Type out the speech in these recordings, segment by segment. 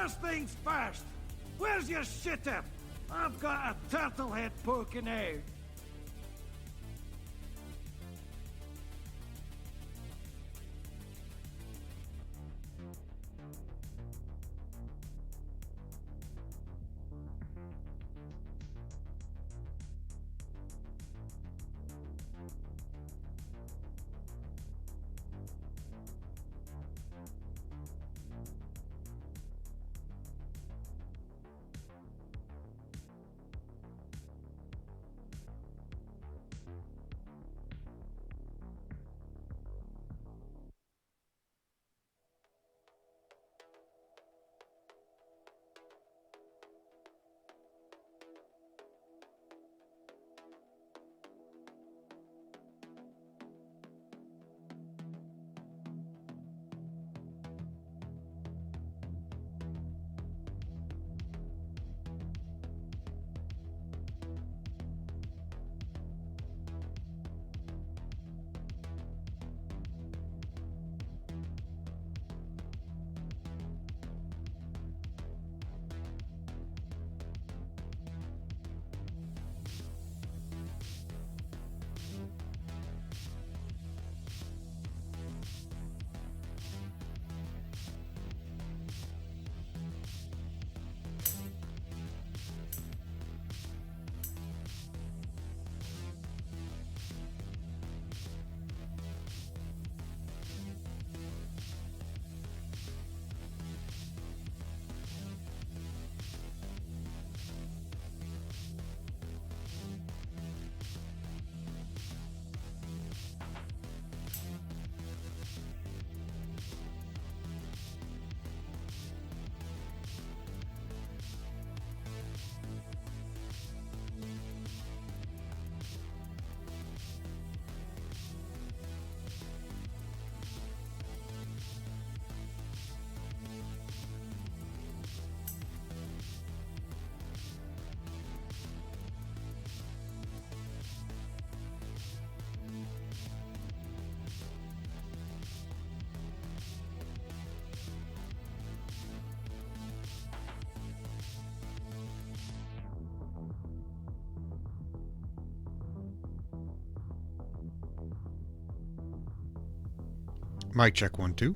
First things first. Where's your shitter? I've got a turtle head poking out. Mic check 1 2.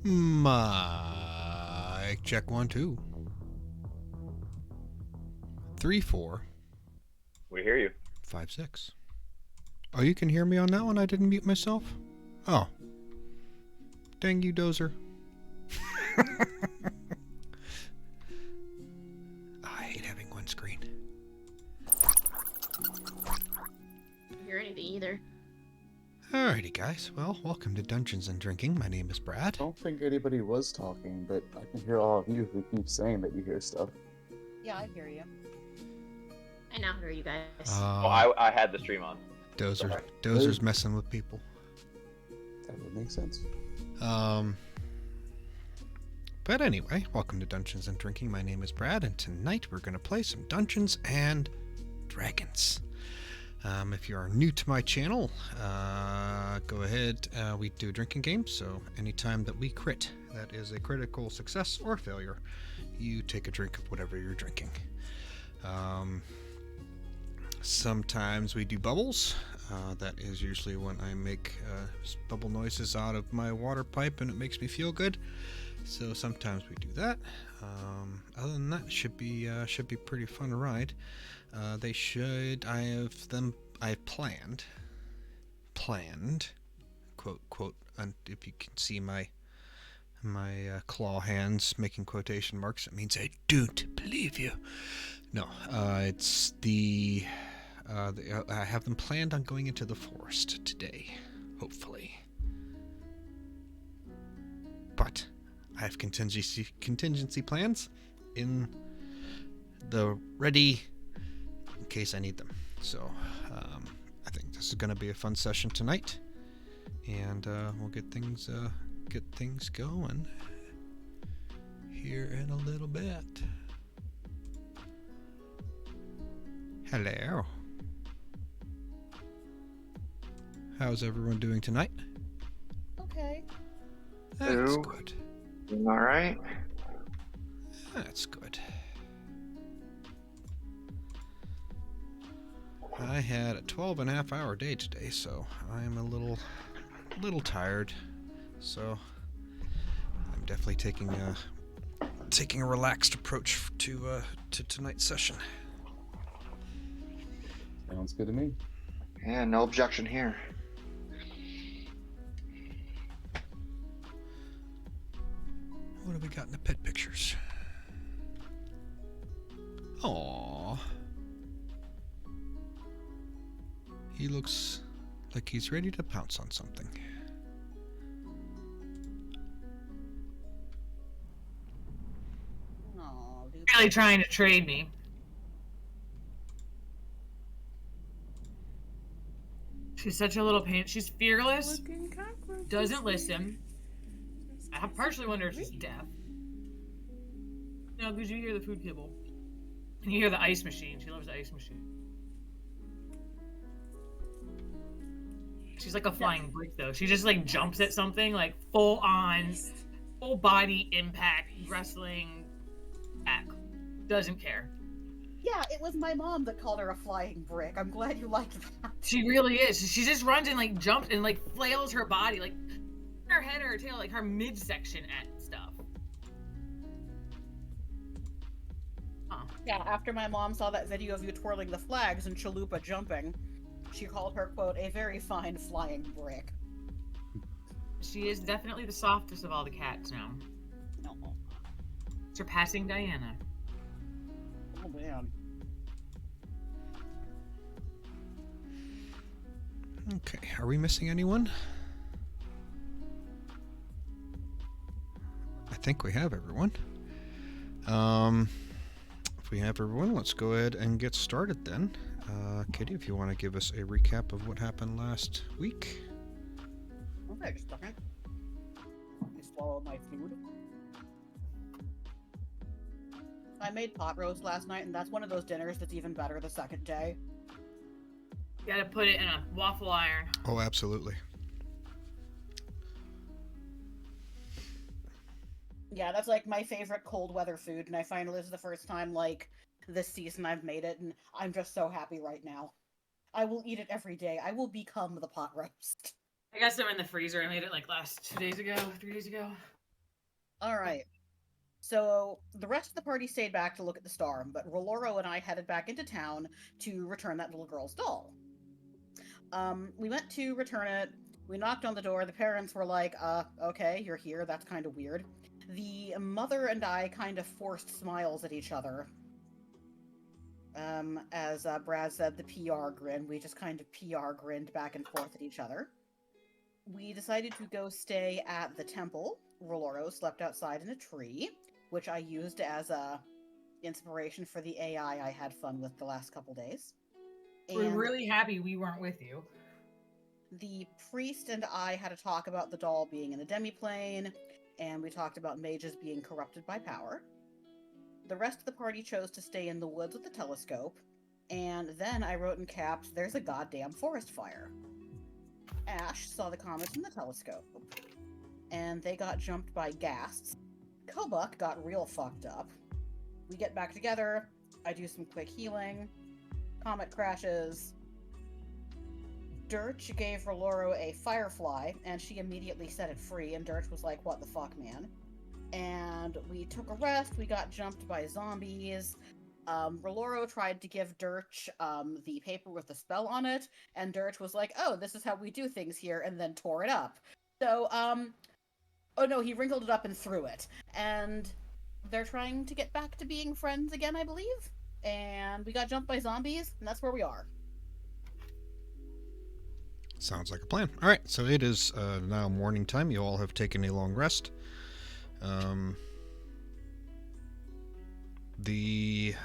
Mic check 1 2. 3 4. We hear you. 5 6. Oh, you can hear me on that one? I didn't mute myself? Oh. Dang you, Dozer. I hate having one screen. Can't hear anything either. Alrighty, guys. Well, welcome to Dungeons and Drinking. My name is Brad. I don't think anybody was talking, but I can hear all of you who keep saying that you hear stuff. Yeah, I hear you. I now hear you guys. I had the stream on. Dozer's messing with people. That would make sense. But anyway, welcome to Dungeons and Drinking. My name is Brad, and tonight we're going to play some Dungeons and Dragons. If you are new to my channel, go ahead. We do a drinking game, so anytime that we crit, that is a critical success or failure, you take a drink of whatever you're drinking. Sometimes we do bubbles. That is usually when I make bubble noises out of my water pipe and it makes me feel good. So sometimes we do that. Other than that, it should be pretty fun to ride. I've planned, quote, and if you can see my claw hands making quotation marks, it means I don't believe you. No, it's I have them planned on going into the forest today, hopefully. But I have contingency plans in the ready in case I need them. So I think this is going to be a fun session tonight, and we'll get things going here in a little bit. Hello. How's everyone doing tonight? Okay. That's Hello. good. All right. That's good. I had a 12.5-hour day today, so I'm a little tired. So I'm definitely taking a relaxed approach to tonight's session. Sounds good to me. Yeah, no objection here. What have we got in the pet pictures? Aww. He looks like he's ready to pounce on something. Oh, dude. Really trying to trade me. She's such a little pain. She's fearless. Doesn't listen. I partially wonder if she's deaf. No, because you hear the food kibble. And you hear the ice machine. She loves the ice machine. She's like a flying brick, though. She just, like, jumps at something, like, full body impact, wrestling, back. Doesn't care. Yeah, it was my mom that called her a flying brick. I'm glad you liked that. She really is. She just runs and, like, jumps and, like, flails her body, like, her head or her tail, like, her midsection at stuff. Huh. Yeah, after my mom saw that video of you twirling the flags and Chalupa jumping, she called her, quote, a very fine flying brick. She is definitely the softest of all the cats now. No. Surpassing Diana. Oh, man. Okay, are we missing anyone? I think we have everyone. If we have everyone, let's go ahead and get started then. Kitty, if you want to give us a recap of what happened last week. Okay, just a second. I swallowed my food. I made pot roast last night, and that's one of those dinners that's even better the second day. You gotta put it in a waffle iron. Oh, absolutely. Yeah, that's like my favorite cold weather food, and I finally, this is the first time, like, this season I've made it, and I'm just so happy right now. I will eat it every day. I will become the pot roast. I got some in the freezer. I made it like 3 days ago. Alright. So, the rest of the party stayed back to look at the storm, but Roloro and I headed back into town to return that little girl's doll. We went to return it. We knocked on the door. The parents were like, okay, you're here. That's kind of weird. The mother and I kind of forced smiles at each other. As Brad said, the PR grin. We just kind of PR grinned back and forth at each other. We decided to go stay at the temple. Roloro slept outside in a tree, which I used as a inspiration for the AI I had fun with the last couple days. We're really happy we weren't with you. The priest and I had a talk about the doll being in a demiplane, and we talked about mages being corrupted by power. The rest of the party chose to stay in the woods with the telescope, and then I wrote in caps, there's a goddamn forest fire. Ash saw the comets in the telescope, and they got jumped by ghasts. Kobuk got real fucked up. We get back together, I do some quick healing, comet crashes. Dirch gave Roloro a firefly, and she immediately set it free, and Dirch was like, what the fuck, man? And we took a rest, we got jumped by zombies. Roloro tried to give Dirch the paper with the spell on it, and Dirch was like, oh, this is how we do things here, and then tore it up. So, oh no, he wrinkled it up and threw it. And they're trying to get back to being friends again, I believe? And we got jumped by zombies, and that's where we are. Sounds like a plan. All right, so it is now morning time. You all have taken a long rest. The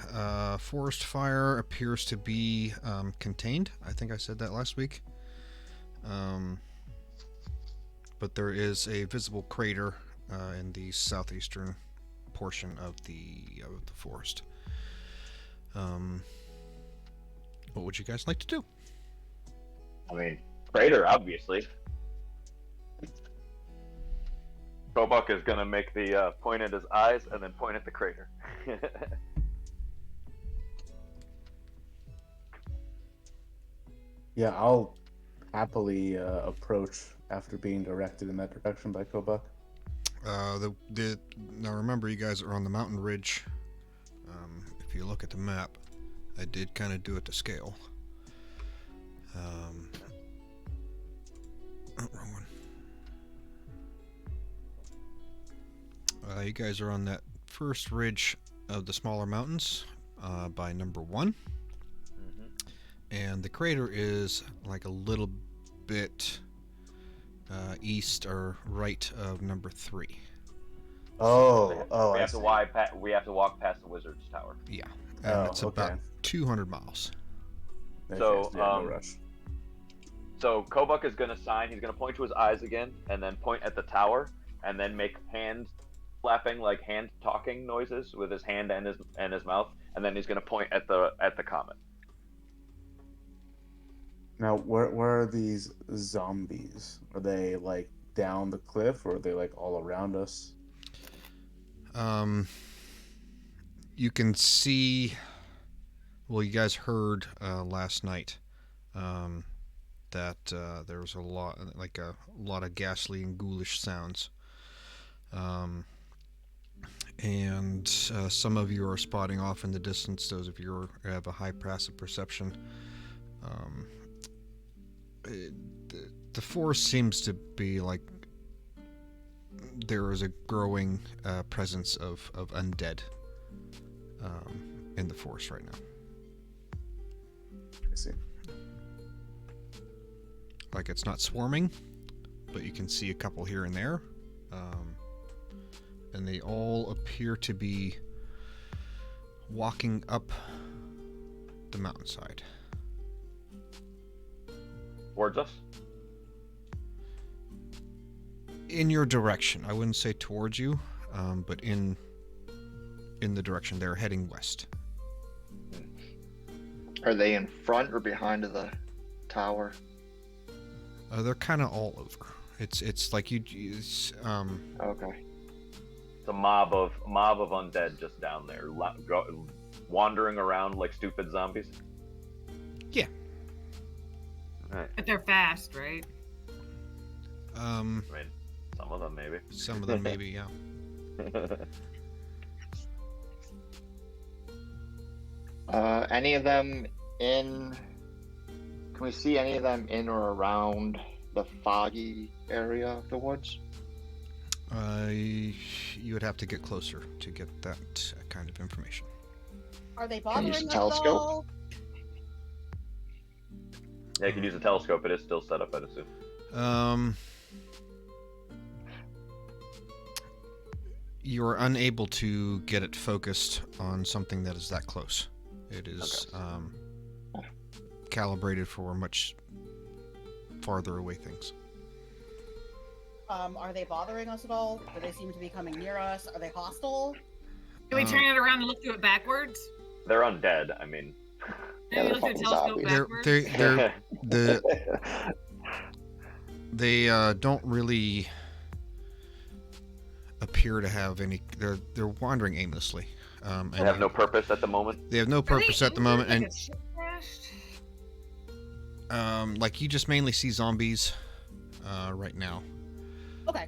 forest fire appears to be contained. I think I said that last week. But there is a visible crater in the southeastern portion of the forest. What would you guys like to do? I mean, crater, obviously. Kobuk is gonna make the point at his eyes and then point at the crater. Yeah, I'll happily approach after being directed in that direction by Kobuk. Now remember, you guys are on the mountain ridge. If you look at the map, I did kind of do it to scale. Oh, wrong one. You guys are on that first ridge of the smaller mountains by number 1. And the crater is like a little bit east or right of number 3. Oh, we I have see. we have to walk past the wizard's tower. Yeah, and it's okay. about 200 miles. So, no rush. So Kobuk is gonna sign. He's gonna point to his eyes again, and then point at the tower, and then make hand flapping, like hand talking noises with his hand and his mouth, and then he's gonna point at the comet. Now, where are these zombies? Are they like down the cliff, or are they like all around us? You can see. Well, you guys heard last night that there was a lot of ghastly and ghoulish sounds, and some of you are spotting off in the distance. Those of you who have a high passive perception. The forest seems to be like there is a growing presence of undead in the forest right now. I see. Like, it's not swarming, but you can see a couple here and there, and they all appear to be walking up the mountainside. Towards us? In your direction. I wouldn't say towards you, but in the direction they're heading west. Are they in front or behind of the tower? They're kind of all over. It's like Okay. It's a mob of undead just down there, wandering around like stupid zombies. Yeah. Right. But they're fast, right? I mean, some of them maybe. Some of them maybe, yeah. Any of them in? Can we see any of them in or around the foggy area of the woods? You would have to get closer to get that kind of information. Are they Can you bothering use a us at telescope? all? Yeah, you can use a telescope. It is still set up, I'd assume. You are unable to get it focused on something that is that close. It is calibrated for much farther away things. Are they bothering us at all? Do they seem to be coming near us? Are they hostile? Can we turn it around and look through it backwards? They're undead. I mean, Yeah, Maybe they're look through the fucking telescope zombies. backwards? They don't really appear to have any. They're wandering aimlessly. they have no purpose at the moment. They have no Are they purpose at the moment, like and a ship crashed? like you just mainly see zombies right now. Okay.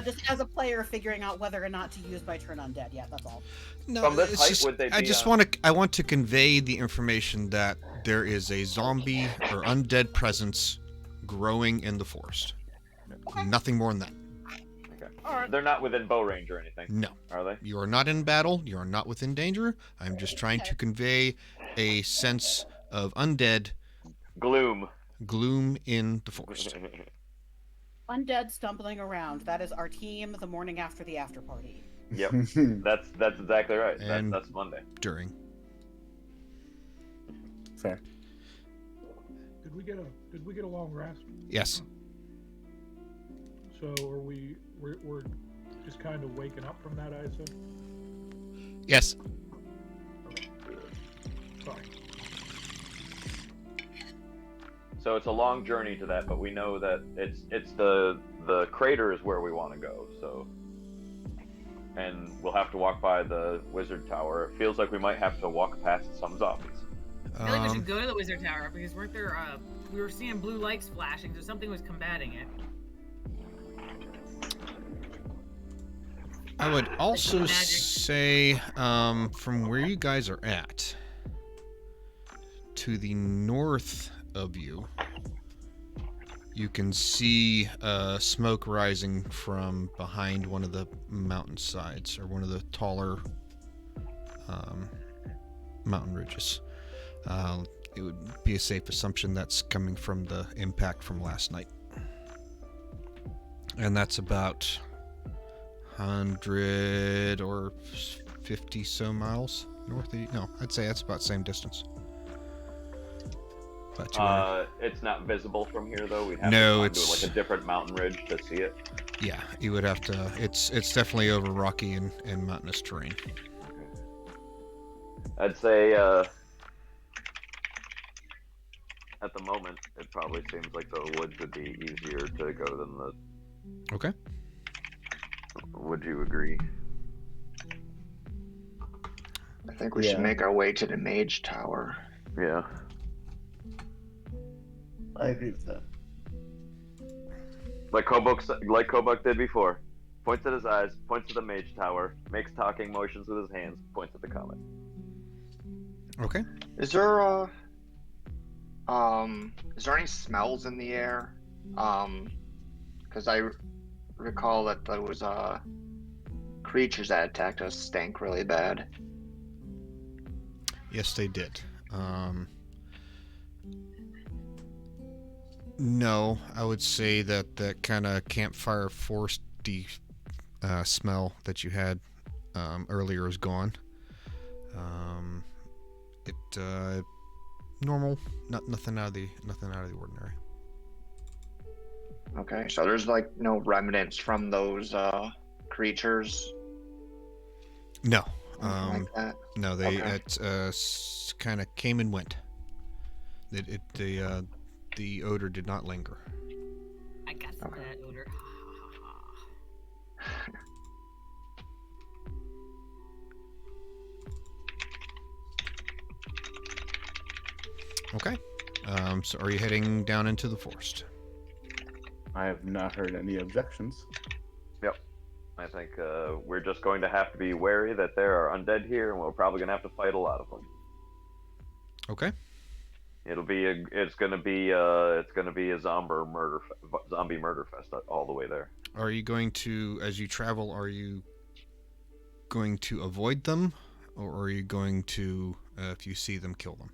Just as a player figuring out whether or not to use my turn undead. Yeah, that's all. No, From this it's height, just, would they I be, just I want to convey the information that there is a zombie or undead presence growing in the forest. Nothing more than that. Okay. All right. They're not within bow range or anything, No. are they? You are not in battle. You are not within danger. I'm just trying to convey a sense of undead Gloom. gloom in the forest. Undead stumbling around. That is our team the morning after the after party. Yep. That's exactly right. And- That's Monday. During. Fair. Did we get a long rest? Yes. So we're just kind of waking up from that, I assume. Yes. Sorry. So it's a long journey to that, but we know that it's the the crater is where we want to go. So, and we'll have to walk by the wizard tower. It feels like we might have to walk past some zombies. I feel like we should go to the wizard tower because weren't there? We were seeing blue lights flashing, so something was combating it. I would also say, from where you guys are at, to the north of you, you can see smoke rising from behind one of the mountainsides, or one of the taller mountain ridges. It would be a safe assumption that's coming from the impact from last night. And that's about 100 or 50 so miles north of you. No, I'd say that's about the same distance. About 200. It's not visible from here though. We'd have No, to it's do like a different mountain ridge to see it. Yeah, you would have to. It's definitely over rocky and mountainous terrain. Okay. I'd say at the moment it probably seems like the woods would be easier to go than the. Okay. Would you agree? I think we should make our way to the mage tower. Yeah. I agree with that. Like Kobuk did before. Points at his eyes, points at the mage tower, makes talking motions with his hands, points at the comet. Okay. Is there any smells in the air? Because I recall that there was creatures that attacked us stank really bad. Yes, they did. No, I would say that kind of campfire foresty smell that you had earlier is gone. Normal, nothing out of the ordinary. Okay, so there's like no remnants from those creatures. No, like that. no, they kind of came and went. The odor did not linger. I got some of that odor. Okay. So are you heading down into the forest? I have not heard any objections. Yep. I think we're just going to have to be wary that there are undead here, and we're probably going to have to fight a lot of them. Okay. It's gonna be a zombie murder fest all the way there. Are you going to, as you travel, are you going to avoid them, or are you going to, if you see them, kill them?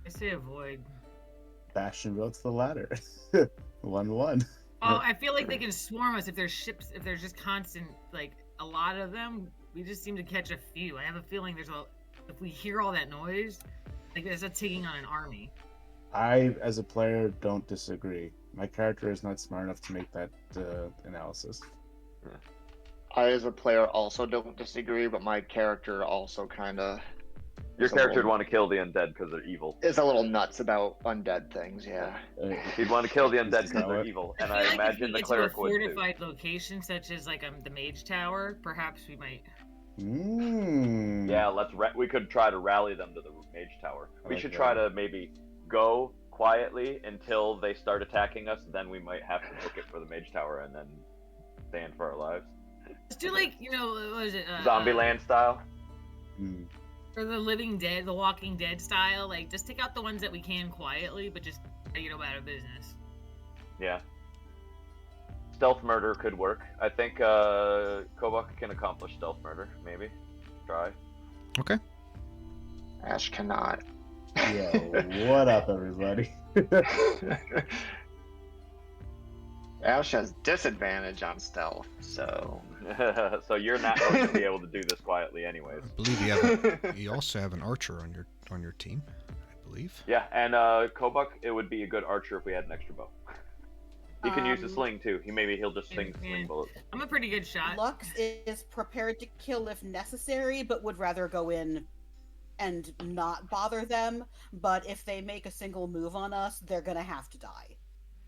I say avoid. Bastion votes the latter. 1-1. Oh, I feel like they can swarm us if there's ships. If there's just constant, like a lot of them, we just seem to catch a few. I have a feeling if we hear all that noise, like it's taking on an army. I, as a player, don't disagree. My character is not smart enough to make that analysis. Yeah. I, as a player, also don't disagree, but my character also kind of... Your character would want to kill the undead because they're evil. Is a little nuts about undead things, yeah. He'd want to kill the undead because they're evil, and I imagine the cleric would too. If we get to a fortified location, such as like the mage tower, perhaps we might... Yeah, we could try to rally them to the mage tower. We should try to maybe go quietly until they start attacking us, then we might have to book it for the mage tower and then stand for our lives. Let's do like, what is it? Zombieland style? Or the Living Dead, the Walking Dead style. Like, just take out the ones that we can quietly, but just, out of business. Yeah. Stealth murder could work. I think Kobuk can accomplish stealth murder, maybe. Try. Okay. Ash cannot. Yo, what up, everybody? Ash has disadvantage on stealth, so... So you're not going to be able to do this quietly anyways. I believe you also have an archer on your team, I believe. Yeah, and Kobuk, it would be a good archer if we had an extra bow. He can use the sling too. He'll just sling bullets. I'm a pretty good shot. Lux is prepared to kill if necessary, but would rather go in and not bother them. But if they make a single move on us, they're gonna have to die.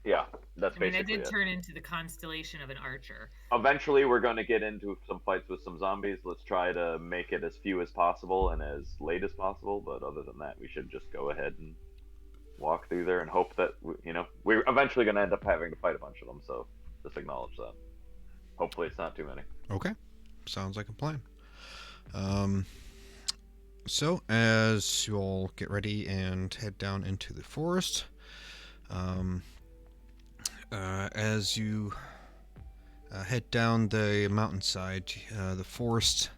Yeah, that's I mean, I basically did it. turn into the constellation of an archer. Eventually, we're going to get into some fights with some zombies. Let's try to make it as few as possible and as late as possible. But other than that, we should just go ahead and walk through there and hope that we're eventually going to end up having to fight a bunch of them. So just acknowledge that. Hopefully, it's not too many. Okay, sounds like a plan. So as you all get ready and head down into the forest, as you head down the mountainside, the forest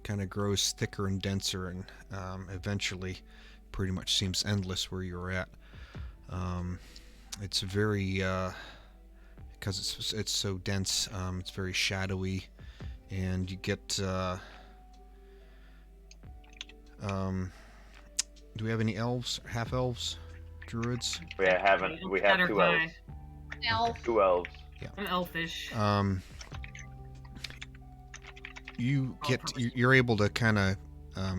kind of grows thicker and denser, and eventually pretty much seems endless where you're at. It's very because it's so dense, it's very shadowy, and you get do we have any elves, half elves, druids? We haven't. We have two elves. Elf. Two elves. Yeah. I'm elfish. You're able to kind of,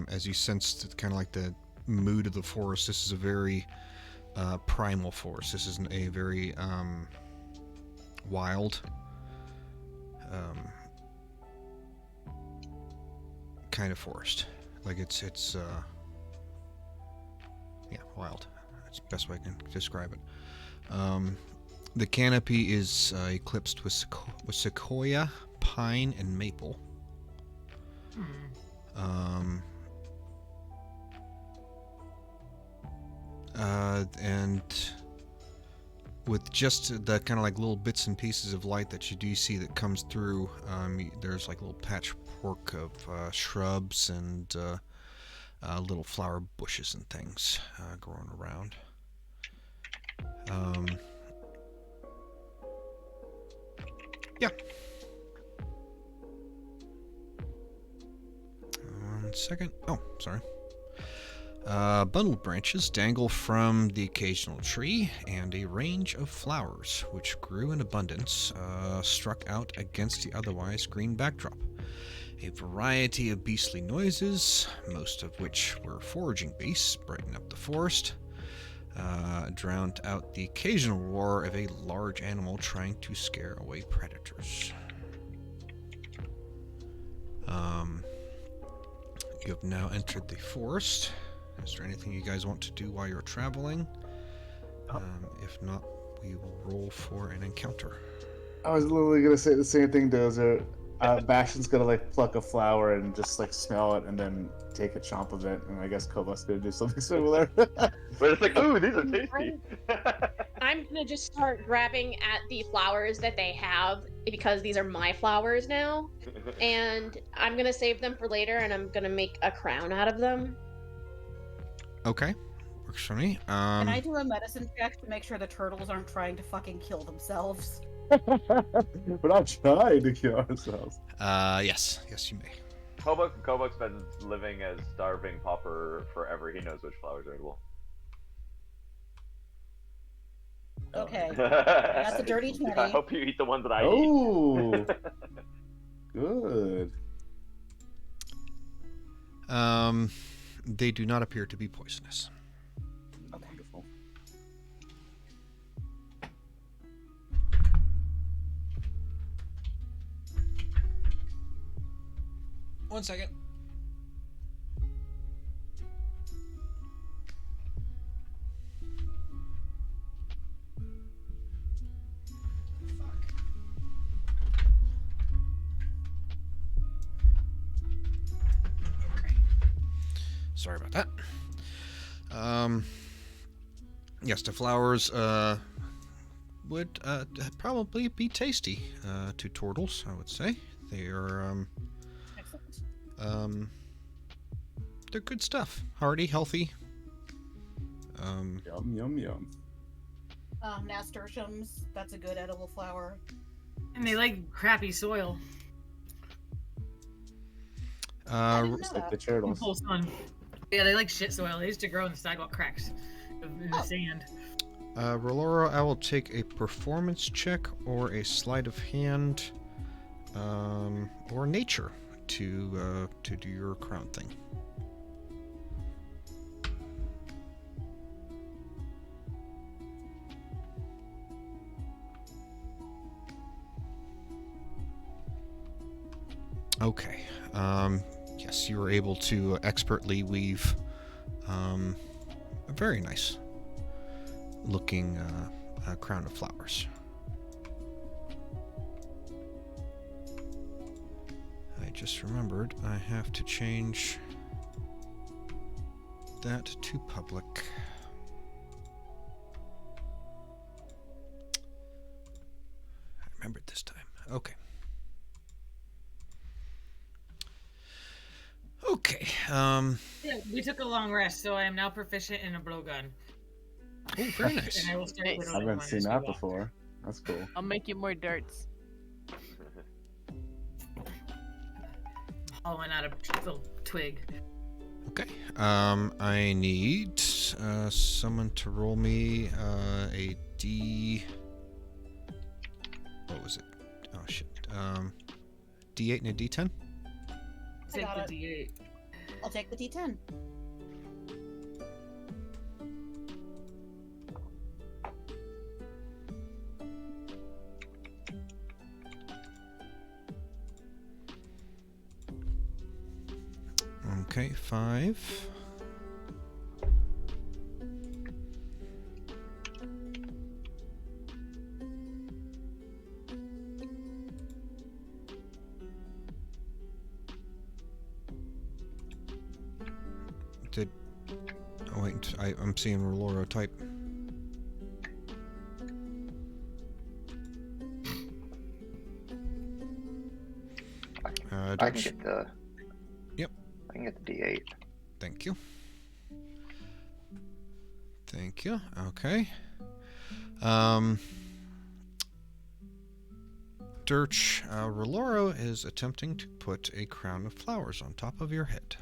as you sense kind of like the mood of the forest. This is a very primal forest. This isn't a very wild kind of forest. Like it's wild. That's the best way I can describe it. The canopy is eclipsed with sequoia, pine, and maple. And with just the kind of like little bits and pieces of light that you do see that comes through, there's like a little patchwork of shrubs and little flower bushes and things growing around. Yeah. 1 second. Oh, sorry. Bundled branches dangle from the occasional tree, and a range of flowers, which grew in abundance, struck out against the otherwise green backdrop. A variety of beastly noises, most of which were foraging beasts, brightened up the forest, drowned out the occasional roar of a large animal trying to scare away predators. You have now entered the forest. Is there anything you guys want to do while you're traveling? If not, we will roll for an encounter. I was literally gonna say the same thing, Dozer. Bastion's gonna like pluck a flower and just like smell it and then take a chomp of it, and I guess Kova's gonna do something similar. But it's like, ooh, these are tasty. I'm gonna just start grabbing at the flowers that they have because these are my flowers now, and I'm gonna save them for later, and I'm gonna make a crown out of them. Okay, works for me. Can I do a medicine check to make sure the turtles aren't trying to fucking kill themselves? We're not trying to kill ourselves. Yes, you may. Kobuk's been living as starving pauper forever. He knows which flowers are edible. Okay, that's a dirty 20. I hope you eat the ones that I eat. Oh, good. They do not appear to be poisonous. Okay. Wonderful. 1 second. Sorry about that. Yes, the flowers would probably be tasty to turtles, I would say. They are Excellent. they're good stuff. Hardy, healthy. Yum, yum, yum. Nasturtiums, that's a good edible flower. And they like crappy soil. I didn't know Just like that. the turtles. Full sun. Yeah, they like shit soil. They used to grow in the sidewalk cracks in the sand. Rolora, I will take a performance check or a sleight of hand, or nature to do your crown thing. Okay. Yes, you were able to expertly weave a very nice looking crown of flowers. I just remembered I have to change that to public. I remembered this time. Okay. Okay. Yeah, we took a long rest, so I am now proficient in a blowgun. Oh, very nice. And I will start Nice. whittling I haven't one seen as we that walk. before. That's cool. I'll make you more darts. All one out of little twig. Okay. I need someone to roll me a D. What was it? Oh shit. D8 and a D10. Take got the it. D8. I'll take the D10. Okay, 5. Did oh wait, I'm seeing Roloro type. I can George? get the. Yep. I can get the D8. Thank you. Thank you. Okay. Dirch, Roloro is attempting to put a crown of flowers on top of your head.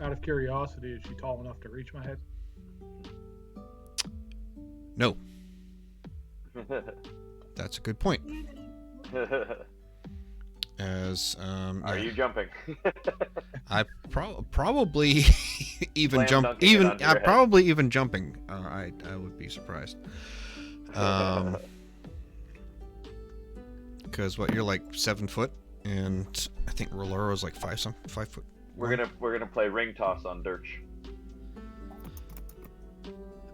Out of curiosity, is she tall enough to reach my head? No. That's a good point. As Are you jumping? I probably even Slam jump dunking it even onto your head. probably even jumping. I would be surprised. Because what, you're like 7 foot, and I think Roloro's like 5 foot. We're gonna play ring toss on Dirch.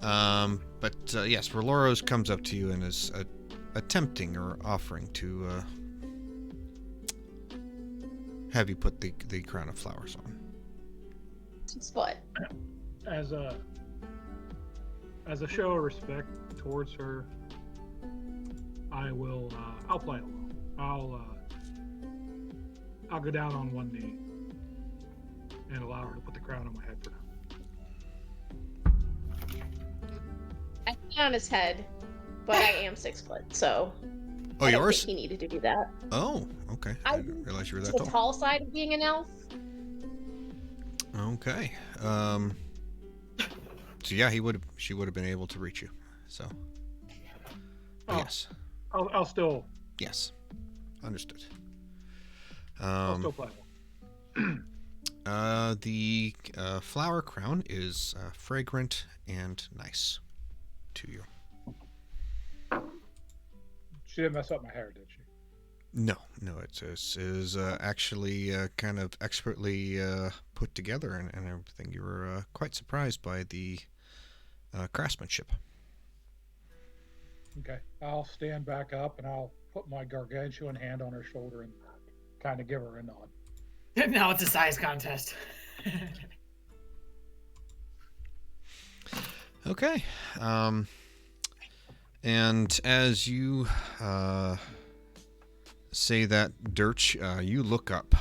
But yes, Roloro's comes up to you and is attempting or offering to have you put the crown of flowers on. It's what? As a show of respect towards her, I will. I'll play along. I'll go down on one knee and allow her to put the crown on my head for now. I put on his head, but I am 6 foot, so. Oh, I don't yours? think he needed to do that. Oh, okay. I didn't realize you were To that the tall. tall side of being an elf. Okay. So yeah, she would have been able to reach you. So. But Oh. yes. I'll still. Yes. Understood. I'll still play along. The flower crown is fragrant and nice to you. She didn't mess up my hair, did she? No, it is actually kind of expertly put together and everything. You were quite surprised by the craftsmanship. Okay. I'll stand back up and I'll put my gargantuan hand on her shoulder and kind of give her a nod. Now it's a size contest. Okay. And as you say that, Dirch, you look up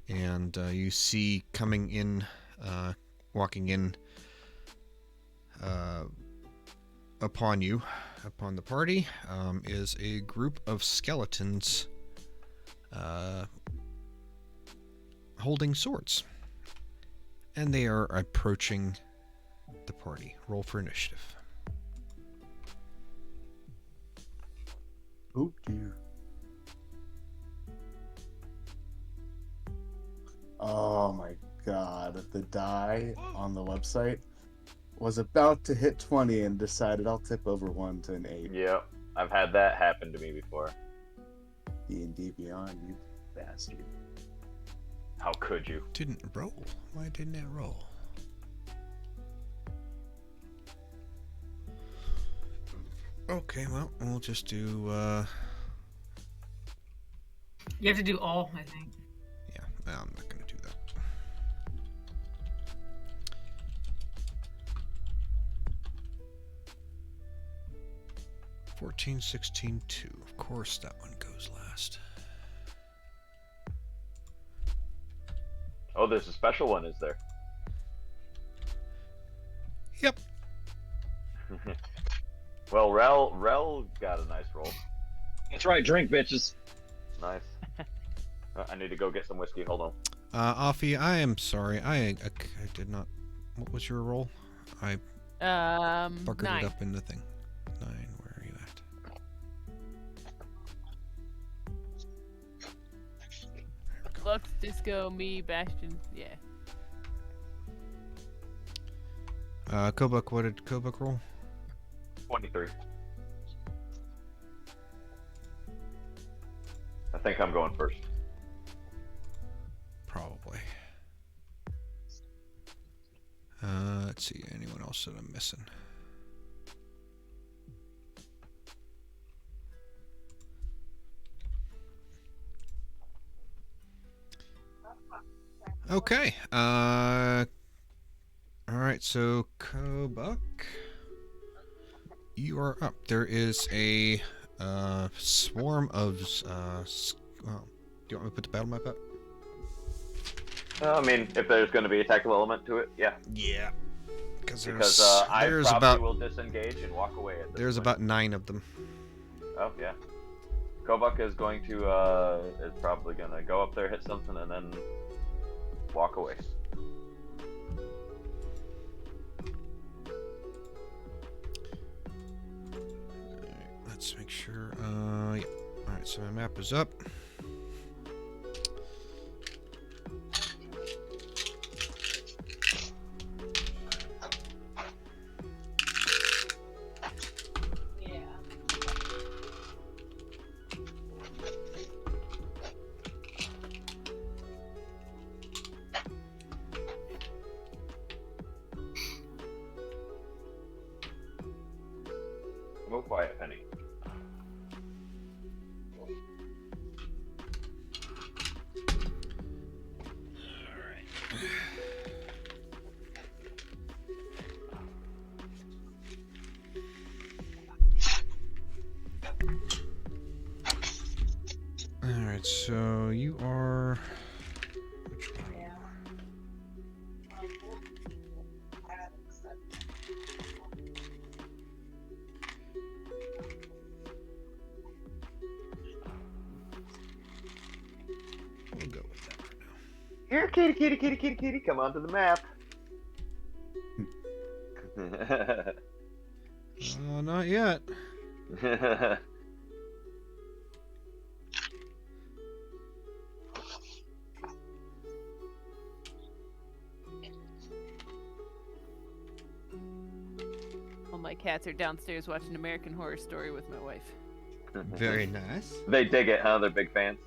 and you see coming in, walking in upon the party, is a group of skeletons holding swords. And they are approaching the party. Roll for initiative. Oh dear. Oh my god. The die on the website was about to hit 20 and decided I'll tip over 1 to an 8. Yep, I've had that happen to me before. D&D Beyond, you bastard. How could you? Didn't roll. Why didn't it roll? Okay, well, we'll just do, You have to do all, I think. yeah, I'm not gonna do that. 14, 16, 2. Of course that one goes last. Oh, there's a special one, is there? Yep. Well, Rel got a nice roll. That's right, drink, bitches. Nice. I need to go get some whiskey. Hold on. Offie, I am sorry. I did not. What was your roll? I bucketed 9. it up in the thing. 9. Where are you at? Lux, Disco, me, Bastion. Yeah. Kobuk, what did Kobuk roll? 23. I think I'm going first. Probably. Let's see. Anyone else that I'm missing? Okay. All right. So Kobuk, you are up. There is a swarm of. Well, do you want me to put the battle map up? I mean, if there's going to be a tactical element to it, yeah. Yeah. Because I there's probably about will disengage and walk away at this there's point. about 9 of them. Oh yeah. Kobuk is going to is probably going to go up there, hit something, and then walk away. Let's make sure. Yeah. All right. So my map is up. Move quiet, Penny. All right. So you are. Which one? We'll go with that for now. Here, kitty, kitty, kitty, kitty, kitty, come onto the map. Not yet. All my cats are downstairs watching American Horror Story with my wife. Very nice. They dig it, huh? They're big fans.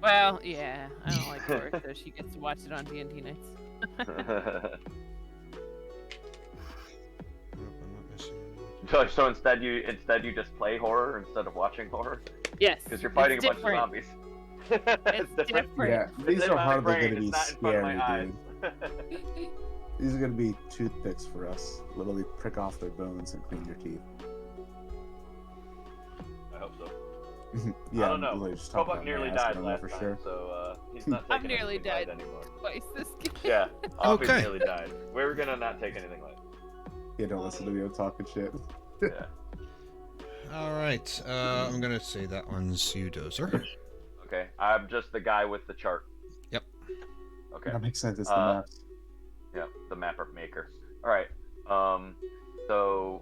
Well, yeah, I don't like horror, so she gets to watch it on D&D nights. Nope, I'm not missing anyone. So instead you just play horror instead of watching horror? Yes. Because you're fighting a it's bunch of different. zombies. It's different. Yeah, It's these in are my hardly brain, going to be it's not in front of scary, my eyes. dude. These are going to be toothpicks for us. Literally prick off their bones and clean your teeth. I hope so. Yeah, I don't know. literally just talk Kobuk about nearly my ass, I died don't know last for time, sure. so he's not I've taking nearly anything light died anymore. twice this game. Yeah, Offie Okay. nearly died. We're gonna not take anything light. Yeah, don't listen to me. I'm talking shit. Yeah. All right. I'm gonna say that one's you, Dozer. Okay, I'm just the guy with the chart. Yep. Okay. That makes sense. It's the maps. Yeah, the mapper maker. All right. So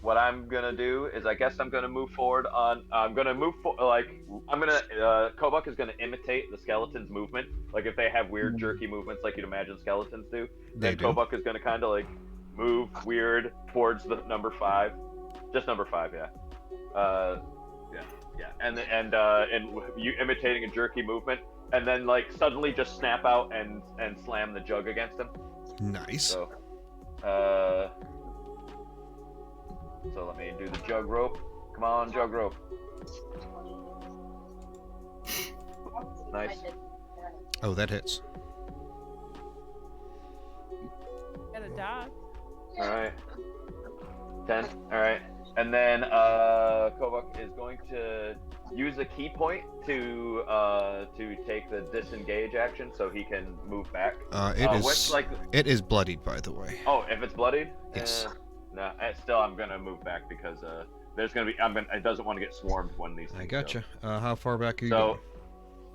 what I'm gonna do is, I guess I'm gonna move forward on. Kobuk is gonna imitate the skeleton's movement. Like if they have weird jerky movements, like you'd imagine skeletons do. They Then do. Kobuk is gonna kind of like move weird towards the number 5, just number 5, yeah. and you imitating a jerky movement, and then like suddenly just snap out and slam the jug against him. Nice. So let me do the jug rope. Come on, jug rope. Nice. Oh, that hits. Got a dog. All right. 10. All right. And then Kovak is going to use a key point to take the disengage action, so he can move back. It is bloodied, by the way. Oh, if it's bloodied? Yes. No, still I'm gonna move back because there's gonna be it doesn't want to get swarmed when these things I gotcha. go. How far back are you So going?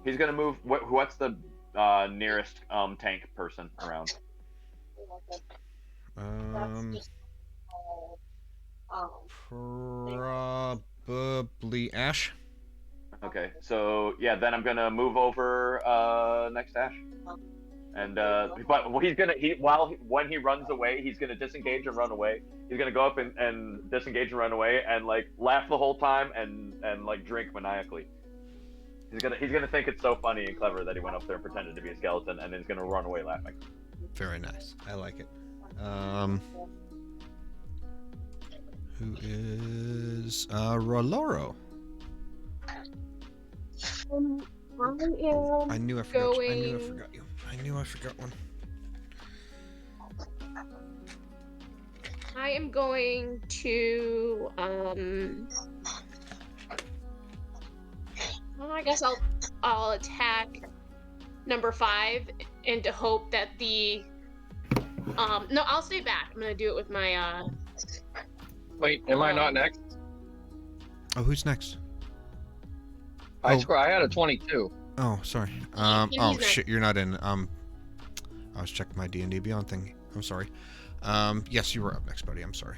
he's gonna move. What's the nearest tank person around? Probably Ash. Okay, so yeah, then I'm gonna move over next to Ash. And but when he runs away, he's gonna disengage and run away. He's gonna go up and disengage and run away and like laugh the whole time and like drink maniacally. He's gonna think it's so funny and clever that he went up there and pretended to be a skeleton, and then he's gonna run away laughing. Very nice. I like it. Who is Roloro? I knew I forgot. I knew I forgot you. I knew I forgot one. I am going to well, I guess I'll attack number 5 and to hope that the no, I'll stay back. I'm gonna do it with my Wait, am I not next? Oh, who's next? I had a 22. Oh, sorry. Oh shit, you're not in. I was checking my D&D Beyond thing. I'm sorry. Yes, you were up next, buddy. I'm sorry.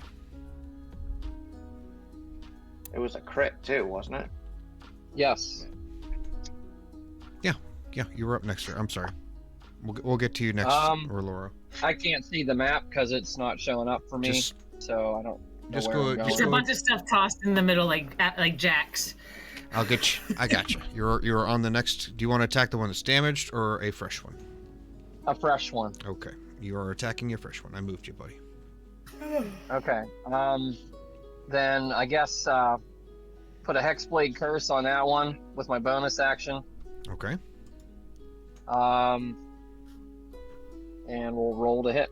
It was a crit too, wasn't it? Yes. Yeah, you were up next, sir. I'm sorry. We'll get to you next, Laura. I can't see the map because it's not showing up for me, so I don't know just where go. I'm going. Just a bunch of stuff tossed in the middle, like jacks. I'll get you. I got you. You're on the next. Do you want to attack the one that's damaged or a fresh one? A fresh one. Okay. You are attacking your fresh one. I moved you, buddy. Okay. Then I guess put a Hexblade Curse on that one with my bonus action. Okay. And we'll roll to hit.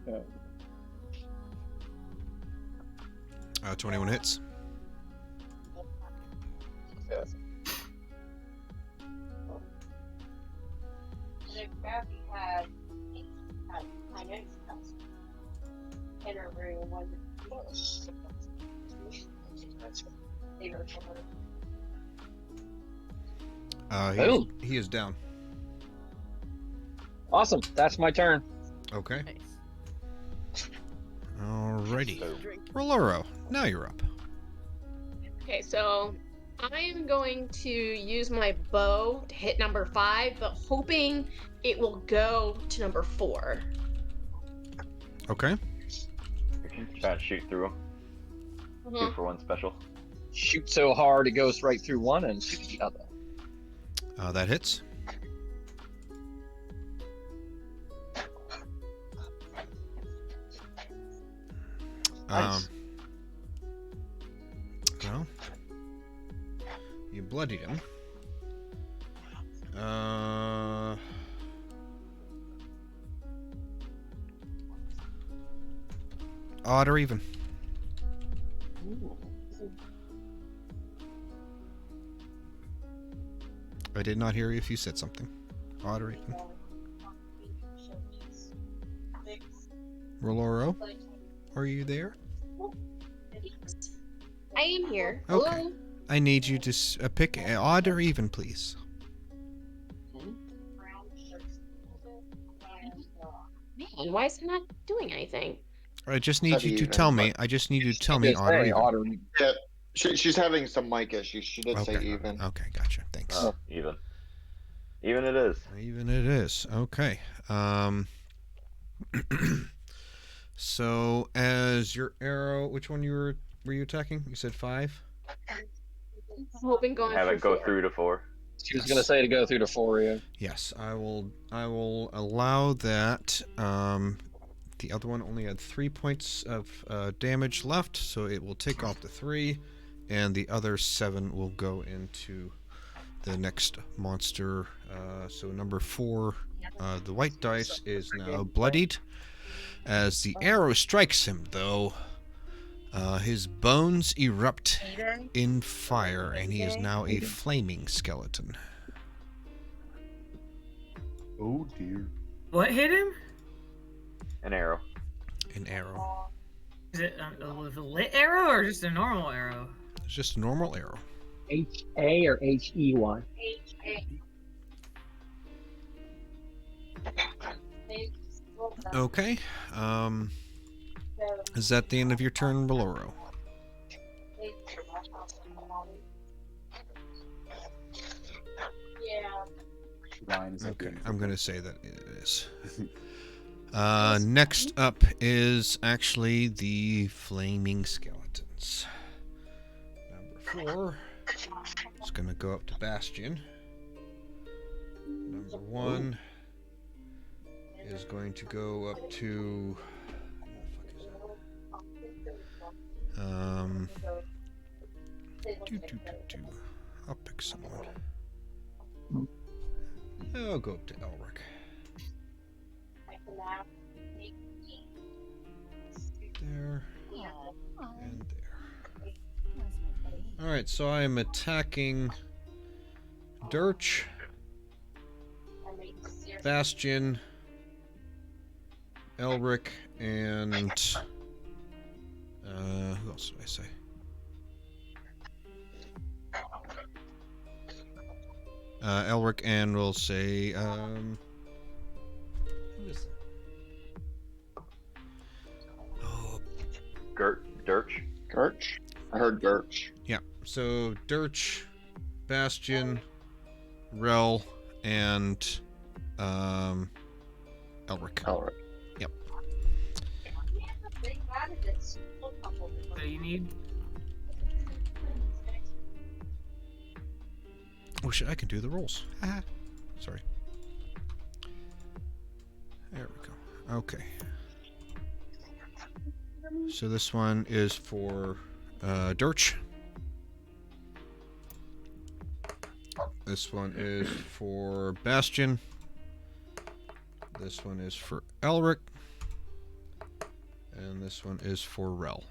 Okay. 21 hits. Yes. He is down. Awesome. That's my turn. Okay. Nice. Alrighty. Roloro, now you're up. Okay, so I am going to use my bow to hit number 5, but hoping it will go to number 4. Okay. Try to shoot through him. 2 for 1 special. Shoot so hard it goes right through one and shoot the other. That hits. Nice. Well, you bloodied him. Odd or even? I did not hear you if you said something. Odd or even? Roloro, are you there? I am here. Okay. Hello? I need you to pick odd or even, please. Man, why is it not doing anything? I just need you to tell me. I just need you to tell me odd or even. Yeah, she's having some mic issues. She did say Okay. even. Okay, gotcha. Thanks. Even. Even it is. Even it is. Okay. So as your arrow, which one were you attacking? You said 5? I'm hoping going Have through it go 4. through to 4. She was going to say to go through to 4, yeah. Yes, I will allow that. The other one only had 3 points of damage left, so it will take off the 3, and the other 7 will go into the next monster. So number 4, the white dice is now bloodied. As the arrow strikes him, though, his bones erupt in fire, and he is now a flaming skeleton. Oh dear. What hit him? An arrow. An arrow. Is it a lit arrow or just a normal arrow? It's just a normal arrow. H-A or H-E-Y? Okay. Is that the end of your turn, Boloro? Okay, I'm going to say that it is. Next up is actually the flaming skeletons. Number 4 is going to go up to Bastion. Number 1 is going to go up to... I'll pick someone. I'll go up to Elric. There. And there. Alright, so I am attacking Dirch, Bastion, Elric, and who else did I say? Elric, and we'll say who is that? Oh, Dirch. Gertch? I heard Gertch. yeah. So Dirch, Bastion, Rel, and Elric. Elric. Yep. What do you need? Wish I can do the rolls. Sorry. There we go. Okay. So this one is for Dirch. This one is for Bastion. This one is for Elric. And this one is for Rel.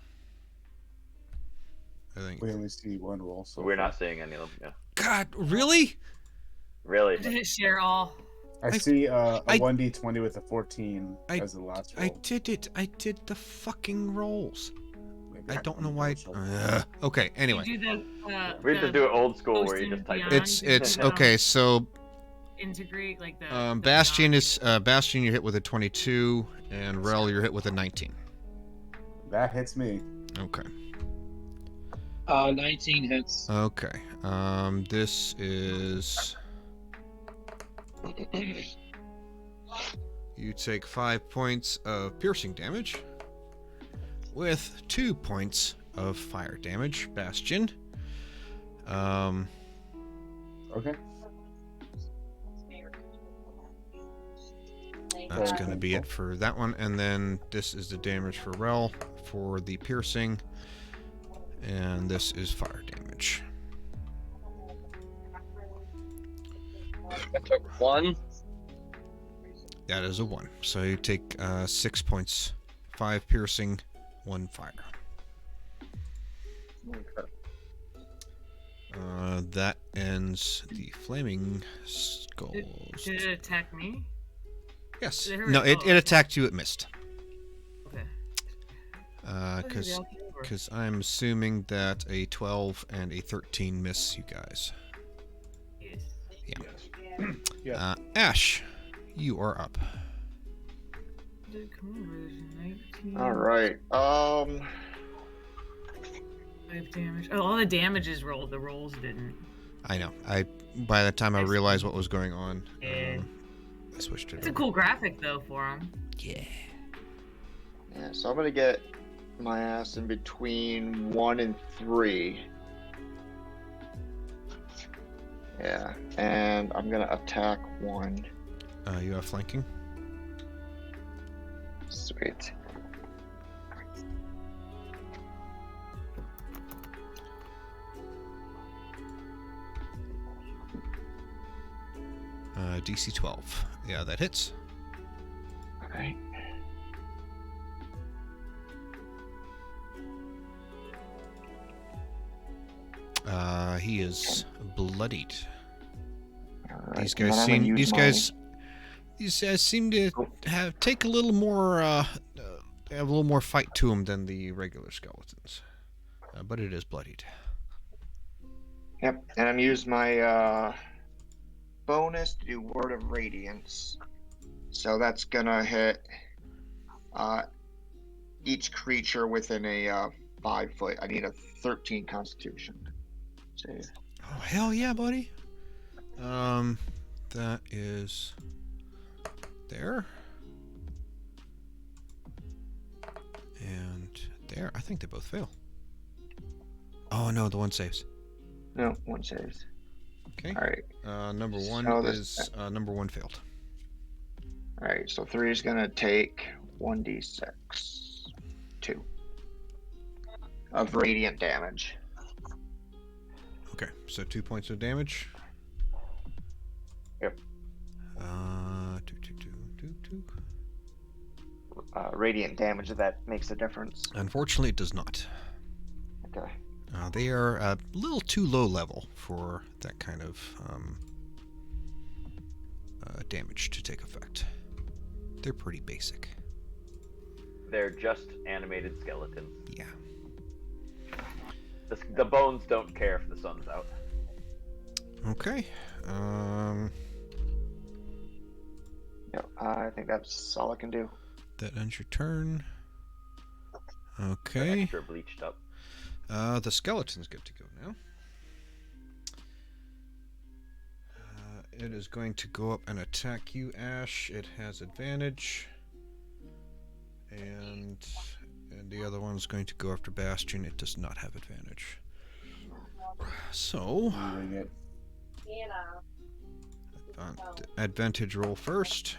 I think. We only see one roll, so We're not seeing any of them. Yeah. God, really? Really? I didn't share all. I see a 1d20 with a 14 as the last roll. I did it. I did the fucking rolls. Maybe I don't know why. Okay. Anyway, You do the, We have to do it old school where you just type it. it's okay. So integrate like the Bastion is Bastion. You're hit with a 22, and Rel you're hit with a 19. That hits me. Okay. 19 hits. Okay. This is. You take 5 points of piercing damage with 2 points of fire damage, Bastion. Okay. That's going to be it for that one. And then this is the damage for Rel for the piercing. And this is fire damage. I took 1. That is a 1. So you take 6 points. 5 piercing, 1 fire. Okay. That ends the flaming skulls. Did it attack me? Yes. Did it hurt? No, it Oh. attacked you. It missed. Okay. Because I'm assuming that a 12 and a 13 miss you guys. Yes. Yeah. Yeah. Ash, you are up. Come on, version 19. All right. 5 damage. Oh, all the damages rolled. The rolls didn't. I know. by the time I realized what was going on, Yeah. I switched it It's a over. cool graphic though for him. Yeah. Yeah, so I'm gonna get my ass in between 1 and 3. Yeah, and I'm gonna attack 1. You have flanking? Sweet. DC 12. Yeah, that hits. Alright. He is bloodied. Alright, These and guys then I'm gonna seem. use These guys seem to take a little more. Have a little more fight to them than the regular skeletons. But it is bloodied. Yep, and I'm using my bonus to do Word of Radiance. So that's gonna hit each creature within a 5 foot. I need a 13 Constitution save. Oh hell yeah, buddy. That is there. And there. I think they both fail. Oh no, the one saves. No, one saves. Okay. All right. Number one So is number one failed. All right. So 3 is gonna take 1d6, 2 of radiant damage. Okay, so 2 points of damage. Yep. Two. Radiant damage. If that makes a difference. Unfortunately, it does not. Okay. They are a little too low level for that kind of damage to take effect. They're pretty basic. They're just animated skeletons. Yeah. The bones don't care if the sun's out. Okay. Yep. I think that's all I can do. That ends your turn. Okay. Extra bleached up. The skeletons get to go now. It is going to go up and attack you, Ash. It has advantage. And the other one's going to go after Bastion. It does not have advantage. So, advantage roll first.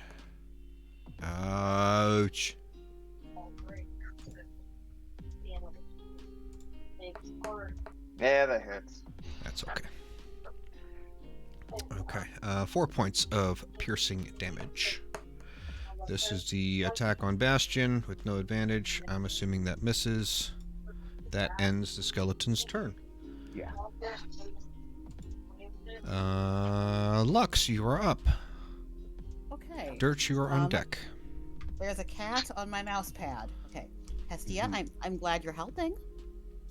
Ouch. Yeah, that hits. That's okay. Okay, 4 points of piercing damage. This is the attack on Bastion with no advantage. I'm assuming that misses. That ends the skeleton's turn. Yeah. Lux, you are up. Okay. Dirt, you are on deck. There's a cat on my mouse pad. Okay. Hestia, I'm glad you're helping.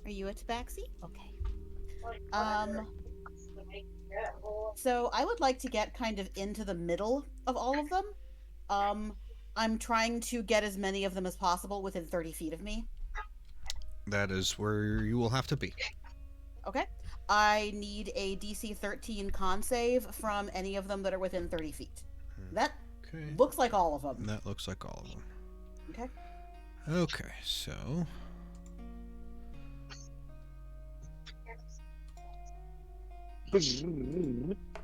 Are you a tabaxi? Okay. So I would like to get kind of into the middle of all of them. I'm trying to get as many of them as possible within 30 feet of me. That is where you will have to be. Okay. I need a DC 13 con save from any of them that are within 30 feet. That looks like all of them. That looks like all of them. Okay. Okay, so...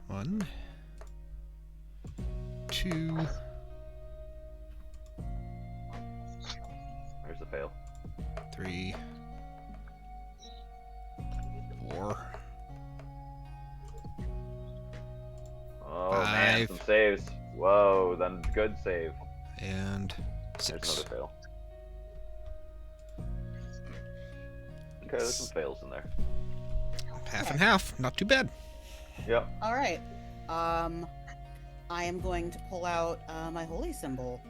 1, 2. There's the fail. 3, 4. Oh 5. man, some saves. Whoa, then good save. And 6. There's another fail. Okay, there's some fails in there. Half and half, not too bad. Yep. All right. I am going to pull out my holy symbol,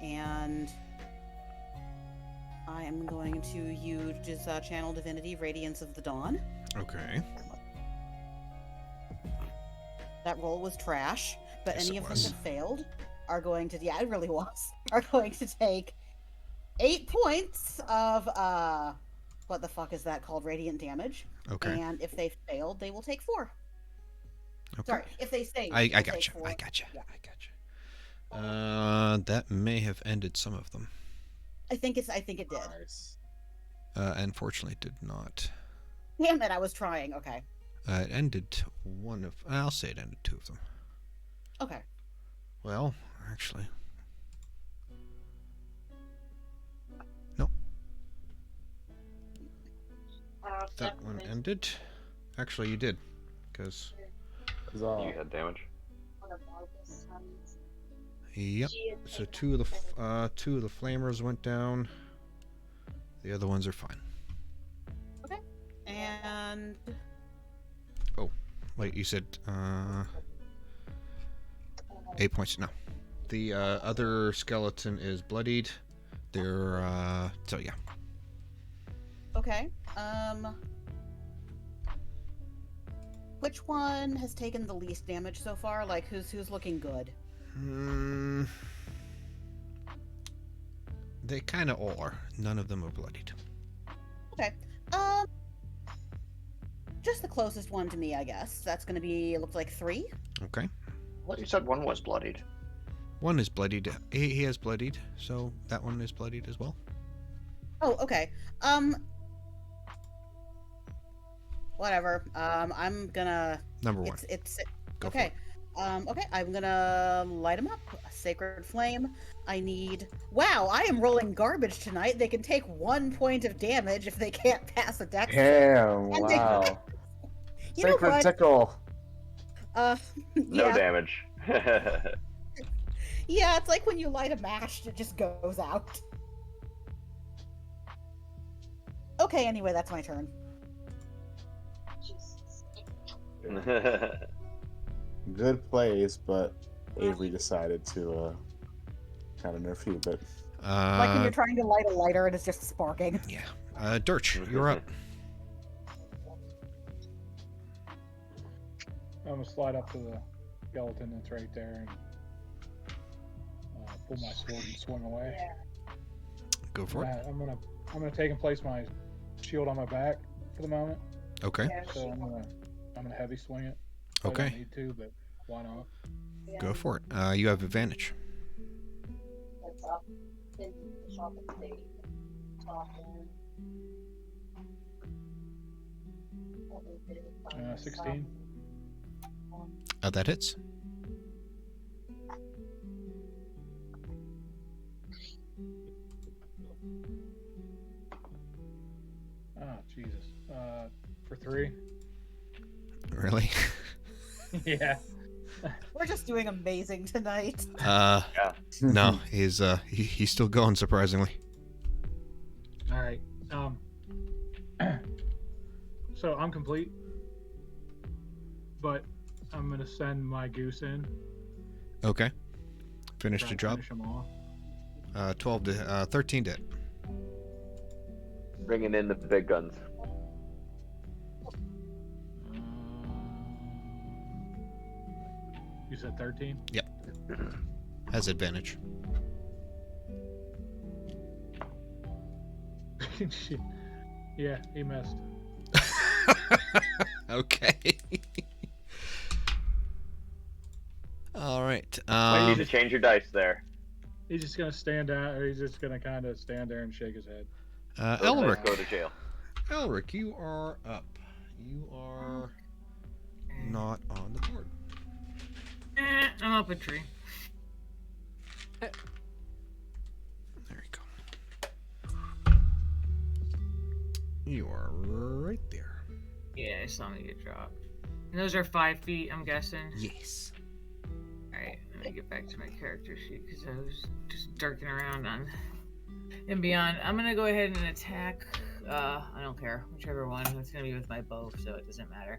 and I am going to use Channel Divinity, Radiance of the Dawn. Okay. That roll was trash, but Yes, any it of was. them that failed are going to, yeah, it really was, are going to take 8 points of, what the fuck is that called? Radiant damage. Okay. And if they failed, they will take 4. Okay. Sorry, if they save. I they gotcha. take 4. I gotcha. Yeah. I gotcha. That may have ended some of them. I think it did. Nice. Unfortunately, it did not. Damn it! I was trying. Okay. It ended one of. I'll say it ended 2 of them. Okay. Well, actually. Nope. That one ended. Actually, you did. Because. You had damage. Yep. So 2 of the flamers went down. The other ones are fine. Okay. And. Oh, wait. You said 8 points. No. The other skeleton is bloodied. They're so yeah. Okay. Which one has taken the least damage so far? Like, who's looking good? They kind of all are. None of them are bloodied. Okay. Just the closest one to me, I guess. That's gonna be. It looks like 3. Okay. Well, you said one was bloodied. One is bloodied. He has bloodied, so that one is bloodied as well. Oh, okay. Whatever. I'm gonna. Number 1. It's Go okay. Okay, I'm gonna light them up. A sacred flame. I need. Wow, I am rolling garbage tonight. They can take 1 point of damage if they can't pass a dex. Damn! And they- Wow. You know Sacred what? tickle. No Yeah. damage. Yeah, it's like when you light a match, it just goes out. Okay, anyway, that's my turn. Good plays, but Avery decided to kind of nerf you a bit. Like when you're trying to light a lighter and it's just sparking. Yeah. Dirch, you're up. I'm gonna slide up to the skeleton that's right there and pull my sword and swing away. Go for it. I'm gonna take and place my shield on my back for the moment. Okay. So I'm gonna heavy swing it. I Okay. don't need to, but why not? Go for it. You have advantage. 16. That hits. Oh Jesus. For 3. Really? Yeah. We're just doing amazing tonight. No, he's still going surprisingly. All right. So I'm complete, but I'm gonna send my goose in. Okay. Finish Try the and job. Finish 'em off. 13 to hit. Bringing in the big guns. You said 13. Yep. Has advantage. Shit. Yeah, he missed. Okay. All right. Might need to change your dice there. He's just gonna stand out, or he's just gonna kind of stand there and shake his head. Elric. Go to jail. Elric, you are up. You are not on the board. I'm up a tree. There you go. You are right there. Yeah, I saw me get dropped. And those are 5 feet, I'm guessing. Yes. Alright, let me get back to my character sheet because I was just darking around on and beyond. I'm gonna go ahead and attack. I don't care, whichever one. It's gonna be with my bow, so it doesn't matter.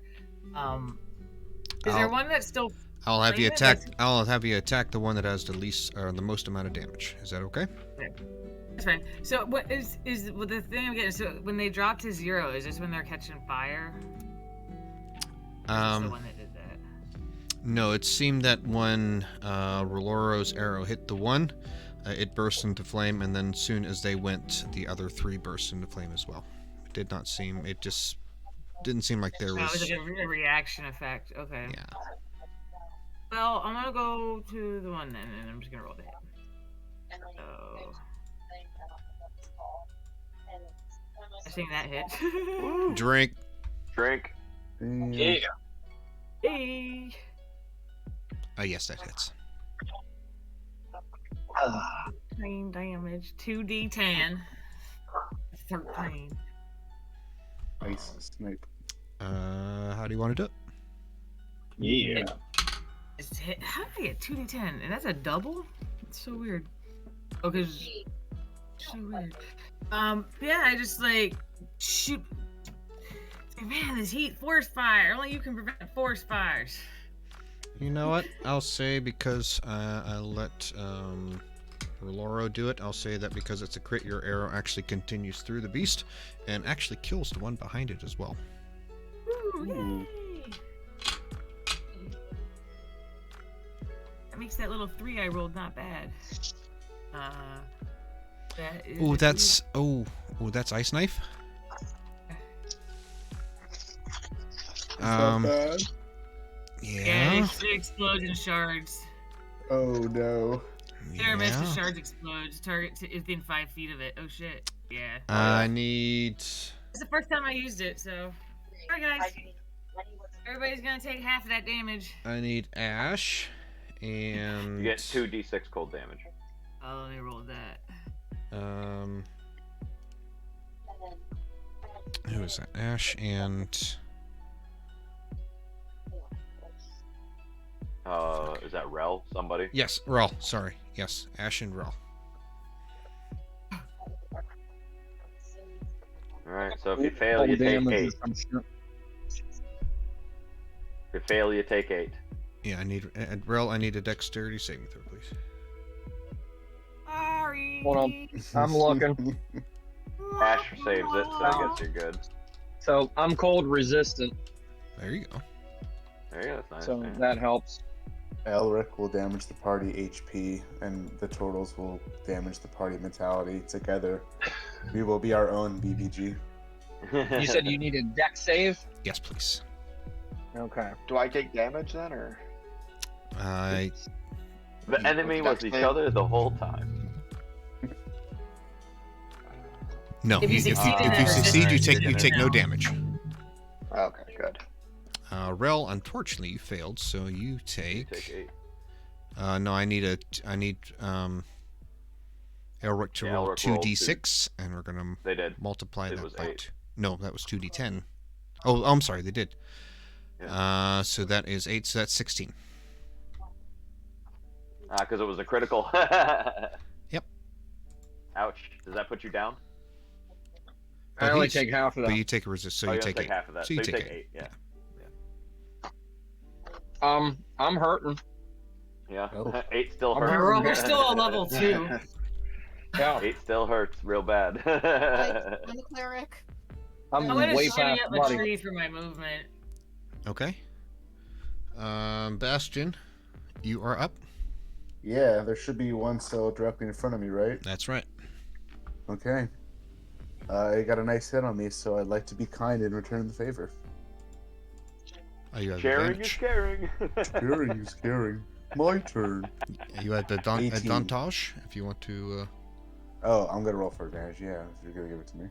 Is there one that's still? I'll have you attack. I'll have you attack the one that has the least or the most amount of damage. Is that okay? Okay. That's fine. So what is well, the thing I'm getting? So when they drop to 0, is this when they're catching fire? The one that did that. No, it seemed that when Roloro's arrow hit the one, it burst into flame, and then soon as they went, the other 3 burst into flame as well. It did not seem. It just Didn't seem like there Oh, it was was. like a reaction effect. Okay. Yeah. Well, I'm gonna go to the one then, and I'm just gonna roll the hit. So, I think that hit. Drink. Drink. Yeah. Hey. Yes, that hits. 9 damage. 2d10. 13. Nice snipe. How do you want to do it? Yeah. It's hit. How did I get 2d10? And that's a double? It's so weird. Oh, because. So weird. Yeah, I just like shoot. Man, this heat, forest fire. Only you can prevent forest fires. You know what? I'll say because I let Roloro do it, I'll say that because it's a crit, your arrow actually continues through the beast and actually kills the one behind it as well. Ooh, yay. That makes that little 3 I rolled not bad. That is Oh, that's ice knife. Not bad. Yeah. it explodes in shards. Oh no. Hit or miss, the shards explode. Target to within 5 feet of it. Oh shit. Yeah. I need. It's the first time I used it, so. Alright, guys. Everybody's gonna take half of that damage. I need ash, and You get 2d6 cold damage. Oh, let me roll that. Who is that? Ash and. Is that Rel? Somebody? Yes, Rel. Sorry. Yes, Ash and Rel. Alright, so if you fail, you take 8. If you fail, you take 8. Yeah, I need Rel. I need a dexterity saving throw, please. Sorry. Hold on. I'm looking. Ash saves it, so I guess you're good. So I'm cold resistant. There you go. There you go, that's nice. So yeah. that helps. Elric will damage the party HP, and the turtles will damage the party mentality. Together, we will be our own BBG. You said you needed deck save? Yes, please. Okay. Do I take damage then, or? The enemy was each other the whole time. No. If you succeed, you take no damage. Okay, good. Rel, unfortunately, you failed, so you take. You take 8. No, I need Elric to roll Elric 2d6, and we're gonna multiply It that was by 8. No, that was 2d10. Oh, I'm sorry, they did. Yeah. So that is 8, so that's 16. Because it was a critical. Yep. Ouch. Does that put you down? I only take half of that. But you take a resist, so Oh, you you take take 8. half of that. So you take 8, yeah. I'm hurting. Yeah. Oh. 8 still I'm hurts. hurting. We're still on level 2. Yeah. 8 still hurts real bad. I'm a cleric. I'm gonna way shimmy past up a bloody. tree for my movement. Okay. Bastion, you are up. Yeah, there should be one cell directly in front of me, right? That's right. Okay. I got a nice hit on me, so I'd like to be kind and return the favor. Oh, you have Sharing is advantage. caring. Caring is caring. My turn. You had the 18. advantage if you want to. Oh, I'm gonna roll for advantage. Yeah, if you're gonna give it to me.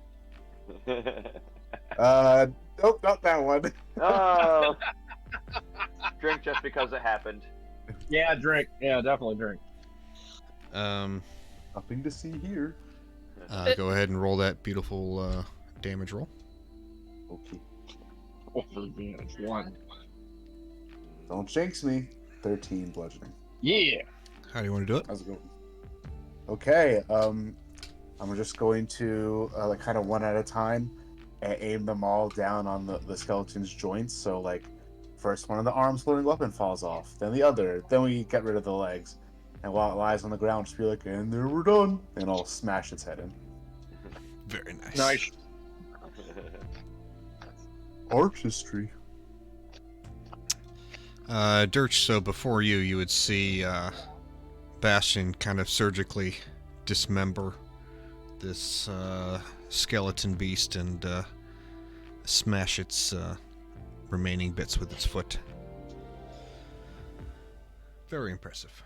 Nope, not that one. Oh. Drink just because it happened. Yeah, drink. Yeah, definitely drink. Nothing to see here. Go ahead and roll that beautiful damage roll. Okay. It's 1. Don't jinx me. 13 bludgeoning. Yeah. How do you want to do it? How's it going? Okay. I'm just going to like kind of one at a time and aim them all down on the skeleton's joints. So like, first one of the arms floating weapon falls off, then the other, then we get rid of the legs, and while it lies on the ground, just be like, and there we're done, and I'll smash its head in. Very nice. Nice. Artistry. Dirch, so before you would see Bastion kind of surgically dismember this skeleton beast, and smash its remaining bits with its foot. Very impressive.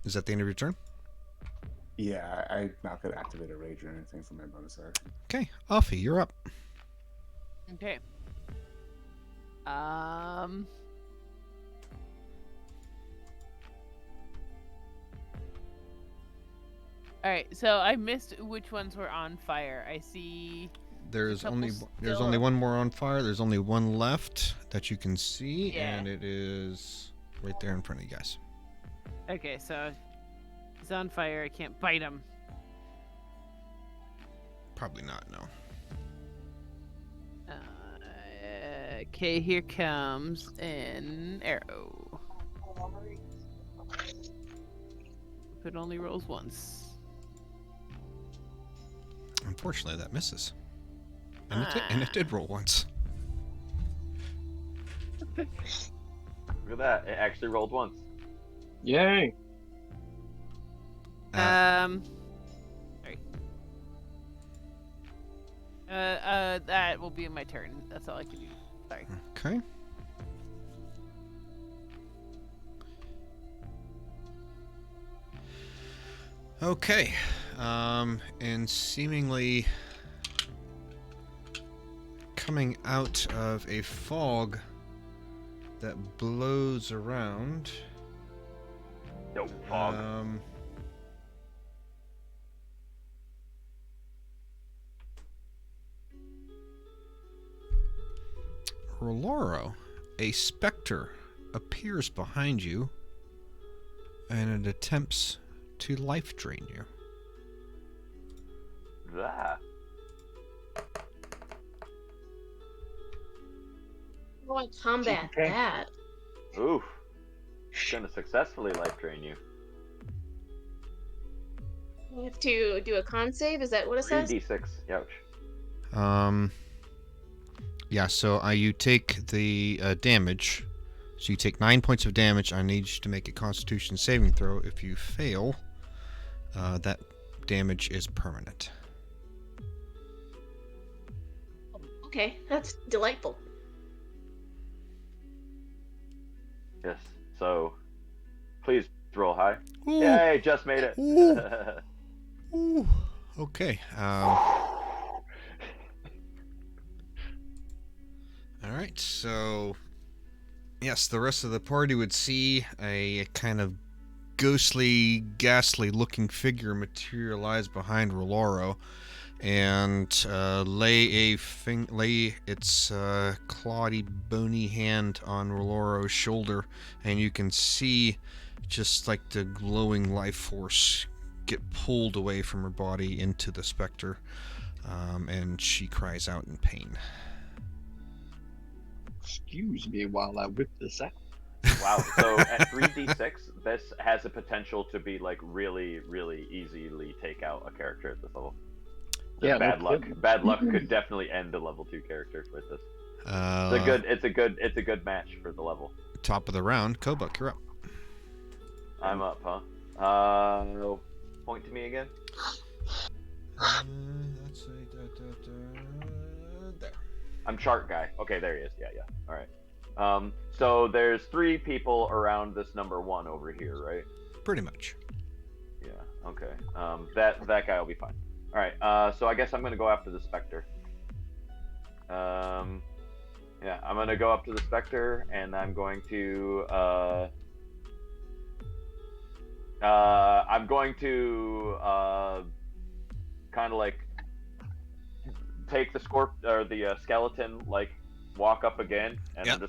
Is that the end of your turn? Yeah, I'm not going to activate a rage or anything for my bonus action. Okay, Offie, you're up. Okay. Alright, so I missed which ones were on fire. I see There's only still one more on fire. There's only one left that you can see, Yeah. and it is right there in front of you guys. Okay, so he's on fire. I can't bite him. Probably not, no. Okay, here comes an arrow. If it only rolls once. Unfortunately, that misses. And it did roll once. Look at that. It actually rolled once. Yay! Sorry. That will be my turn. That's all I can do. Sorry. Okay. Okay. And seemingly coming out of a fog that blows around. No fog. Roloro, a specter appears behind you and it attempts to life drain you. That. I want to combat that. Oof. It's gonna successfully life drain you. You have to do a con save. Is that what it says? 3d6. Ouch. Yeah, so you take the damage. So you take 9 points of damage. I need you to make a Constitution saving throw. If you fail, that damage is permanent. Okay, that's delightful. Yes. So, please roll high. Ooh. Yay! Just made it. Ooh. Ooh. Okay. Alright, so yes, the rest of the party would see a kind of ghostly, ghastly looking figure materialize behind Roloro and lay its clawdy, bony hand on Roloro's shoulder, and you can see just like the glowing life force get pulled away from her body into the specter, and she cries out in pain. Excuse me while I whip this out. Wow. So at 3d6, this has the potential to be like really, really easily take out a character at this level. Yeah, bad no luck. kidding. Bad luck could definitely end a level 2 character with this. It's a good match for the level. Top of the round, Kobuk, you're up. I'm up, huh? Point to me again. Let's see. There. I'm chart guy. Okay, there he is. Yeah. All right. So there's 3 people around this number 1 over here, right? Pretty much. Yeah. Okay. That guy will be fine. All right. So I guess I'm gonna go after the Spectre. Yeah, I'm gonna go up to the Spectre, and I'm going to kind of like take the skeleton, like walk up again, and Yep.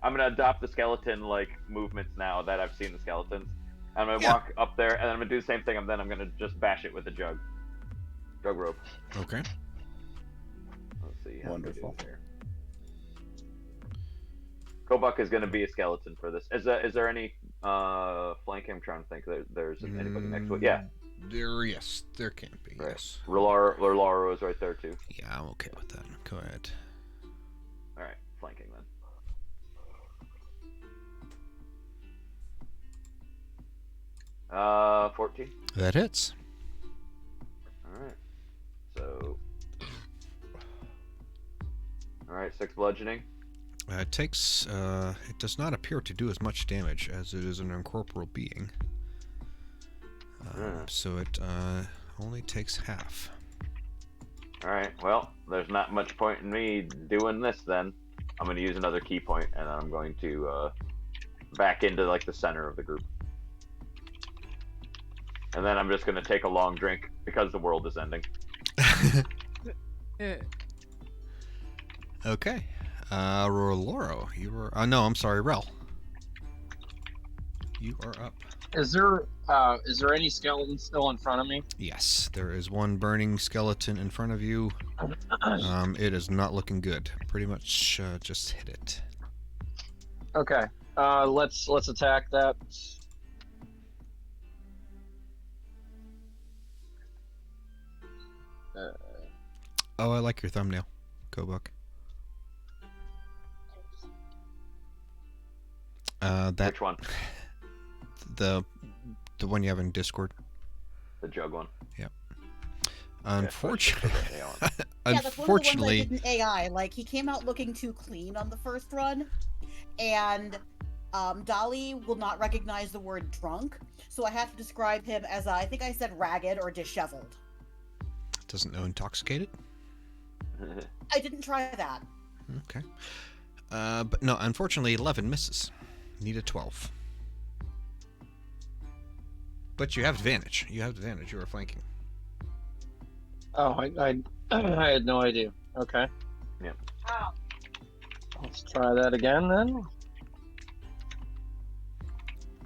I'm gonna adopt the skeleton like movements now that I've seen the skeletons. I'm gonna walk up there, and then I'm gonna do the same thing, and then I'm gonna just bash it with the jug rope. Okay. Let's see. How Wonderful. we do here. Kobuk is gonna be a skeleton for this. Is there any flanking? I'm trying to think. There's anybody next to it. Yeah. There can't be. Right. Yes. Rolaro is right there too. Yeah, I'm okay with that. Go ahead. All right, flanking then. 14. That hits. All right. So Alright, 6 bludgeoning. It takes. It does not appear to do as much damage as it is an incorporeal being. So it only takes half. Alright, well, there's not much point in me doing this then. I'm going to use another key point, and I'm going to back into like the center of the group. And then I'm just going to take a long drink because the world is ending. Okay. Roloro, you were. No, I'm sorry, Rel. You are up. Is there any skeleton still in front of me? Yes, there is one burning skeleton in front of you. It is not looking good. Pretty much just hit it. Okay. Let's attack that. Oh, I like your thumbnail, Kobuk. Which one? The one you have in Discord. The jug one. Yep. Unfortunately, Yeah, that's one of the unfortunately, ones I did in AI. Like, he came out looking too clean on the first run, and Dolly will not recognize the word drunk, so I have to describe him as, I think I said ragged or disheveled. doesn't know intoxicated. I didn't try that. Okay. But no, unfortunately, 11 misses. Need a 12. But you have advantage. You have advantage. You are flanking. Oh, I had no idea. Okay. Yeah. Let's try that again then.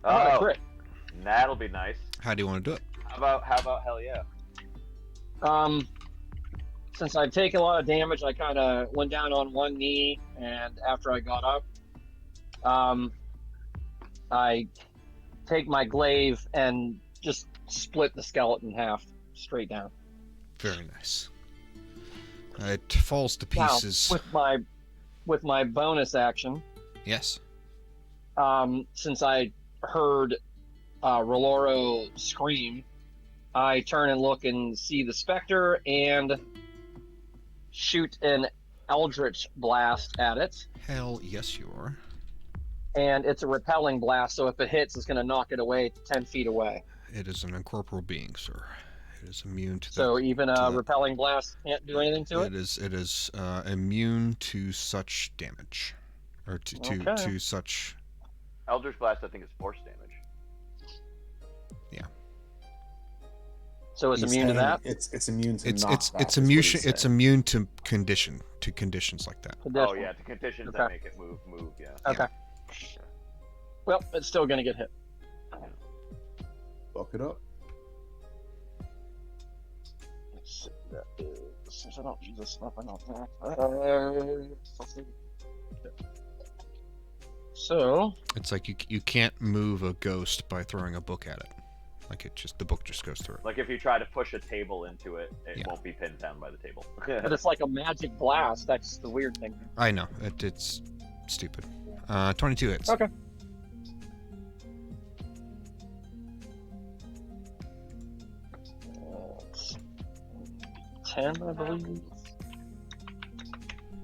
Oh, crit. that'll be nice. How do you want to do it? How about hell yeah? Since I've taken a lot of damage, I kind of went down on one knee, and after I got up, I take my glaive and just split the skeleton in half, straight down. Very nice. It falls to pieces. Now, with my bonus action, Yes. since I heard Roloro scream, I turn and look and see the specter and shoot an eldritch blast at it. Hell yes, you are. And it's a repelling blast, so if it hits, it's going to knock it away 10 feet away. It is an incorporeal being, sir. It is immune to So that. even a repelling blast can't do anything to it? It is immune to such damage. Or to such... Eldritch Blast, I think, is force damage. Yeah. So it's He's immune to saying that? It's immune to It's knockback, it's is what immune. he's It's saying. immune to conditions like that. Oh yeah, the conditions that make it move, yeah. Okay. Well, it's still going to get hit. Buck it up. Let's see, that is... Since I don't use this stuff, I don't... So... It's like you can't move a ghost by throwing a book at it. Like the book just goes through it. Like if you try to push a table into it, it won't be pinned down by the table. But it's like a magic blast. That's the weird thing. I know. It's stupid. 22 hits. Okay. It's 10, I believe.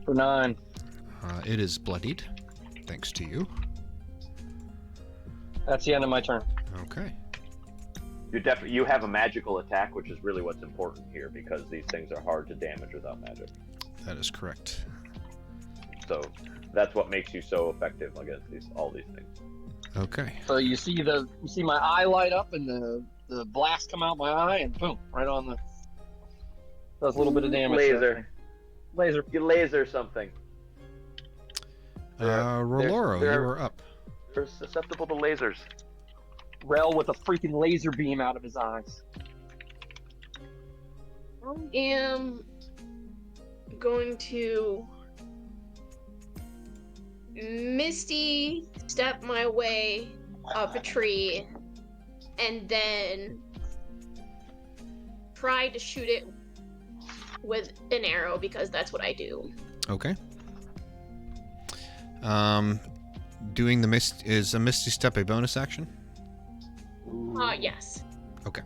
For 9. It is bloodied, thanks to you. That's the end of my turn. Okay. You have a magical attack, which is really what's important here, because these things are hard to damage without magic. That is correct. So that's what makes you so effective against all these things. Okay. So you see my eye light up and the blast come out my eye and boom, right on the... Does a little bit of damage. Laser. Laser. You laser something. Roloro, you are up. They're susceptible to lasers. Rel with a freaking laser beam out of his eyes. I am going to Misty step my way up a tree and then try to shoot it with an arrow because that's what I do. Okay. Doing the is a Misty Step a bonus action? Yes. Okay.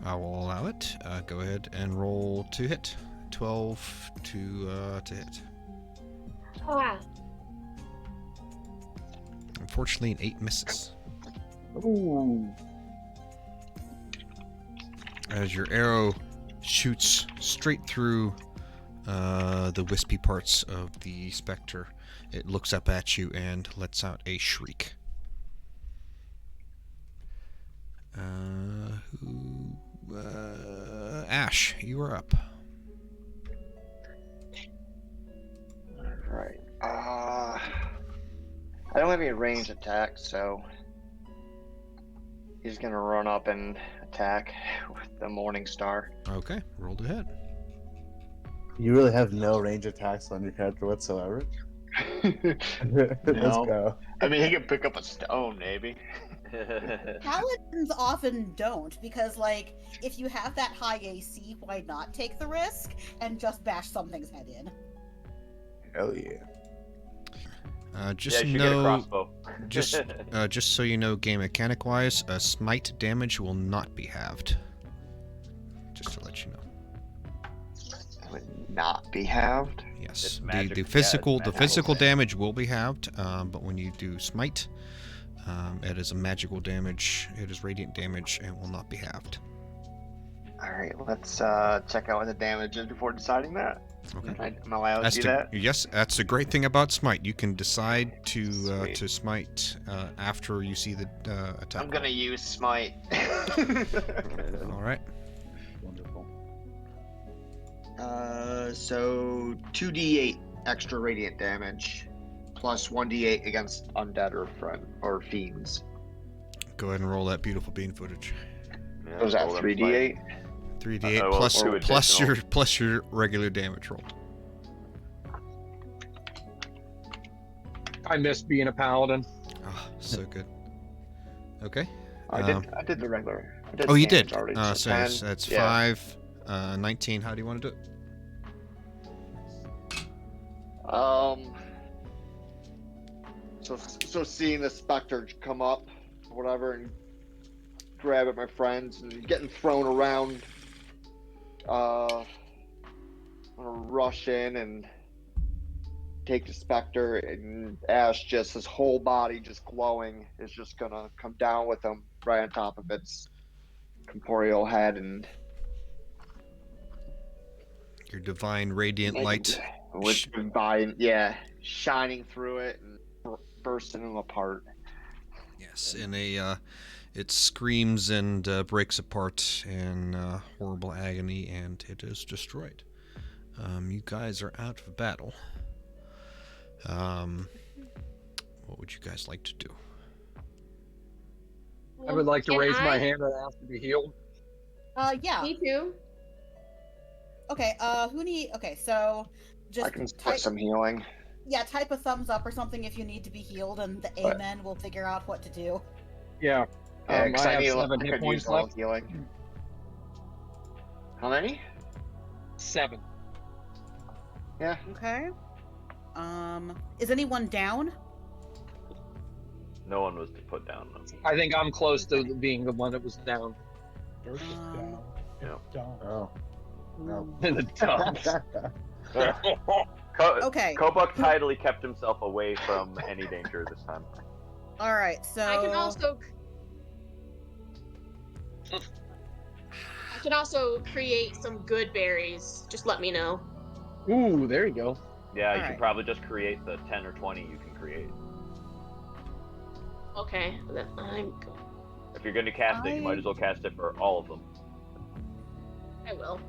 I will allow it. Go ahead and roll to hit. 12 to hit. Ah. Unfortunately, an 8 misses. Ooh. As your arrow shoots straight through the wispy parts of the specter, it looks up at you and lets out a shriek. Ash, you are up. Alright. I don't have any range attacks, so he's gonna run up and attack with the Morning Star. Okay, roll to hit. You really have no range attacks on your character whatsoever. Let's go. I mean, he can pick up a stone, maybe. Paladins often don't, because, like, if you have that high AC, why not take the risk and just bash something's head in? Hell yeah. Just you should get a know, crossbow. just so you know, game mechanic wise, smite damage will not be halved. Just to let you know. It would not be halved. Yes, magic. the Yeah, physical it's the magic. physical damage will be halved, but when you do smite, it is a magical damage. It is radiant damage and will not be halved. All right, let's check out what the damage is before deciding that. Okay. I'm allowed to do that. Yes, that's the great thing about smite. You can decide to Sweet. smite after you see the attack. I'm gonna use smite. All right. Wonderful. So 2d8 extra radiant damage, plus 1d8 against undead or fiends. Go ahead and roll that beautiful bean footage. Yeah, What was that, roll them 3d8? 3d8 well, plus two plus additional. your regular damage roll. I miss being a paladin. Oh, so good. Okay. I did the regular. I did Oh, you damage did. already. So 10, that's yeah. 5, 19. How do you want to do it? So seeing the specter come up, or whatever, and grab at my friends and getting thrown around. I'm gonna rush in and take the specter, and Ash, just his whole body just glowing, is just gonna come down with him right on top of its corporeal head and Your divine radiant light. with divine, shining through it and bursting them apart. Yes, in a it screams and breaks apart in horrible agony, and it is destroyed. You guys are out of battle. What would you guys like to do? I would like to Can raise my I- hand and ask to be healed. Yeah. Me too. Okay, so just I can put type, some healing. type a thumbs up or something if you need to be healed, and the What? amen will figure out what to do. Yeah. Yeah, 'cause I I have need 7 I hit could points use a little left. healing. How many? 7. Yeah. Okay. Is anyone down? No one was put down. I think I'm close to being the one that was down. Dirt is down. Yeah. Down. Oh. No. In the dumps. Okay. Kobuk tidily kept himself away from any danger this time. All right. So I can also create some good berries. Just let me know. Ooh, there you go. Yeah, you Alright. can probably just create the 10 or 20 you can create. Okay, then I'm going. If you're going to cast it, you might as well cast it for all of them. I will.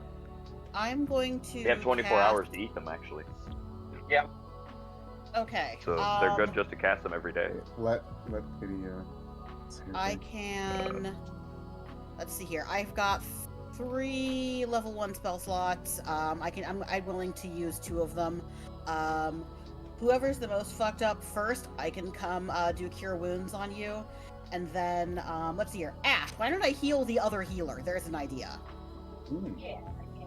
I'm going to. You have 24 cast- hours to eat them, actually. Yeah. Okay. So they're good just to cast them every day. Let Kitty say her I thing. can. Let's see here. I've got 3 level 1 spell slots. I'm willing to use 2 of them. Whoever's the most fucked up first, I can come do cure wounds on you, and then let's see here. Ash, why don't I heal the other healer? There's an idea. Ooh.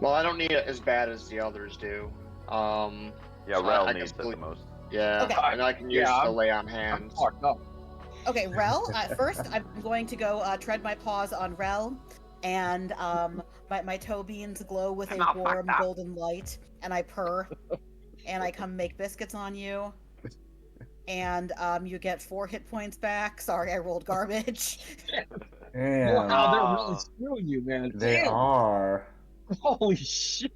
Well, I don't need it as bad as the others do. Yeah, So Rel I needs guess it the most. Yeah, Okay. and I can use Yeah, the lay on I'm hands. fucked up. Okay, Rel. First, I'm going to go tread my paws on Rel. and my toe beans glow with a Not warm fucked up. golden light, and I purr, and I come make biscuits on you, and you get 4 hit points back. Sorry, I rolled garbage. Damn. Wow, they're really screwing you, man. They Damn. are. Holy shit.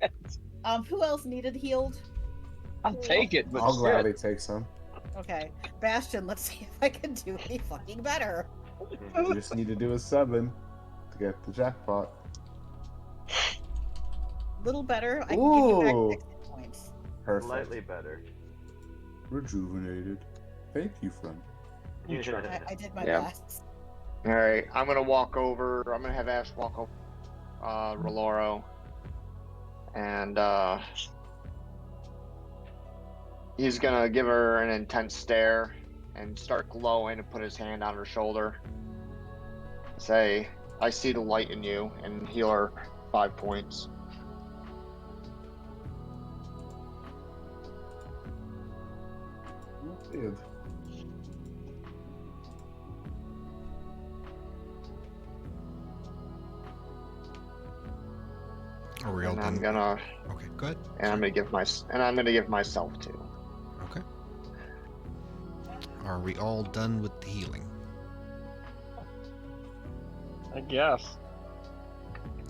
Who else needed healed? I'll take it, but I'll shit. gladly take some. Okay, Bastion, let's see if I can do any fucking better. You just need to do a 7 to get the jackpot. Little better. I can give you back Ooh. 6 hit points. Perfect. Slightly better. Rejuvenated. Thank you, friend. I did my Yeah. best. All right, I'm gonna walk over. I'm gonna have Ash walk over, Roloro, and he's gonna give her an intense stare and start glowing and put his hand on her shoulder. Say, "I see the light in you," and heal her 5 points. Live. Are we all And done? I'm gonna Okay, good. and I'm gonna give myself 2. Okay. Are we all done with the healing? I guess.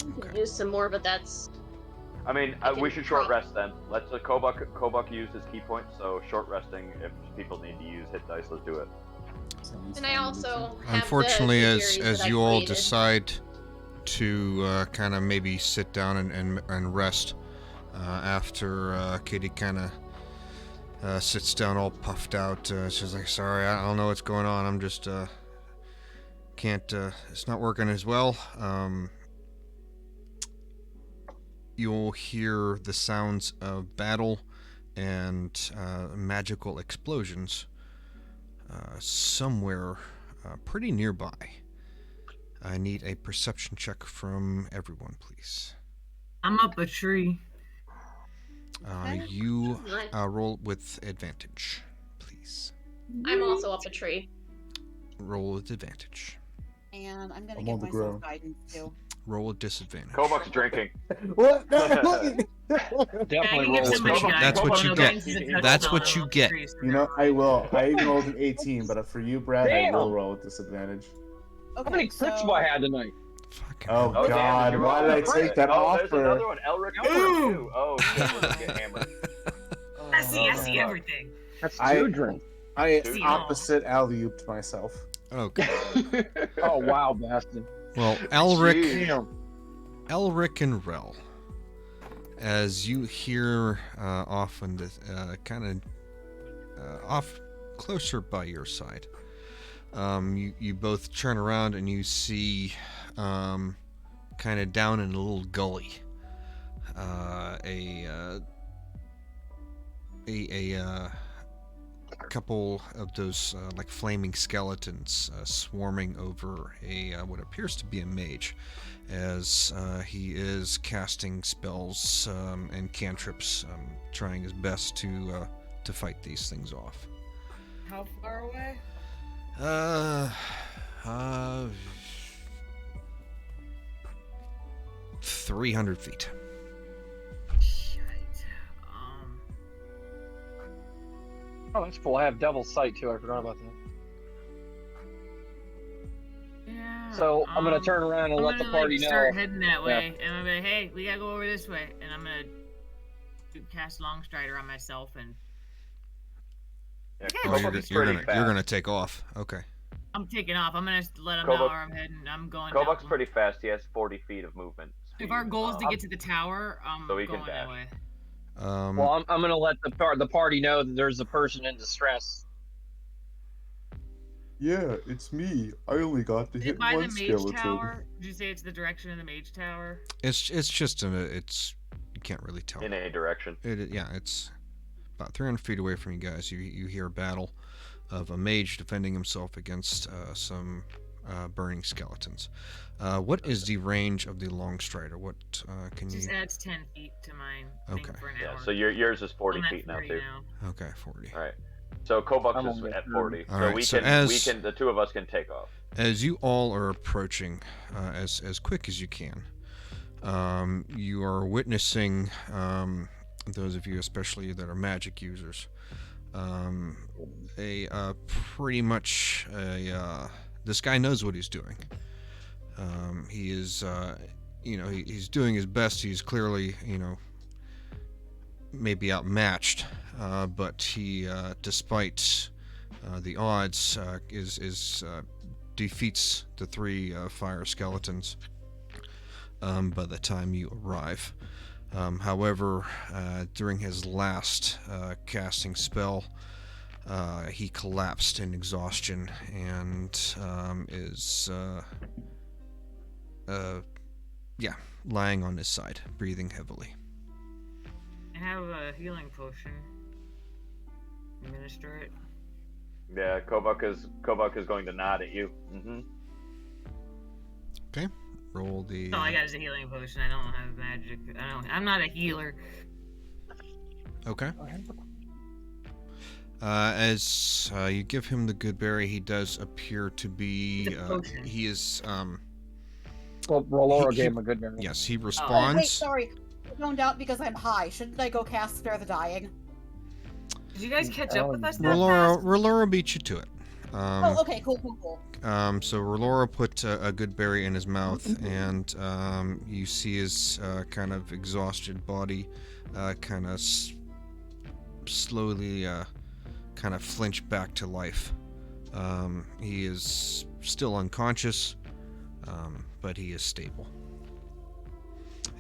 You can use some more, but that's I mean, I can we should short try. rest then. Let's Kobuk use his key points, so short resting. If people need to use hit dice, let's do it. Sounds And I fine also with have Unfortunately, the as series that I you all created. decide to kind of maybe sit down and rest after Katie kind of sits down all puffed out. She's like, "Sorry, I don't know what's going on. I'm just can't. It's not working as well." You'll hear the sounds of battle and magical explosions somewhere pretty nearby. I need a perception check from everyone, please. I'm up a tree. You Nice. roll with advantage, please. I'm also up a tree. Roll with advantage. And I'm gonna I'm give on the myself ground. guidance too. Roll with disadvantage. Kobuk's drinking. What? Definitely give roll somebody with That's what you get. guidance. That's what you get. You know, I will. I even rolled an 18, but for you, Brad, Damn. I will roll with disadvantage. Okay, How many crits do I had tonight? Fucking Oh, hell. damn, God, did you why roll did I a take crit? that Oh, there's offer? another one. Elric too. Oh shit, we're gonna get hammered. I see Oh, everything. That's I- 2 drinks. I See, opposite alley-ooped myself. Okay. Oh wow, bastard. Well, Elric, Damn. Elric and Rel, as you hear off in the kind of off closer by your side, you both turn around and you see kind of down in a little gully a couple of those like flaming skeletons swarming over what appears to be a mage, as he is casting spells and cantrips, trying his best to fight these things off. How far away? 300 feet. Shit. Oh, that's cool. I have Devil's Sight too. I forgot about that. Yeah. So I'm gonna turn around and I'm let the gonna, party like, know. start heading that Yeah. way, and I'm gonna be, hey, we gotta go over this way, and I'm gonna cast Longstrider on myself, and Yeah, Oh, Kobuk's pretty fast. you're gonna take off. Okay. I'm taking off. I'm gonna let them know Kobuk- where I'm heading. I'm going. Kobuk's down. pretty fast. He has 40 feet of movement. If our goal is to Um, get to the tower, I'm so he can going that dash. way. Well, I'm gonna let the party know that there's a person in distress. Yeah, it's me. I only got to Is it hit by the one mage skeleton. tower? Did you say it's the direction of the mage tower? it's just it's you can't really tell. in any direction. It's about 300 feet away from you guys. You hear a battle of a mage defending himself against some burning skeletons. What is the range of the long strider? What can Just you? adds 10 feet to mine. Thing Okay. For an Yeah, hour. so yours is 40 I'm at feet now 40 too. now. Okay, 40. All right. So Kobux I'm is only at at 40. All So right, we so can as- the two of us can take off. As you all are approaching, as quick as you can, you are witnessing, those of you especially that are magic users, pretty much this guy knows what he's doing. He is, he's doing his best. He's clearly, maybe outmatched, but he, despite the odds, defeats the 3 fire skeletons by the time you arrive. However, during his last casting spell, he collapsed in exhaustion and is lying on his side, breathing heavily. I have a healing potion. Administer it. Yeah, Kobuk is going to nod at you. Mm-hmm. Okay, roll the. All I got is a healing potion. I don't have magic. I'm not a healer. Okay. As you give him the good berry, he does appear to be. He is. Well, Roloro gave him a good berry. Yes, he Oh, responds. wait, sorry. I zoned out because I'm high. Shouldn't I go cast Spare the Dying? Did you guys catch up with us that Roloro beat you to it. Oh, okay, cool. So Roloro put a good berry in his mouth, and you see his kind of exhausted body kind of slowly kind of flinch back to life. He is still unconscious, but he is stable.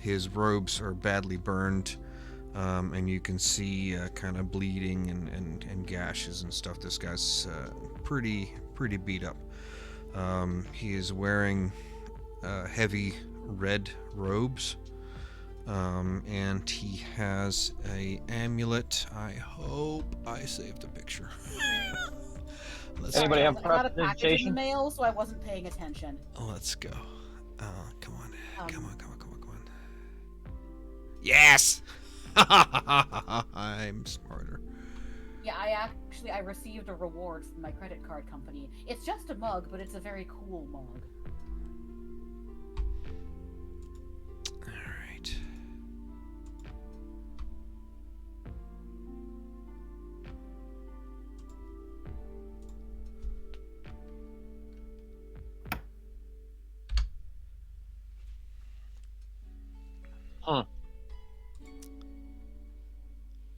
His robes are badly burned, and you can see kind of bleeding and gashes and stuff. This guy's pretty beat up. He is wearing heavy red robes, and he has a amulet. I hope I saved a picture. Anybody have I got a package in the prestidigitation? mail, so I wasn't paying attention. Let's go. Come on. Come on. Yes! I'm smarter. Yeah, I received a reward from my credit card company. It's just a mug, but it's a very cool mug. Alright. Huh.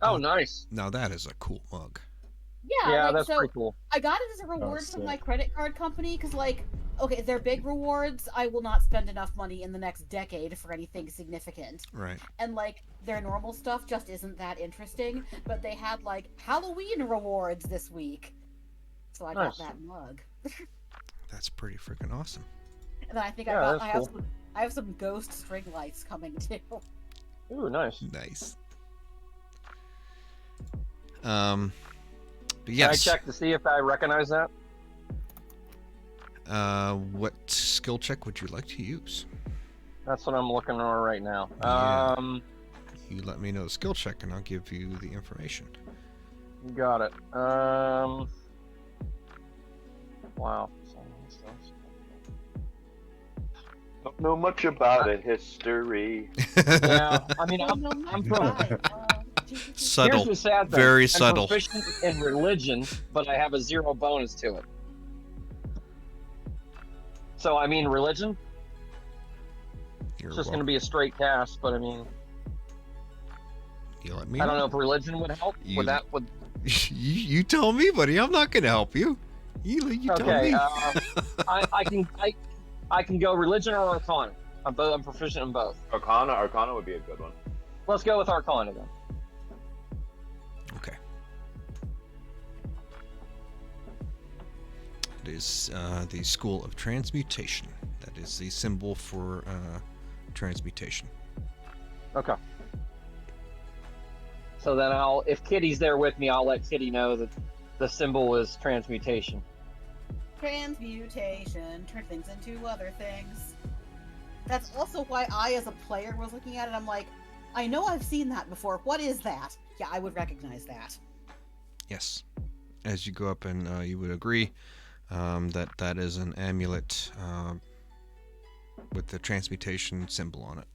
Oh, nice. Now that is a cool mug. Yeah, that's so pretty cool. I got it as a reward sick. from my credit card company because, okay, they're big rewards. I will not spend enough money in the next decade for anything significant. Right. And, their normal stuff just isn't that interesting. But they had, Halloween rewards this week. So I got that mug. That's pretty freaking awesome. And then I think Yeah, I that's cool. have some ghost string lights coming, too. Ooh, nice. Nice. But Can yes. I check to see if I recognize that? What skill check would you like to use? That's what I'm looking for right now. Yeah. You let me know the skill check, and I'll give you the information. Got it. Wow. Don't know much about it. History. Yeah, I mean, I'm Subtle. Here's the sad thing. Very I'm subtle. proficient in religion, but I have a 0 bonus to it. So, I mean, religion? You're It's just going to welcome. be a straight cast, but I mean, You let me I don't know if religion would help. You- Would that would? you tell me, buddy. I'm not gonna help you. You tell Okay, me. I can go religion or arcana. I'm proficient in both. Arcana would be a good one. Let's go with arcana then. Okay. It is the School of Transmutation. That is the symbol for transmutation. Okay. So then if Kitty's there with me, I'll let Kitty know that the symbol is transmutation. Transmutation, turn things into other things. That's also why I, as a player, was looking at it. I'm like, I know I've seen that before. What is that? Yeah, I would recognize that. Yes. as you go up, and you would agree that that is an amulet with the transmutation symbol on it.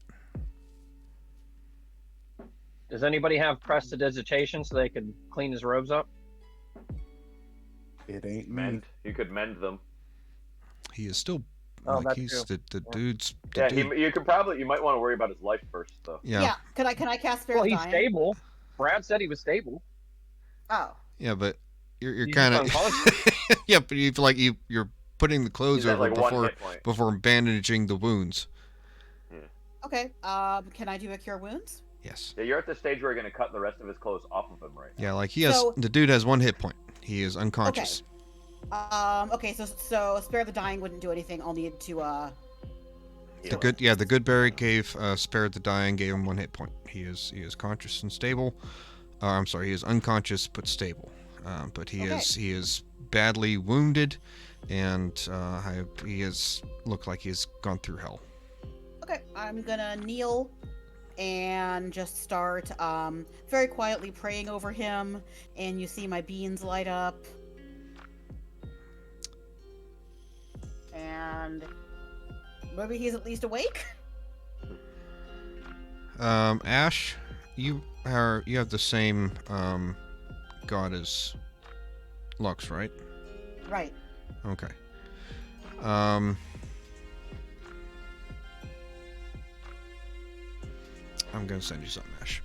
Does anybody have prestidigitation so they can clean his robes up? It ain't Mend. You could mend them. He is still Oh, like that's he's true. the dude's. The Yeah, dude, you might want to worry about his life first, though. yeah. Can I cast Spare Well, the he's Dying? stable. Brad said he was stable. Oh. Yeah, but you're He's kind of just unconscious. yeah, but you're putting the clothes He's at, over like, 1 hit point. before bandaging the wounds. Okay. Can I do a Cure Wounds? Yes. Yeah, you're at the stage where you're going to cut the rest of his clothes off of him right now. Yeah, like he has So- the dude has 1 hit point. He is unconscious. Okay. So Spare the Dying wouldn't do anything. I'll need to The good berry gave spared the dying, gave him 1 hit point. He is conscious and stable. I'm sorry, he is unconscious but stable. But he is badly wounded, and he is looked like he has gone through hell. Okay, I'm gonna kneel and just start very quietly praying over him, and you see my beans light up. And maybe he's at least awake? Ash, you have the same god as Lux, right? Right. Okay. I'm gonna send you something, Ash.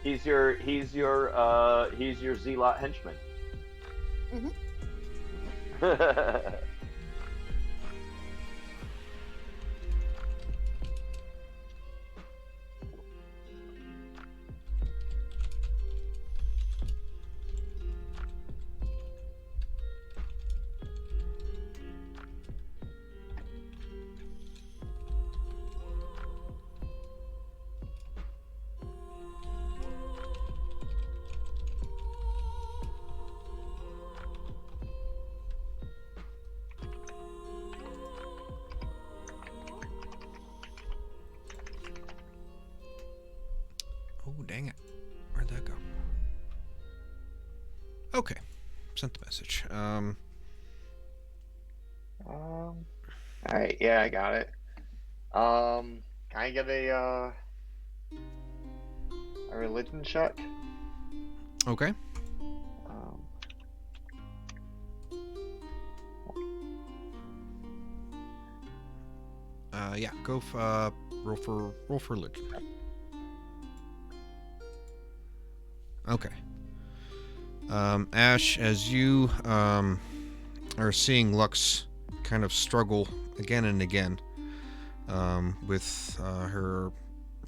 He's your Zealot henchman. Mhm. Oh, dang it. Where'd that go? Okay. Sent the message. Alright, yeah, I got it. Can I get a religion check? Okay. Yeah, go roll for religion. Okay. Ash, as you are seeing Lux kind of struggle again and again with her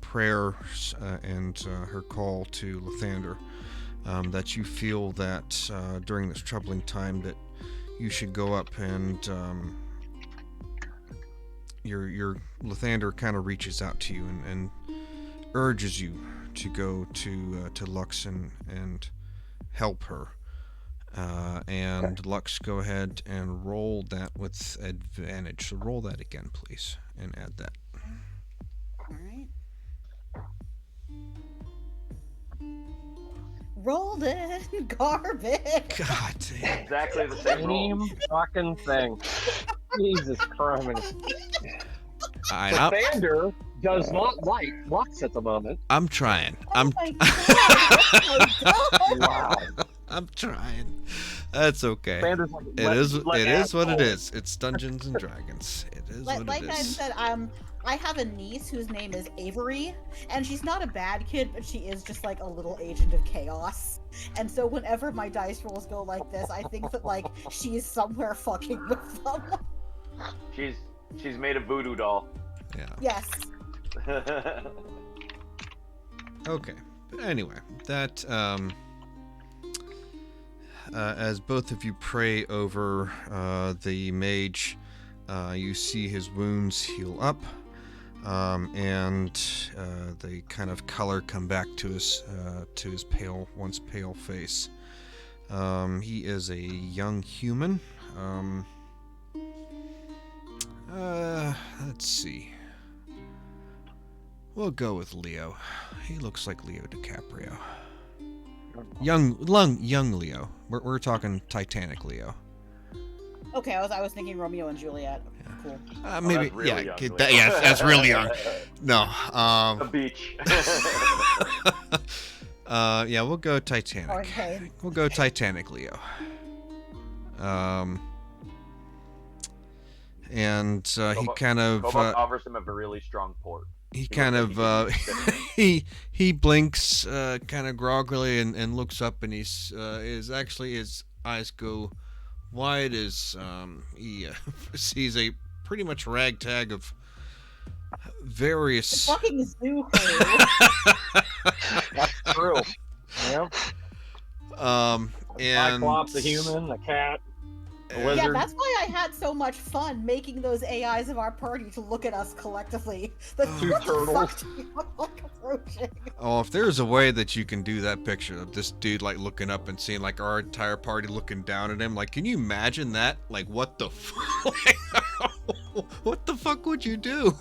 prayers and her call to Lathander, that you feel that during this troubling time that you should go up and your Lathander kind of reaches out to you and urges you to go to Lux and help her. And Lux, go ahead and roll that with advantage. So roll that again, please, and add that. Alright. Rolled in garbage. God damn. Exactly the same roll. Same fucking thing. Jesus Christ. Lathander does not like Lux at the moment. I'm trying. Oh my god. Oh my god. Wow. I'm trying. That's okay. Lathander's like, It is what it go. is. It's Dungeons and Dragons. It is what Like it I is. said, I have a niece whose name is Avery, and she's not a bad kid, but she is just like a little agent of chaos. And so whenever my dice rolls go like this, I think that like she's somewhere fucking with them. She's made a voodoo doll. Yeah. Yes. Okay. But anyway, that as both of you pray over the mage, you see his wounds heal up, and the kind of color come back to his once pale face. He is a young human. Let's see. We'll go with Leo. He looks like Leo DiCaprio. young Leo. We're talking Titanic Leo. Okay, I was thinking Romeo and Juliet. Cool. Maybe, that's really yeah, young, Leo. that's really young. No, The beach. yeah, we'll go Titanic. Okay. We'll go Titanic Leo. And he kind of Kobach offers him a really strong port. he kind of he blinks kind of groggily and looks up, and his eyes go wide as he sees a pretty much ragtag of various Fucking zoo crew. That's true. Yeah. and Cyclops, the human, the cat, the Yeah, lizard. that's why I had so much fun making those AIs of our party to look at us collectively. The what the fuck do you like approaching? Oh, if there's a way that you can do that picture of this dude like looking up and seeing like our entire party looking down at him, like, can you imagine that? Like, what the what the fuck would you do?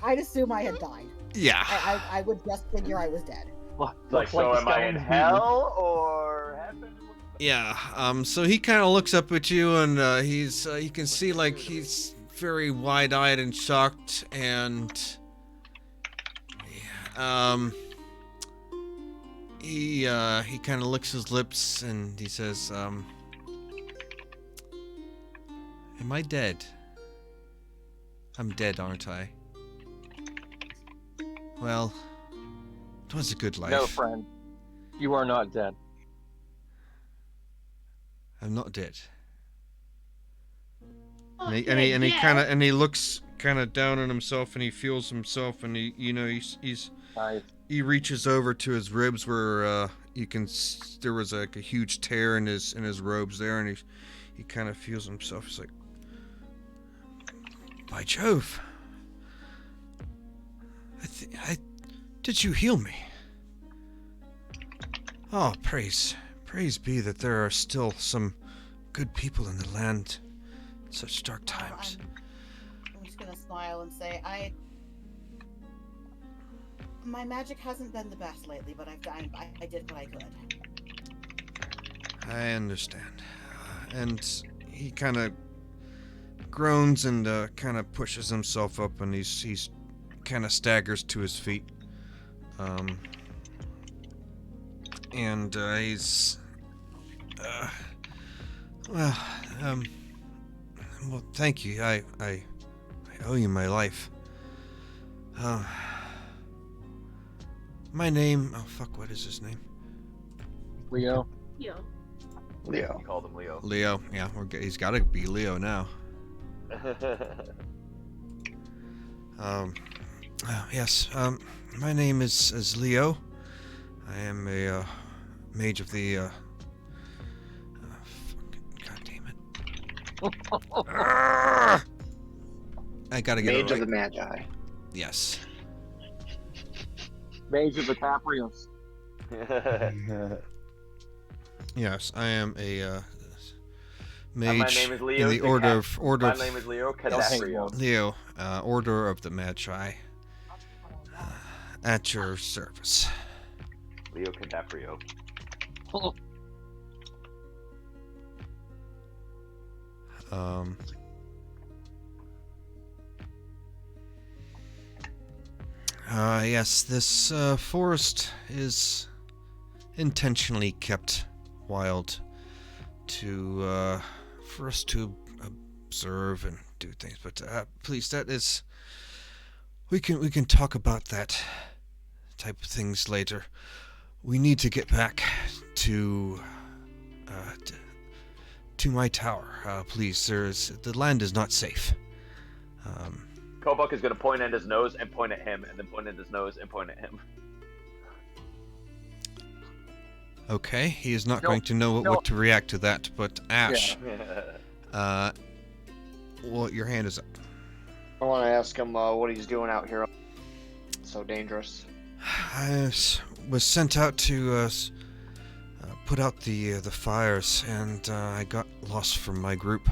I'd assume I had died. Yeah. I would just figure I was dead. Like, so am I in hell or heaven? Yeah. So he kind of looks up at you, and he's you can see like he's very wide-eyed and shocked, and he kind of licks his lips and he says, "Am I dead? I'm dead, aren't I? Well, it was a good life. No, friend. You are not dead. I'm not dead." Oh, And he looks kind of down on himself, and he feels himself, and he reaches over to his ribs where you can there was like a huge tear in his robes there, and he kind of feels himself. He's like, by Jove, did you heal me? Oh, praise be that there are still some good people in the land in such dark times. I'm just gonna smile and say, my magic hasn't been the best lately, but I did what I could. I understand. And he kind of groans and kind of pushes himself up, and he's kind of staggers to his feet. And he's well, thank you. I owe you my life. My name, oh fuck, what is his name? Leo. Leo. You called him Leo. Leo, yeah, he's got to be Leo now. Yes, my name is Leo. I am a mage of the God damn it. I gotta get Mage it of the right. Magi. Yes. Mage of the Caprios. Yes, I am a mage And my name is Leo. in the order of My name is Leo Cadafrio. Leo, Order of the Magi. At your service. Leo Cadafrio. Yes, this forest is intentionally kept wild to for us to observe and do things. But please, that is we can talk about that type of things later. We need to get back to my tower. Please, the land is not safe. Kobach is going to point at his nose and point at him, and then point at his nose and point at him. Okay, he is not going to know what to react to that, but Ash, well, your hand is up. I want to ask him what he's doing out here. So dangerous. I was sent out to put out the fires, and I got lost from my group.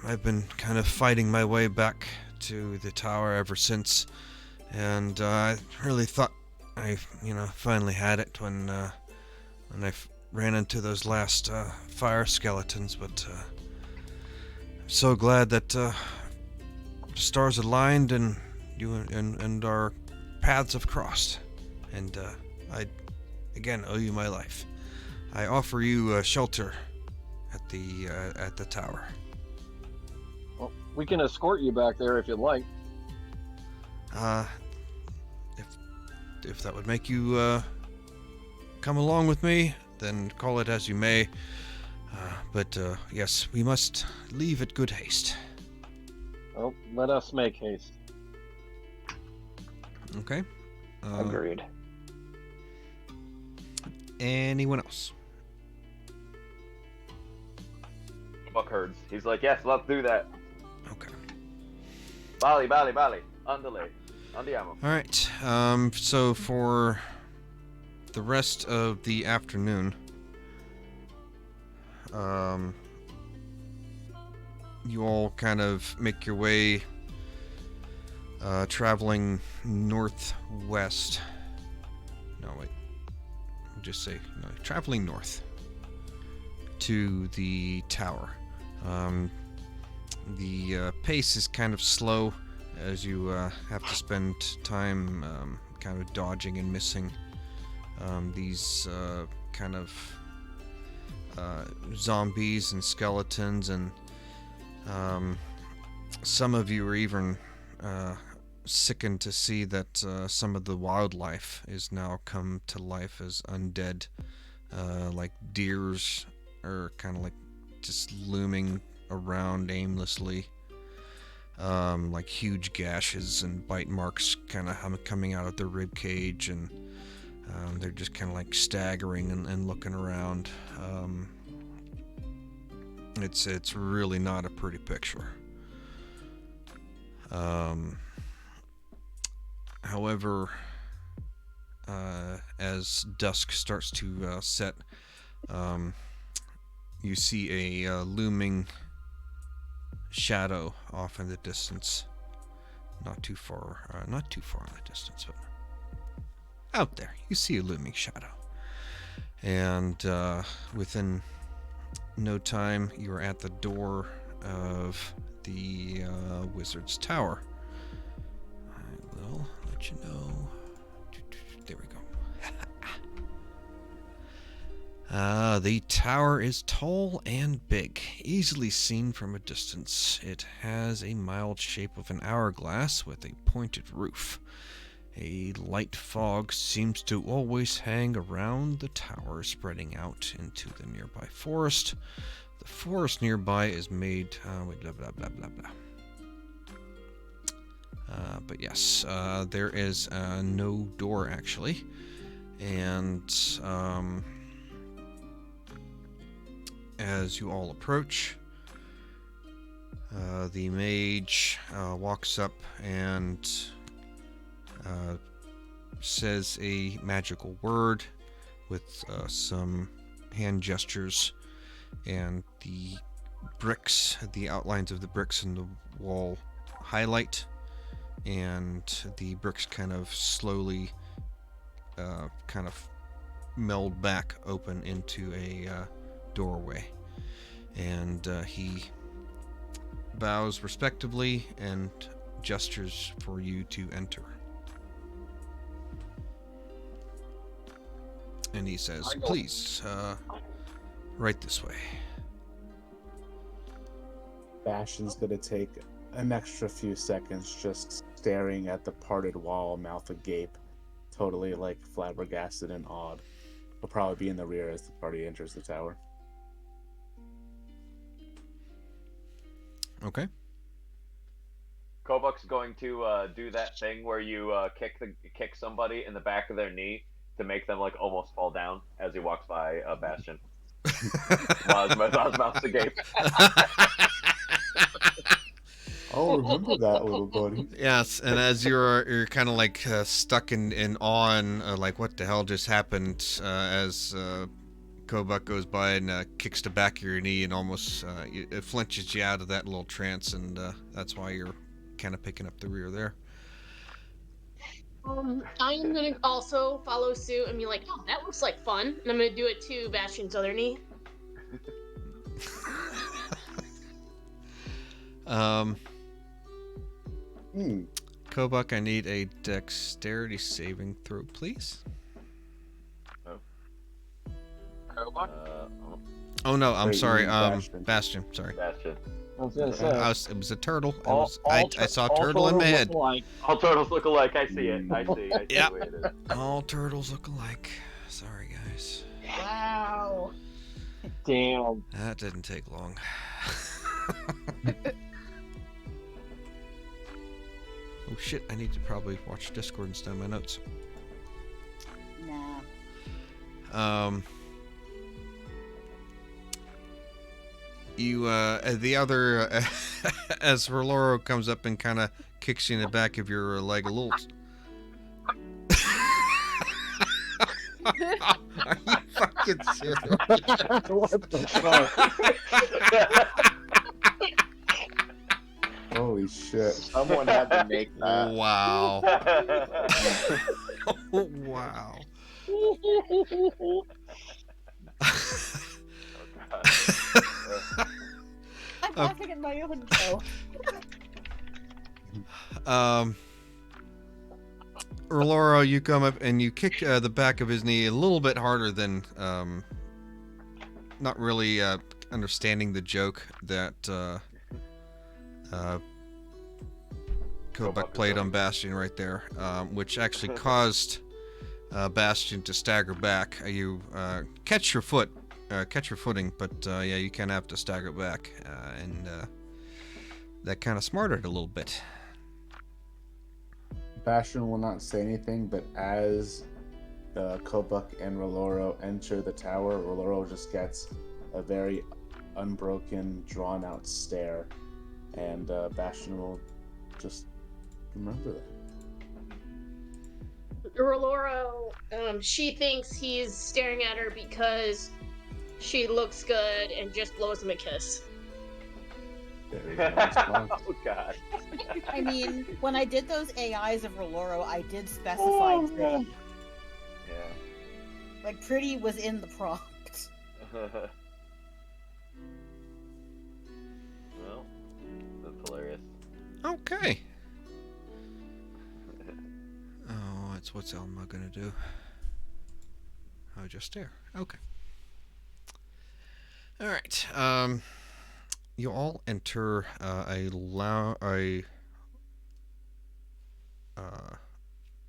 I've been kind of fighting my way back to the tower ever since, and I really thought I finally had it when I ran into those last fire skeletons, but I'm so glad that the stars aligned and you and our paths have crossed. And I again owe you my life. I offer you shelter at the tower. Well, we can escort you back there if you'd like. If that would make you come along with me, then call it as you may. But yes, we must leave at good haste. Well, let us make haste. Okay. Agreed. Anyone else? Buck herds. He's like, yes, let's do that. Okay. Bali, andale, andiamo. All right. So for the rest of the afternoon, you all kind of make your way, traveling northwest. No, wait. I'll just say no. Traveling north to the tower. The pace is kind of slow, as you have to spend time kind of dodging and missing these kind of zombies and skeletons, and some of you are even sickened to see that some of the wildlife is now come to life as undead, like deers are kind of like just looming around aimlessly, like huge gashes and bite marks kind of coming out of their rib cage, and they're just kind of like staggering and looking around. It's really not a pretty picture. However, as dusk starts to set, you see a looming shadow off in the distance. Not too far in the distance, but out there. You see a looming shadow. And within no time, you are at the door of the wizard's tower. I will let you know. There we go. The tower is tall and big, easily seen from a distance. It has a mild shape of an hourglass with a pointed roof. A light fog seems to always hang around the tower, spreading out into the nearby forest. The forest nearby is made with blah blah blah blah blah. But yes, there is no door actually, and as you all approach, the mage walks up and says a magical word with some hand gestures, and the bricks, the outlines of the bricks in the wall highlight, and the bricks kind of slowly kind of meld back open into a doorway, and he bows respectfully and gestures for you to enter. And he says, please, right this way. Bastion's gonna take an extra few seconds just staring at the parted wall, mouth agape, totally like flabbergasted and awed. He'll probably be in the rear as the party enters the tower. Okay. Kovak's going to do that thing where you kick somebody in the back of their knee to make them like almost fall down as he walks by Bastion. While his mouth's agape. I'll remember that, little buddy. Yes, and as you're kind of like stuck in awe and like what the hell just happened, as Kobuk goes by and kicks the back of your knee and almost it flinches you out of that little trance, and that's why you're kind of picking up the rear there. I am gonna also follow suit and be like, oh, that looks like fun. And I'm gonna do it to Bastion's other knee. Kobuk, I need a dexterity saving throw, please. Kobuk? Oh no, I'm Wait, sorry. you mean Bastion. Sorry. Bastion. I was gonna say. It was a turtle. All I saw a all turtle in my turtles head. look alike. All turtles look alike. I see it. I see Yep. the way it is. All turtles look alike. Sorry, guys. Wow. Damn. That didn't take long. Oh shit, I need to probably watch Discord instead of my notes. Nah. You, the other, as Roloro comes up and kind of kicks you in the back of your leg a little. Are you fucking serious? What the fuck? Holy shit. Someone had to make that. Wow. Wow. I'm laughing at my own joke. Roloro, you come up and you kick the back of his knee a little bit harder than, not really understanding the joke that Kobuk played on Bastion right there, which actually caused Bastion to stagger back. You catch your footing, but yeah, you kind of have to stagger back, and that kind of smarted a little bit. Bastion will not say anything, but as Kobuk and Roloro enter the tower, Roloro just gets a very unbroken, drawn-out stare, and Bastion will just remember that. Roloro, she thinks he's staring at her because she looks good and just blows him a kiss. Oh god. I mean, when I did those AIs of Roloro, I did specify pretty. Yeah. Like, pretty was in the prompt. Well, that's hilarious. Okay. Oh, it's what's Elma gonna do? Oh, just stare. Okay. All right. You all enter a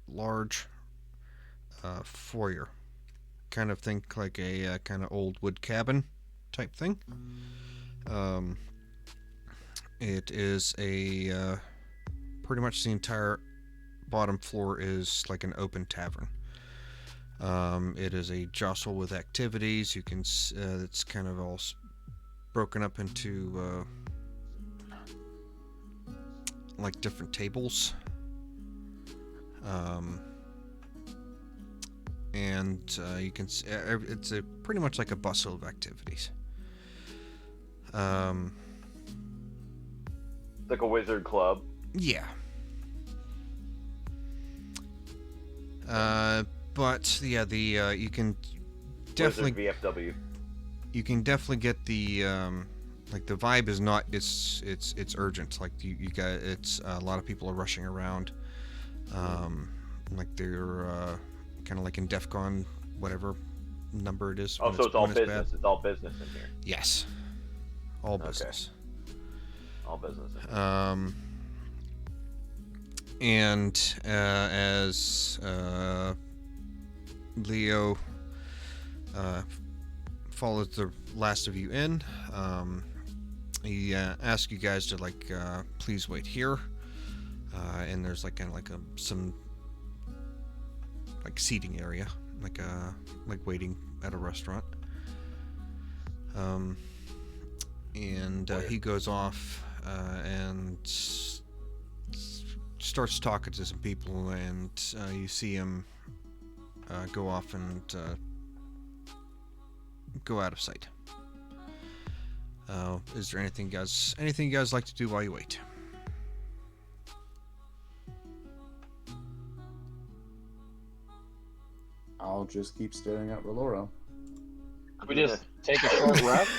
large foyer. Kind of think like a kind of old wood cabin type thing. It is a pretty much the entire bottom floor is like an open tavern. It is a jostle with activities. You can it's kind of all broken up into like different tables, and you can it's pretty much like a bustle of activities. Like a wizard club. Yeah. But yeah, you can definitely Wizard VFW. You can definitely get the like the vibe is not it's urgent. Like you got it's a lot of people are rushing around, like they're kind of like in DEFCON whatever number it is. Oh, so it's all business. It's all business in here. Yes, all business. All business. And as Leo follows the last of you in, he asks you guys to like please wait here, and there's like kind of like some like seating area, like waiting at a restaurant. And he goes off and starts talking to some people, and you see him go off and go out of sight. Is there anything you guys like to do while you wait? I'll just keep staring at Roloro. Could we just take a short rest?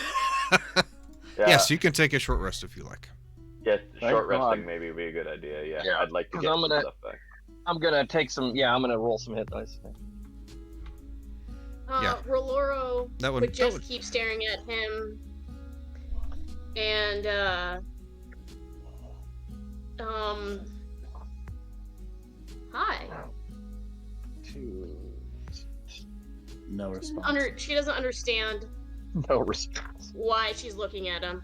Yes, you can take a short rest if you like. Yeah, Thank short God. resting maybe would be a good idea. Yeah, Yeah, I'd like to 'cause get I'm some gonna- stuff back. I'm gonna take some. Yeah, I'm gonna roll some hit dice. Yeah. Roloro That would just would- keep staring at him, and hi. No response. She doesn't understand No response. why she's looking at him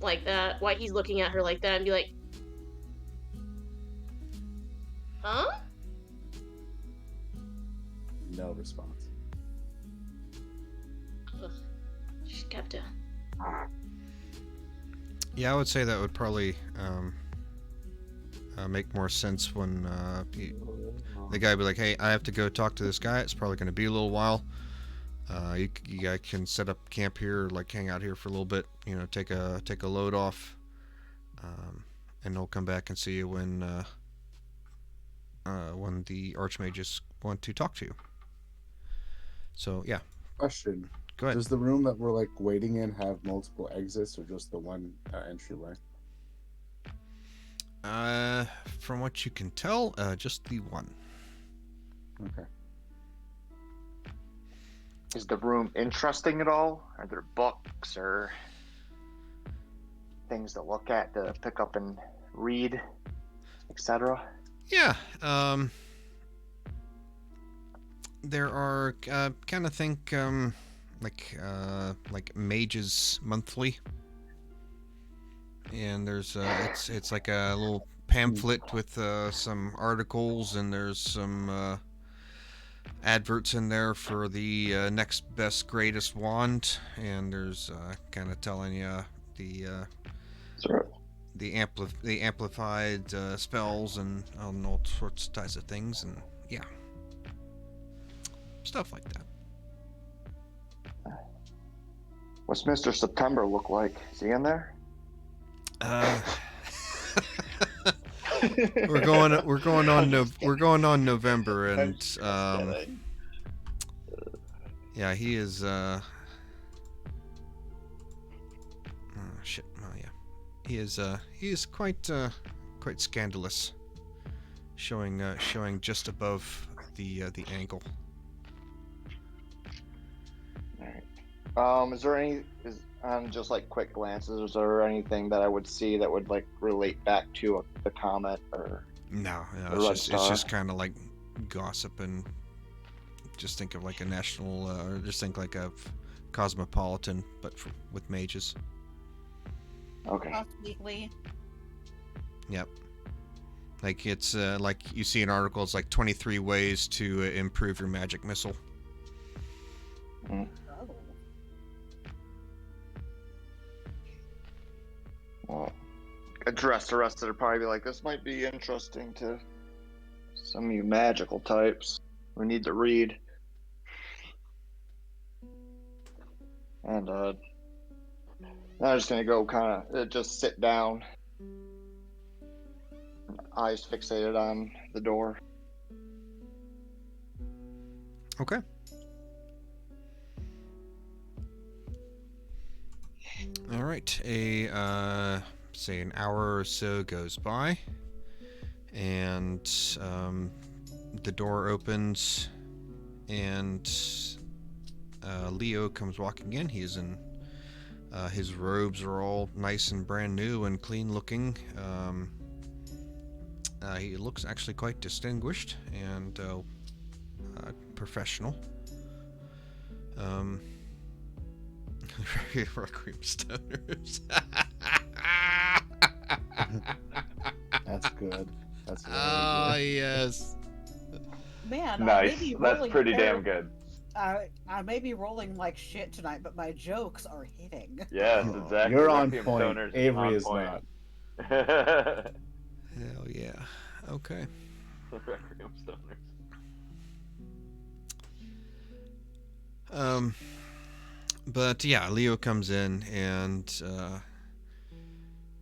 like that, why he's looking at her like that, and be like, huh? No response. Ugh. She's got to. Yeah, I would say that would probably make more sense when the guy would be like, "Hey, I have to go talk to this guy. It's probably going to be a little while. You guys can set up camp here, like hang out here for a little bit. You know, take a load off, and they'll come back and see you when the archmages want to talk to you." So yeah. Question. Go ahead. Does the room that we're like waiting in have multiple exits or just the one entryway? From what you can tell, just the one. Okay. Is the room interesting at all? Are there books or things to look at, to pick up and read, etc.? Yeah. There are kind of think like Mages Monthly, and there's it's like a little pamphlet with some articles, and there's some adverts in there for the next best greatest wand, and there's kind of telling you the amplified spells and all sorts of types of things, and yeah, stuff like that. What's Mr. September look like? Is he in there? We're going on November, and yeah, he is oh shit. Oh yeah, he is quite scandalous, showing just above the ankle. Is there on just like quick glances, is there anything that I would see that would like relate back to the comet or No, the it's Red just Star? kind of like gossip, and just think of like a national, or just think like a cosmopolitan, but with mages. Okay. Us weekly. Yep. Like it's like you see in articles like 23 ways to improve your magic missile. Mm. Oh. Well, address the rest of it, probably be like, this might be interesting to some of you magical types who need to read. And I'm just gonna go kind of just sit down, eyes fixated on the door. Okay. All right. Say an hour or so goes by, and the door opens, and Leo comes walking in. He's in his robes are all nice and brand new and clean looking. He looks actually quite distinguished and professional. Requiem stoners. That's good. That's very Oh, good. yes. Man, I Nice. may be That's rolling pretty damn good. I may be rolling like shit tonight, but my jokes are hitting. Yes, Oh, exactly. you're on Requiem point. Stoners Avery on is point. not. Hell yeah. Okay. Requiem Stoners. But yeah, Leo comes in, and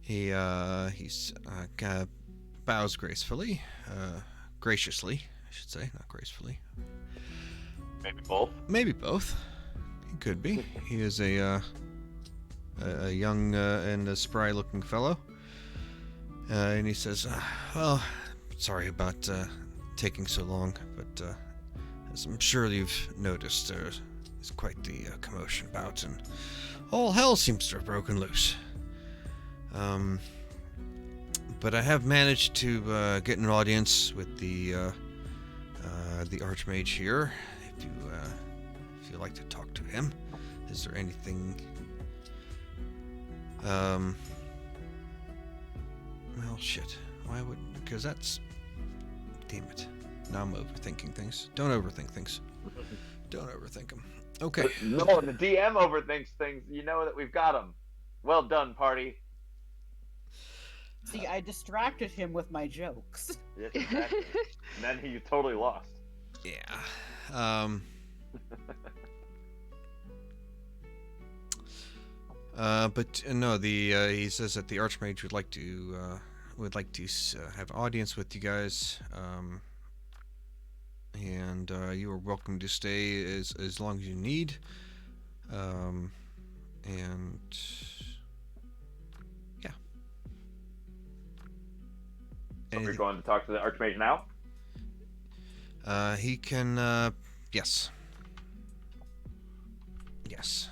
he's kind of bows graciously, I should say, not gracefully. Maybe both. Maybe both. He could be. He is a young and a spry-looking fellow. And he says, well, sorry about taking so long, but as I'm sure you've noticed, there's quite the commotion about, and all hell seems to have broken loose. But I have managed to get an audience with the Archmage here. If you'd like to talk to him, is there anything? Well, shit. Why would? Because that's. Damn it. Now I'm overthinking things. Don't overthink things. Don't overthink them. Okay. No, the DM overthinks things. You know that we've got him. Well done, party. See, I distracted him with my jokes. Yes, exactly. And then he totally lost. Yeah. But no, he says that the Archmage would like to have an audience with you guys, and you are welcome to stay as long as you need, and yeah. So we're going to talk to the Archmage now? He can, yes. Yes.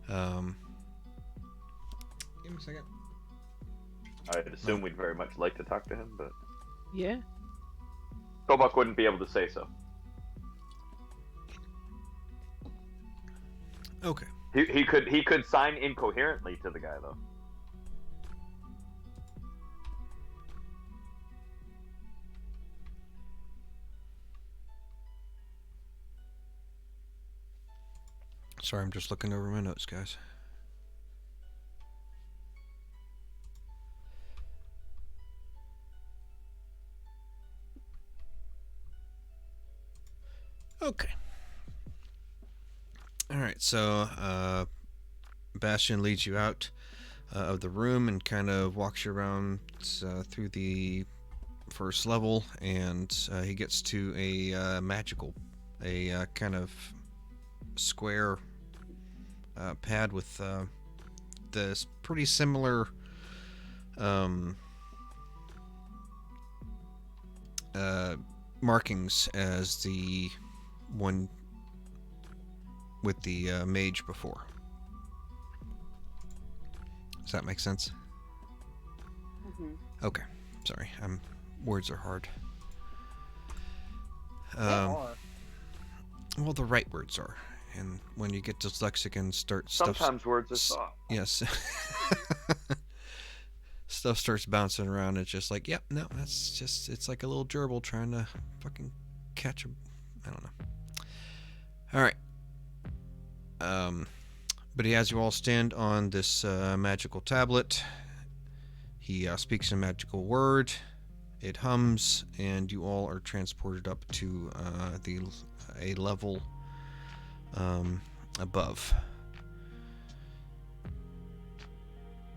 Give me a second. I'd assume we'd very much like to talk to him, but Yeah. Kobuk wouldn't be able to say so. Okay. He could sign incoherently to the guy though. Sorry, I'm just looking over my notes, guys. Okay. Alright, so Bastion leads you out of the room and kind of walks you around through the first level, and he gets to a kind of square pad with this pretty similar markings as the one with the mage before. Does that make sense? Mm-hmm. Okay, sorry. Words are hard. They are. Well, the right words are, and when you get dyslexic and start Sometimes words are soft. Yes. Stuff starts bouncing around. It's just like, yep, no, that's just, it's like a little gerbil trying to fucking catch a, I don't know. All right. But he has you all stand on this magical tablet. He speaks a magical word. It hums, and you all are transported up to a level above.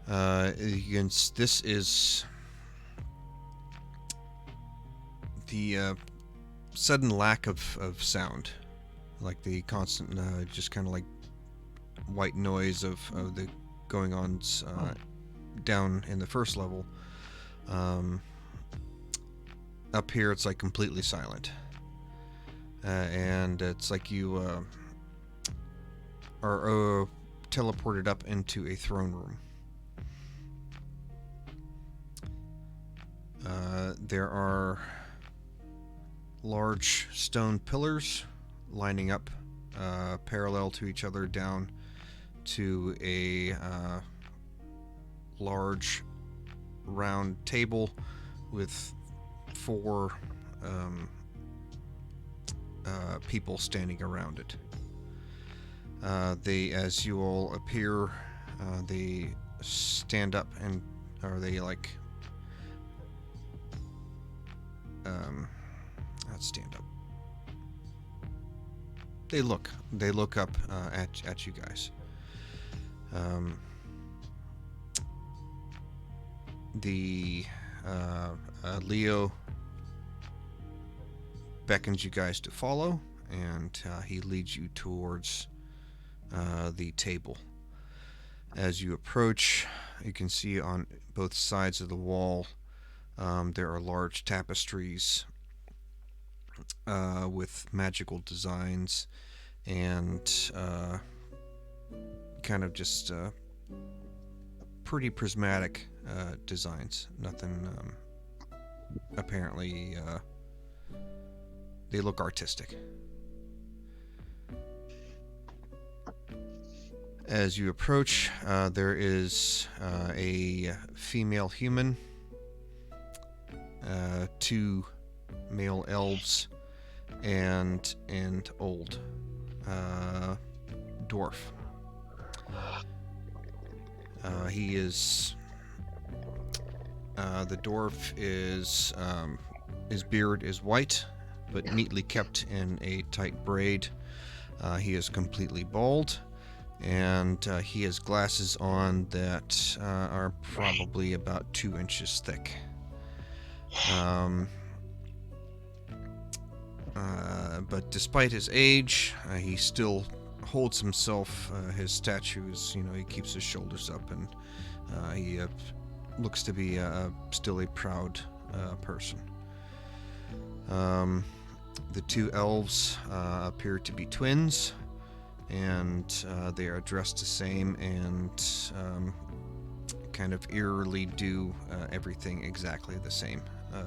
This is the sudden lack of sound, like the constant just kind of like white noise of the going on down in the first level. Up here it's like completely silent, and it's like you are teleported up into a throne room. There are large stone pillars lining up parallel to each other down to a large round table with 4 people standing around it. As you all appear, they stand up and are they like not stand up. They look up at you guys. Leo beckons you guys to follow, and he leads you towards the table. As you approach, you can see on both sides of the wall there are large tapestries with magical designs and kind of just pretty prismatic designs. Nothing apparently they look artistic. As you approach, there is a female human, 2 male elves, and an old dwarf. He is the dwarf is his beard is white, but neatly kept in a tight braid. He is completely bald, and he has glasses on that are probably about 2 inches thick. But despite his age, he still holds himself. His stature is, he keeps his shoulders up, and he looks to be still a proud person. The 2 elves appear to be twins, and they are dressed the same and kind of eerily do everything exactly the same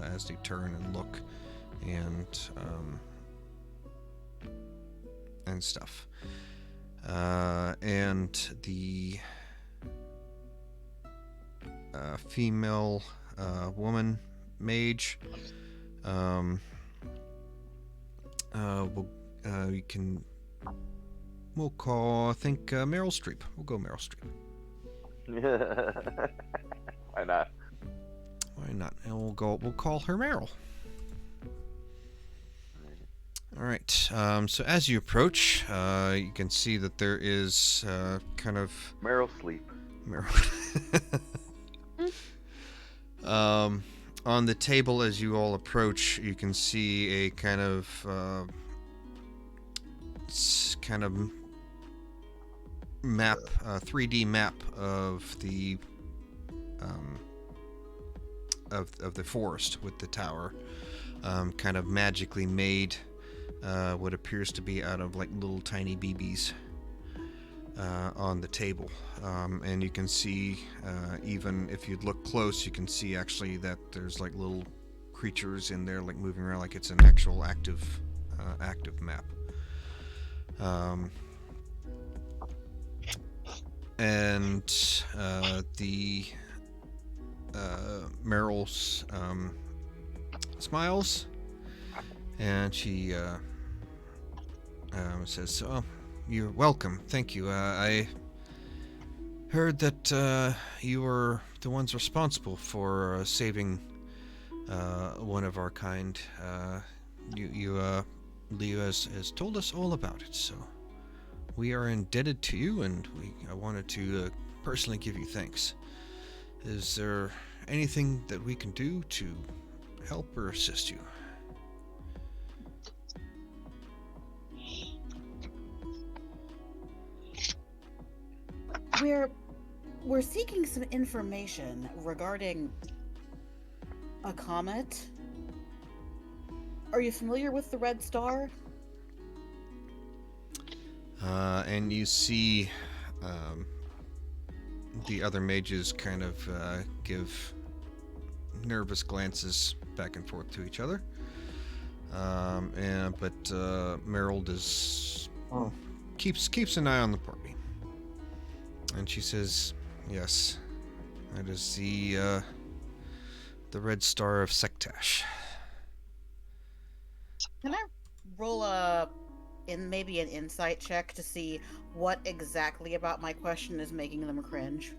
as they turn and look and stuff. And the female woman mage, we'll call, I think, Meryl Streep. We'll go Meryl Streep. Why not? Why not? And we'll call her Meryl. All right. So as you approach, you can see that there is kind of Meryl Sleep. On the table, as you all approach, you can see a kind of map, 3D map of the of the forest with the tower, kind of magically made. What appears to be out of like little tiny BBs on the table, and you can see, even if you look close, you can see actually that there's like little creatures in there, like moving around, like it's an actual active map. And the Meryl's smiles, and she says, "Oh, you're welcome. Thank you. I heard that you were the ones responsible for saving one of our kind. Leo has told us all about it, so we are indebted to you, and I wanted to personally give you thanks. Is there anything that we can do to help or assist you?" We're seeking some information regarding a comet. Are you familiar with the Red Star? And you see the other mages kind of give nervous glances back and forth to each other. But Meryl keeps an eye on the party. And she says, "Yes, that is the Red Star of Sektash." Can I roll maybe an insight check to see what exactly about my question is making them cringe?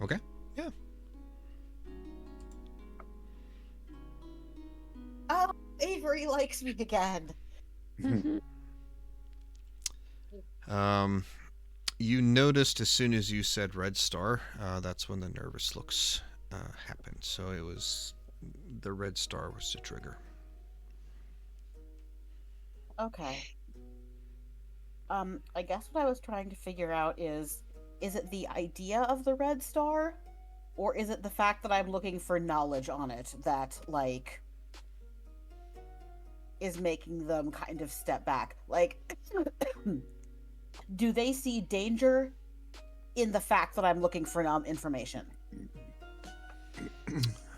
Okay. Yeah. Oh, Avery likes me again. You noticed as soon as you said Red Star, that's when the nervous looks happened. So it was the Red Star was the trigger. Okay. I guess what I was trying to figure out is it the idea of the red star, or is it the fact that I'm looking for knowledge on it that, like, is making them kind of step back? Like, do they see danger in the fact that I'm looking for information?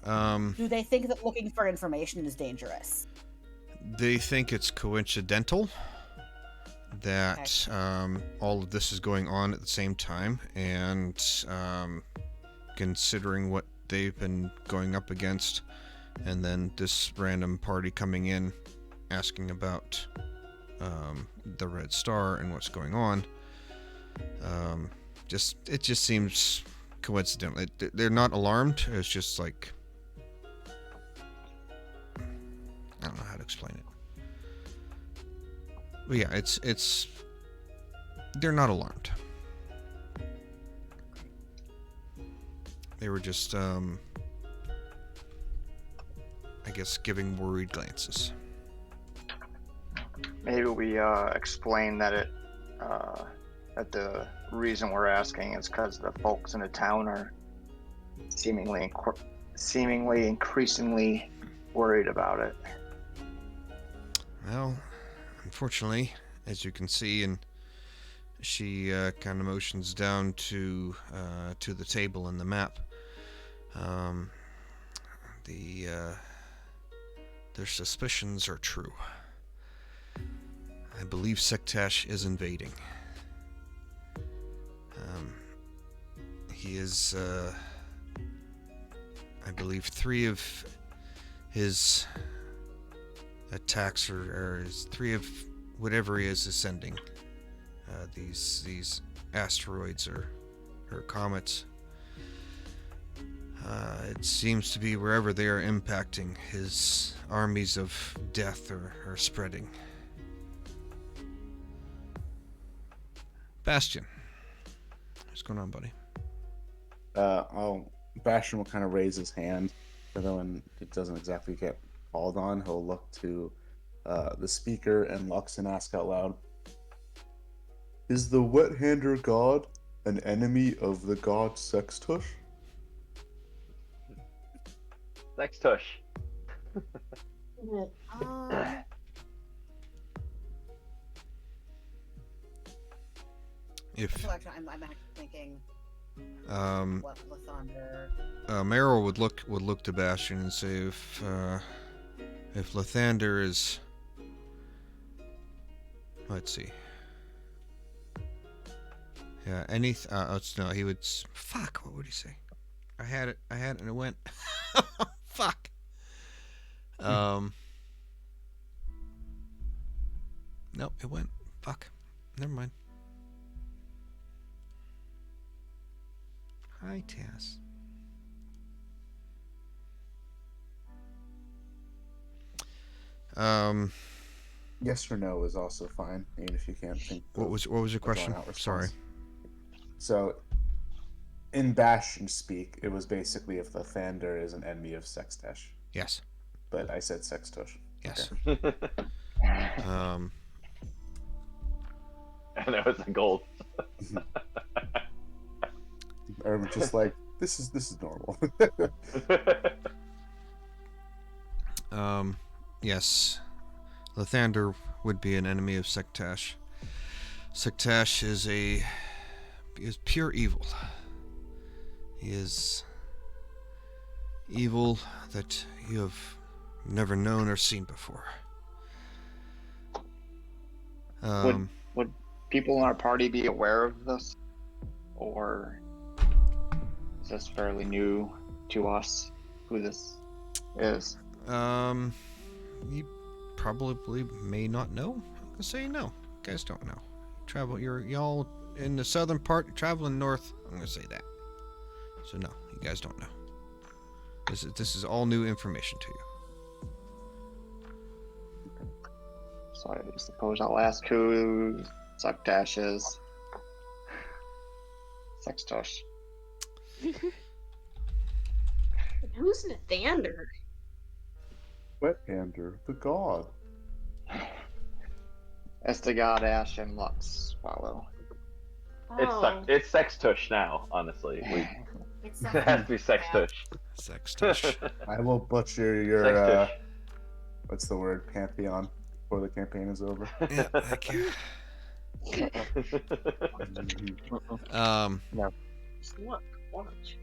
Do they think that looking for information is dangerous? They think it's coincidental that all of this is going on at the same time, and considering what they've been going up against, and then this random party coming in asking about the Red Star and what's going on, it just seems coincidental. They're not alarmed. It's just like, I don't know how to explain it. But yeah, it's they're not alarmed. They were just I guess giving worried glances. Maybe we explain that that the reason we're asking is because the folks in the town are seemingly increasingly worried about it. Well, unfortunately, as you can see, and she kind of motions down to the table in the map. Their suspicions are true. I believe Sektash is invading. He is, I believe, 3 of his attacks or 3 of whatever he is sending. These asteroids or comets. It seems to be wherever they are impacting, his armies of death are spreading. Bastion, what's going on, buddy? Bastion will kind of raise his hand, but then when it doesn't exactly get called on, he'll look to the speaker and Lux and ask out loud, "Is the wet-hander god an enemy of the god Sextush?" Sextush. If So actually, I'm actually thinking. What Lathander? Meryl would look to Bastion and say if Lathander is, let's see. Yeah, no, he would. Fuck, what would he say? I had it, and it went. Fuck. Nope, it went. Fuck. Never mind. Hi, Tess. Yes or no is also fine, even if you can't think. What was your question? Sorry. So, in Bastion speak, it was basically if the Thander is an enemy of Sextash. Yes. But I said Sextush. Yes. Okay. And it was a gold. Or just like, this is normal. Yes. Lathander would be an enemy of Sektash. Sektash is pure evil. He is evil that you have never known or seen before. Would people in our party be aware of this, or is this fairly new to us? Who this is? You probably may not know. I'm gonna say no. You guys don't know. Y'all in the southern part, you're traveling north. I'm gonna say that. So no, you guys don't know. This is all new information to you. So I suppose I'll ask who Suktash is. Sextush. Who's Nathander? Wet-hander, the god. Estegad, Ash, and Lux follow. Oh. It's sex tush now. Honestly, it has to be sex tush. Sex tush. I will butcher your Sex tush. what's the word? Pantheon before the campaign is over. Yeah, thank you. No. Just look, watch.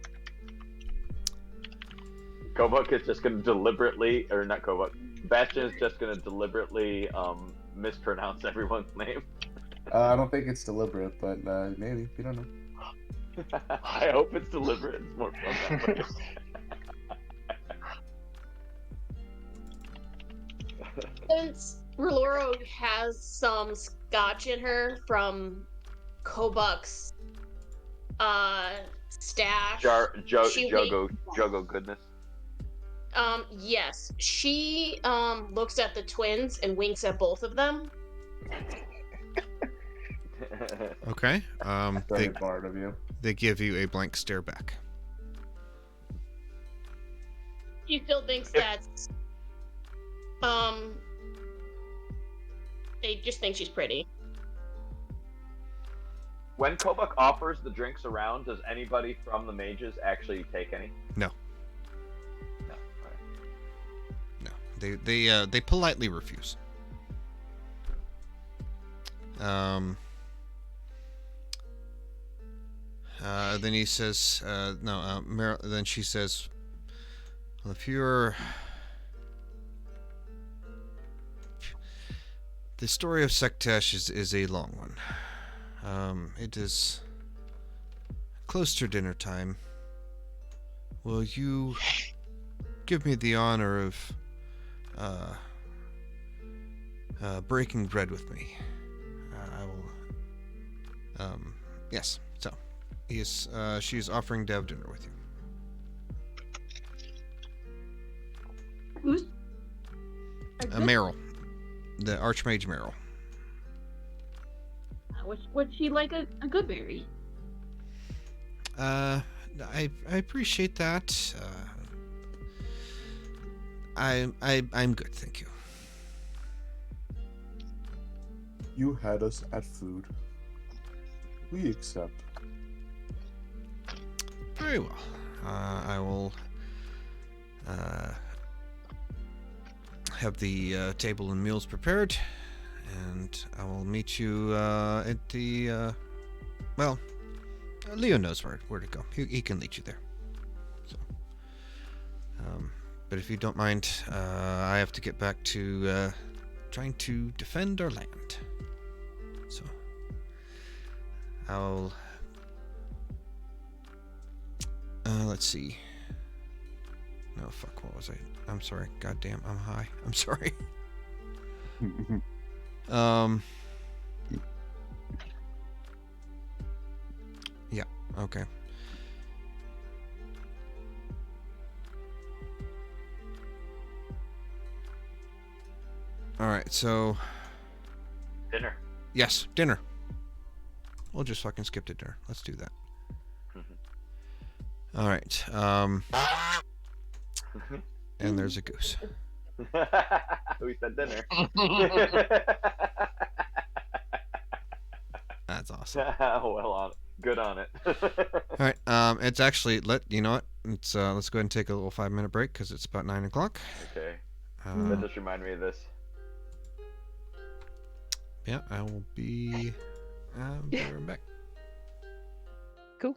Kobuk is just going to deliberately, or not Kobuk, Bastion is just going to deliberately mispronounce everyone's name. I don't think it's deliberate, but maybe. You don't know. I hope it's deliberate. It's more fun that way. Since Roloro has some scotch in her from Kobuk's stash. Juggo goodness. Yes. She looks at the twins and winks at both of them. Okay. Very bored of you. They give you a blank stare back. She still thinks that's they just think she's pretty. When Kobuk offers the drinks around, does anybody from the mages actually take any? No. No. All right. No. They politely refuse. Then he says, then she says, well, if you're... The story of Sektesh is a long one. It is close to dinner time. Will you give me the honor of breaking bread with me? I will... yes, so... she's offering to have dinner with you. Who's? Meryl. The Archmage Meryl. Would she like a good berry? I appreciate that. I'm good, thank you. You had us at food. We accept. Very well. I will have the table and meals prepared, and I will meet you at the. Well, Leo knows where to go. He can lead you there. So, but if you don't mind, I have to get back to trying to defend our land. So, I'll. Let's see. No, fuck, what was I? I'm sorry. Goddamn, I'm high. I'm sorry. Yeah, okay. Alright, so... Dinner. Yes, dinner. We'll just fucking skip to dinner. Let's do that. All right. And there's a goose. We said dinner. That's awesome. Good on it. All right. It's actually you know what? It's let's go ahead and take a little 5-minute break because it's about 9 o'clock. Okay. That just reminded me of this. Yeah, I will be right back. Cool.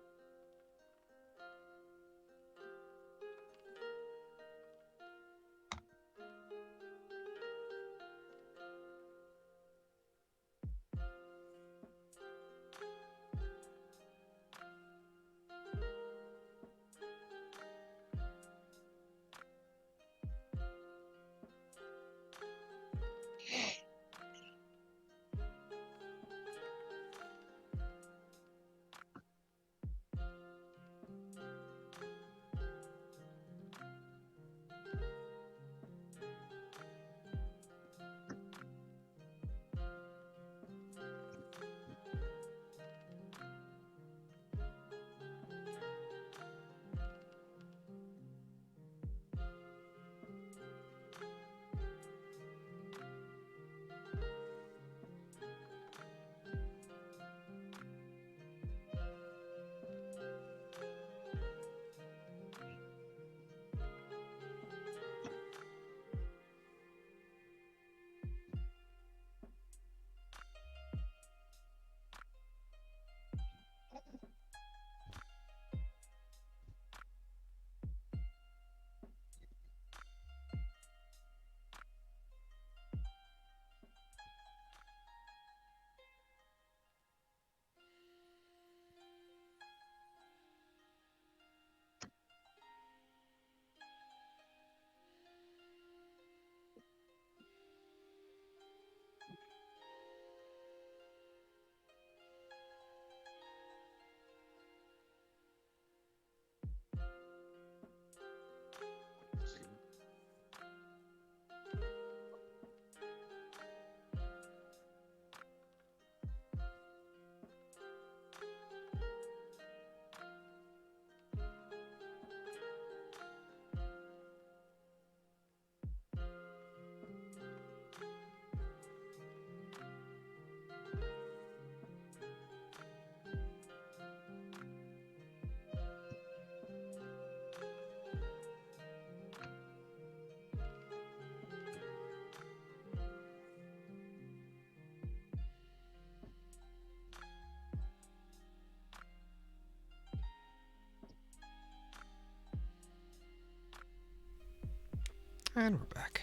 And we're back.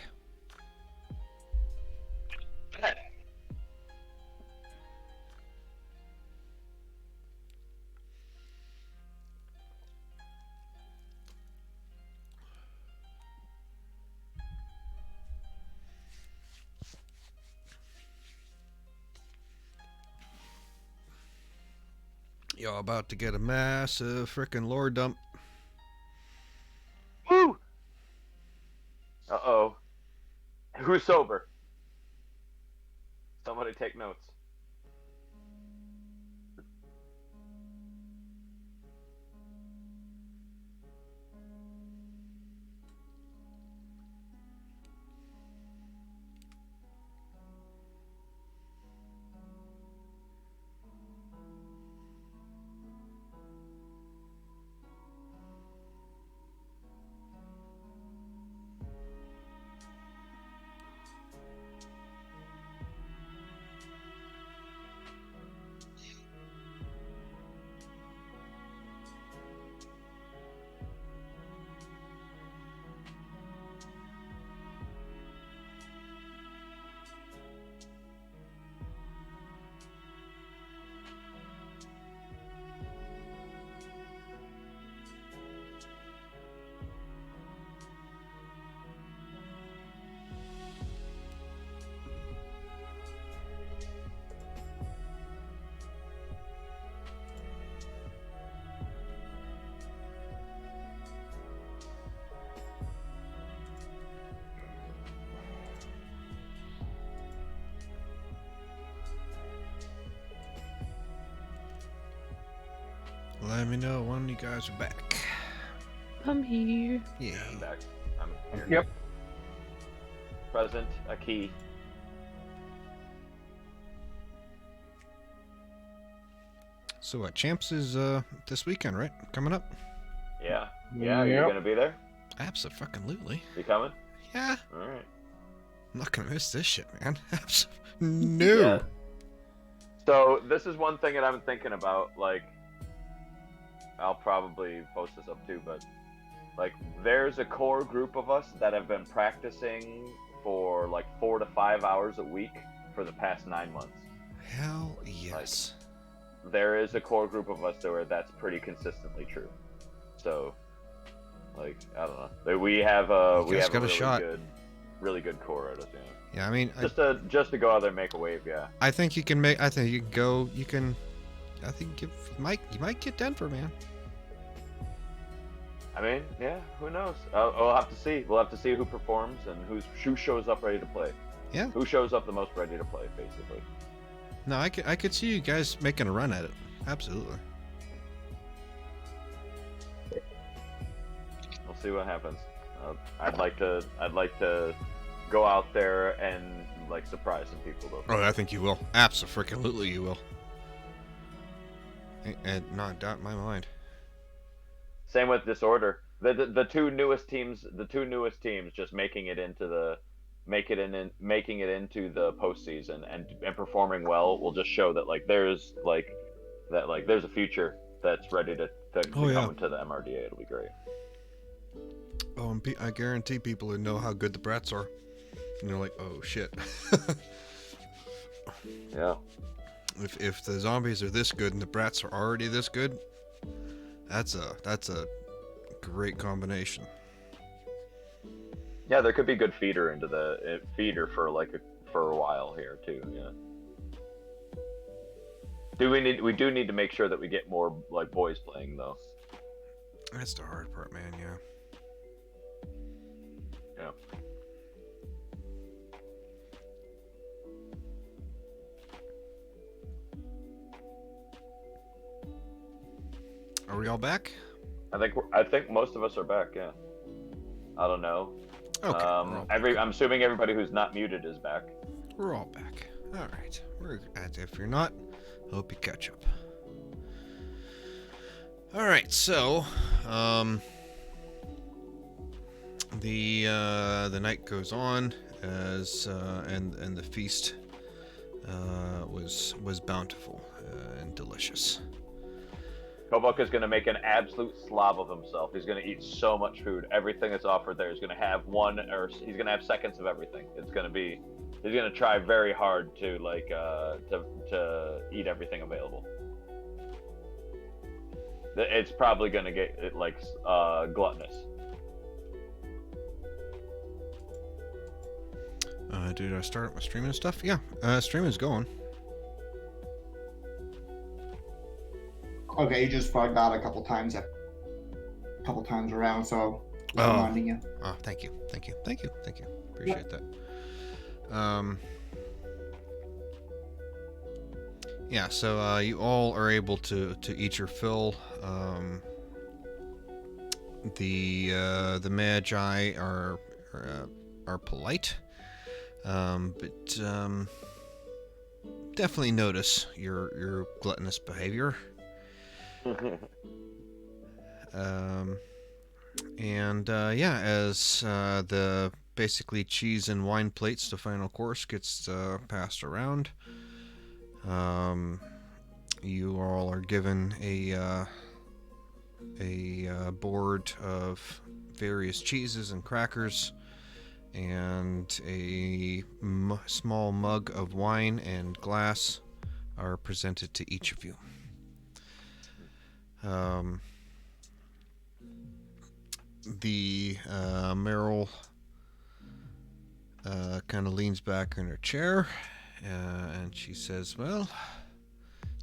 Y'all about to get a massive frickin' lore dump. Woo! Uh-oh. Who's sober? Somebody take notes. Let me know when you guys are back. I'm here. Yeah. I'm back. I'm here. Yep. Present, a key. So what, Champs is this weekend, right? Coming up? Yeah. Yeah, you're Yep. gonna be there? Abso-fucking-lutely. You coming? Yeah. Alright. I'm not gonna miss this shit, man. No. Yeah. So this is one thing that I've been thinking about, like, I'll probably post this up too, but like there's a core group of us that have been practicing for like 4 to 5 hours a week for the past 9 months. Hell yes. Like, there is a core group of us where that's pretty consistently true. So, like, I don't know. We have a really good core at us. Yeah. Yeah, I mean, just to go out there and make a wave. Yeah. I think you can make. I think you can go. You can. I think you might get Denver, man. I mean, yeah. Who knows? We'll have to see. We'll have to see who performs and who shows up ready to play. Yeah. Who shows up the most ready to play, basically. No, I could see you guys making a run at it. Absolutely. We'll see what happens. I'd like to go out there and like surprise some people though. Oh, I think you will. Absolutely, you will. And not doubt in my mind. Same with Disorder. The two newest teams just making it into the postseason and performing well will just show that there's a future that's ready to come into the MRDA. It'll be great. Oh, and I guarantee people who know how good the Brats are, and they're like, oh shit. Yeah. If the zombies are this good and the Brats are already this good, that's a great combination. Yeah, there could be good feeder into the feeder for a while here too. Yeah. We do need to make sure that we get more like boys playing though. That's the hard part, man. Yeah. Yeah. Are we all back? I think most of us are back. Yeah. I don't know. Okay. I'm assuming everybody who's not muted is back. We're all back. All right. If you're not, hope you catch up. All right. So, the night goes on as and the feast was bountiful and delicious. Kobuk is going to make an absolute slob of himself. He's going to eat so much food. Everything that's offered there is going to have he's going to have seconds of everything. He's going to try very hard to to eat everything available. It's probably going to get gluttonous. Did I start my streaming stuff? Yeah, streaming's going. Okay, you just bugged out a couple times around, so reminding you. Oh, thank you. Appreciate that. Yeah, so you all are able to eat your fill. The magi are polite, but definitely notice your gluttonous behavior. As the basically cheese and wine plates, the final course, gets passed around, you all are given a board of various cheeses and crackers, and a small mug of wine and glass are presented to each of you. Meryl kind of leans back in her chair, and she says, well,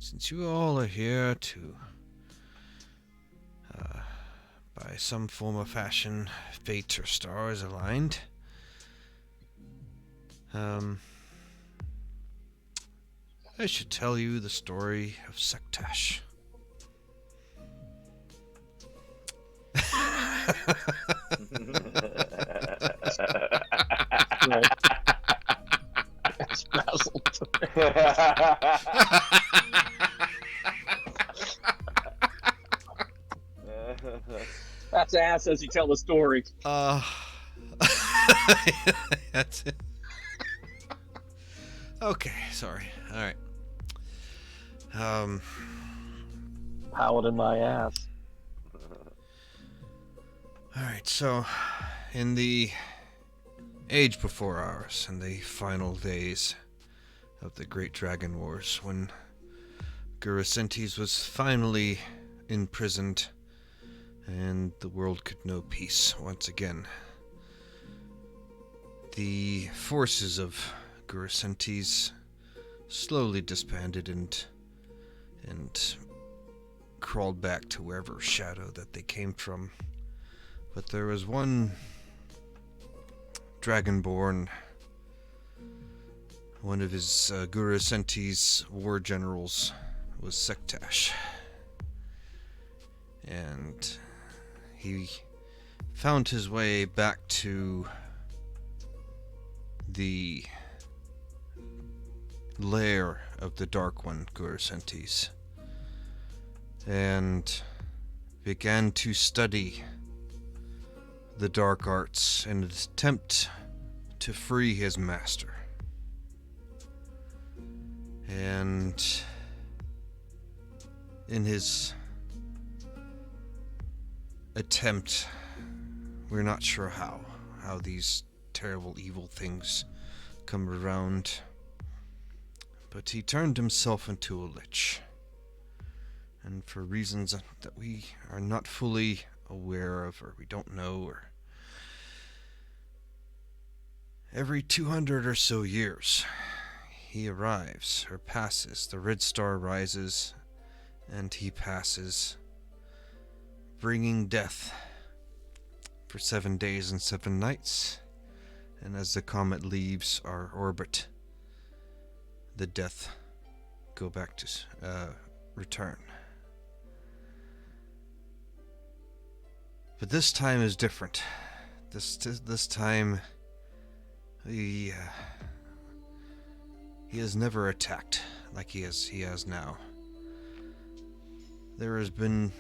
since you all are here to, by some form of fashion, fate or stars aligned, I should tell you the story of Sektash. That's frazzled. That's ass as you tell the story. That's it. Okay, sorry. All right. Paladin my ass. Alright, so in the age before ours, in the final days of the Great Dragon Wars, when Grursenties was finally imprisoned and the world could know peace once again, the forces of Grursenties slowly disbanded and crawled back to wherever shadow that they came from. But there was one Dragonborn, one of his Grursenties' war generals was Sektash. And he found his way back to the lair of the Dark One, Grursenties, and began to study the dark arts in an attempt to free his master. And in his attempt, we're not sure how these terrible evil things come around, but he turned himself into a lich. And for reasons that we are not fully aware of, or we don't know, or every 200 or so years he arrives or passes, the red star rises and he passes, bringing death for 7 days and 7 nights, and as the comet leaves our orbit, the death go back to return. But this time is different. This time, he has never attacked like he has now. There has been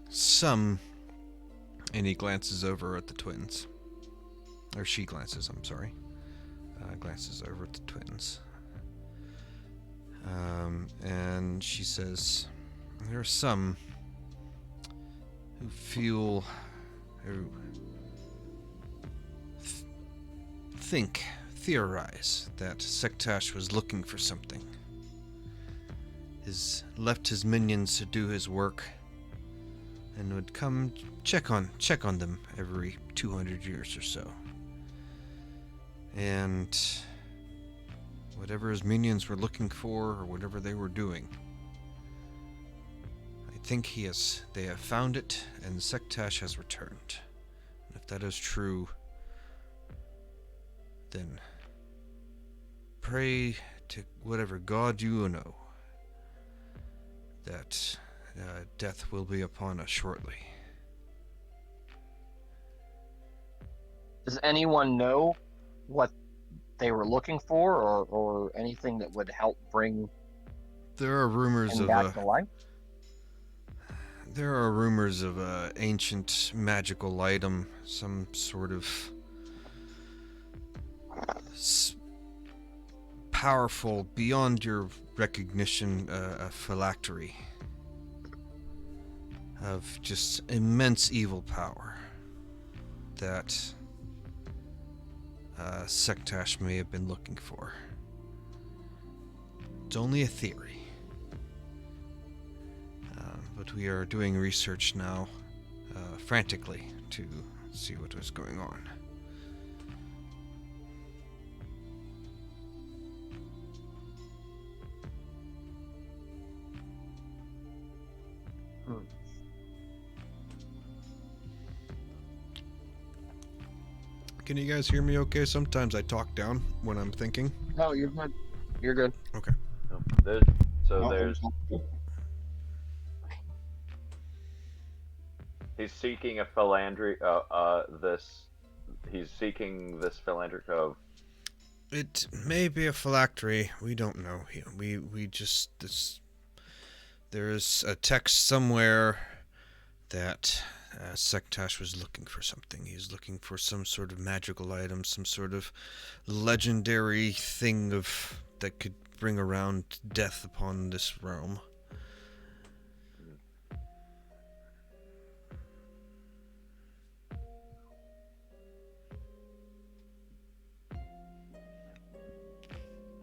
some, and he glances over at the twins, or she glances. I'm sorry, glances over at the twins, and she says, there are some who feel, who theorize that Sektash was looking for something. Left his minions to do his work, and would come check on them every 200 years or so. And whatever his minions were looking for, or whatever they were doing, I think they have found it, and Sektash has returned. And if that is true, then pray to whatever god you know that death will be upon us shortly. Does anyone know what they were looking for, or anything that would help bring There are rumors him of back to life? There are rumors of a ancient magical item, some sort of powerful, beyond your recognition, a phylactery of just immense evil power that Sektash may have been looking for. It's only a theory. But we are doing research now, frantically, to see what is going on. Can you guys hear me okay? Sometimes I talk down when I'm thinking. No, you're good. You're good. Okay. There's he's seeking a philandry. He's seeking this philandric of. It may be a phylactery. We don't know. We just there is a text somewhere that Sektash was looking for something. He's looking for some sort of magical item, some sort of legendary thing that could bring around death upon this realm.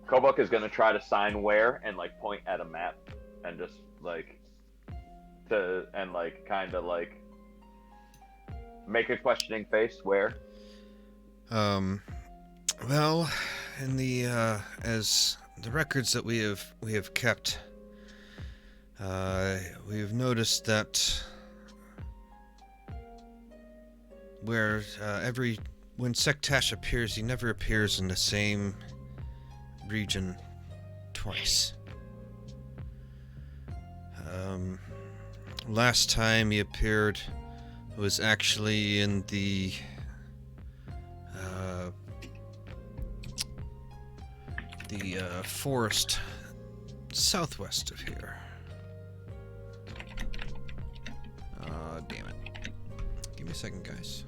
Kobuk is gonna try to sign where and point at a map and just kind of make a questioning face where. Well, in the as the records that we have kept, we have noticed that when Sektash appears, he never appears in the same region twice. Last time he appeared was actually in the forest southwest of here. Damn it. Give me a second, guys.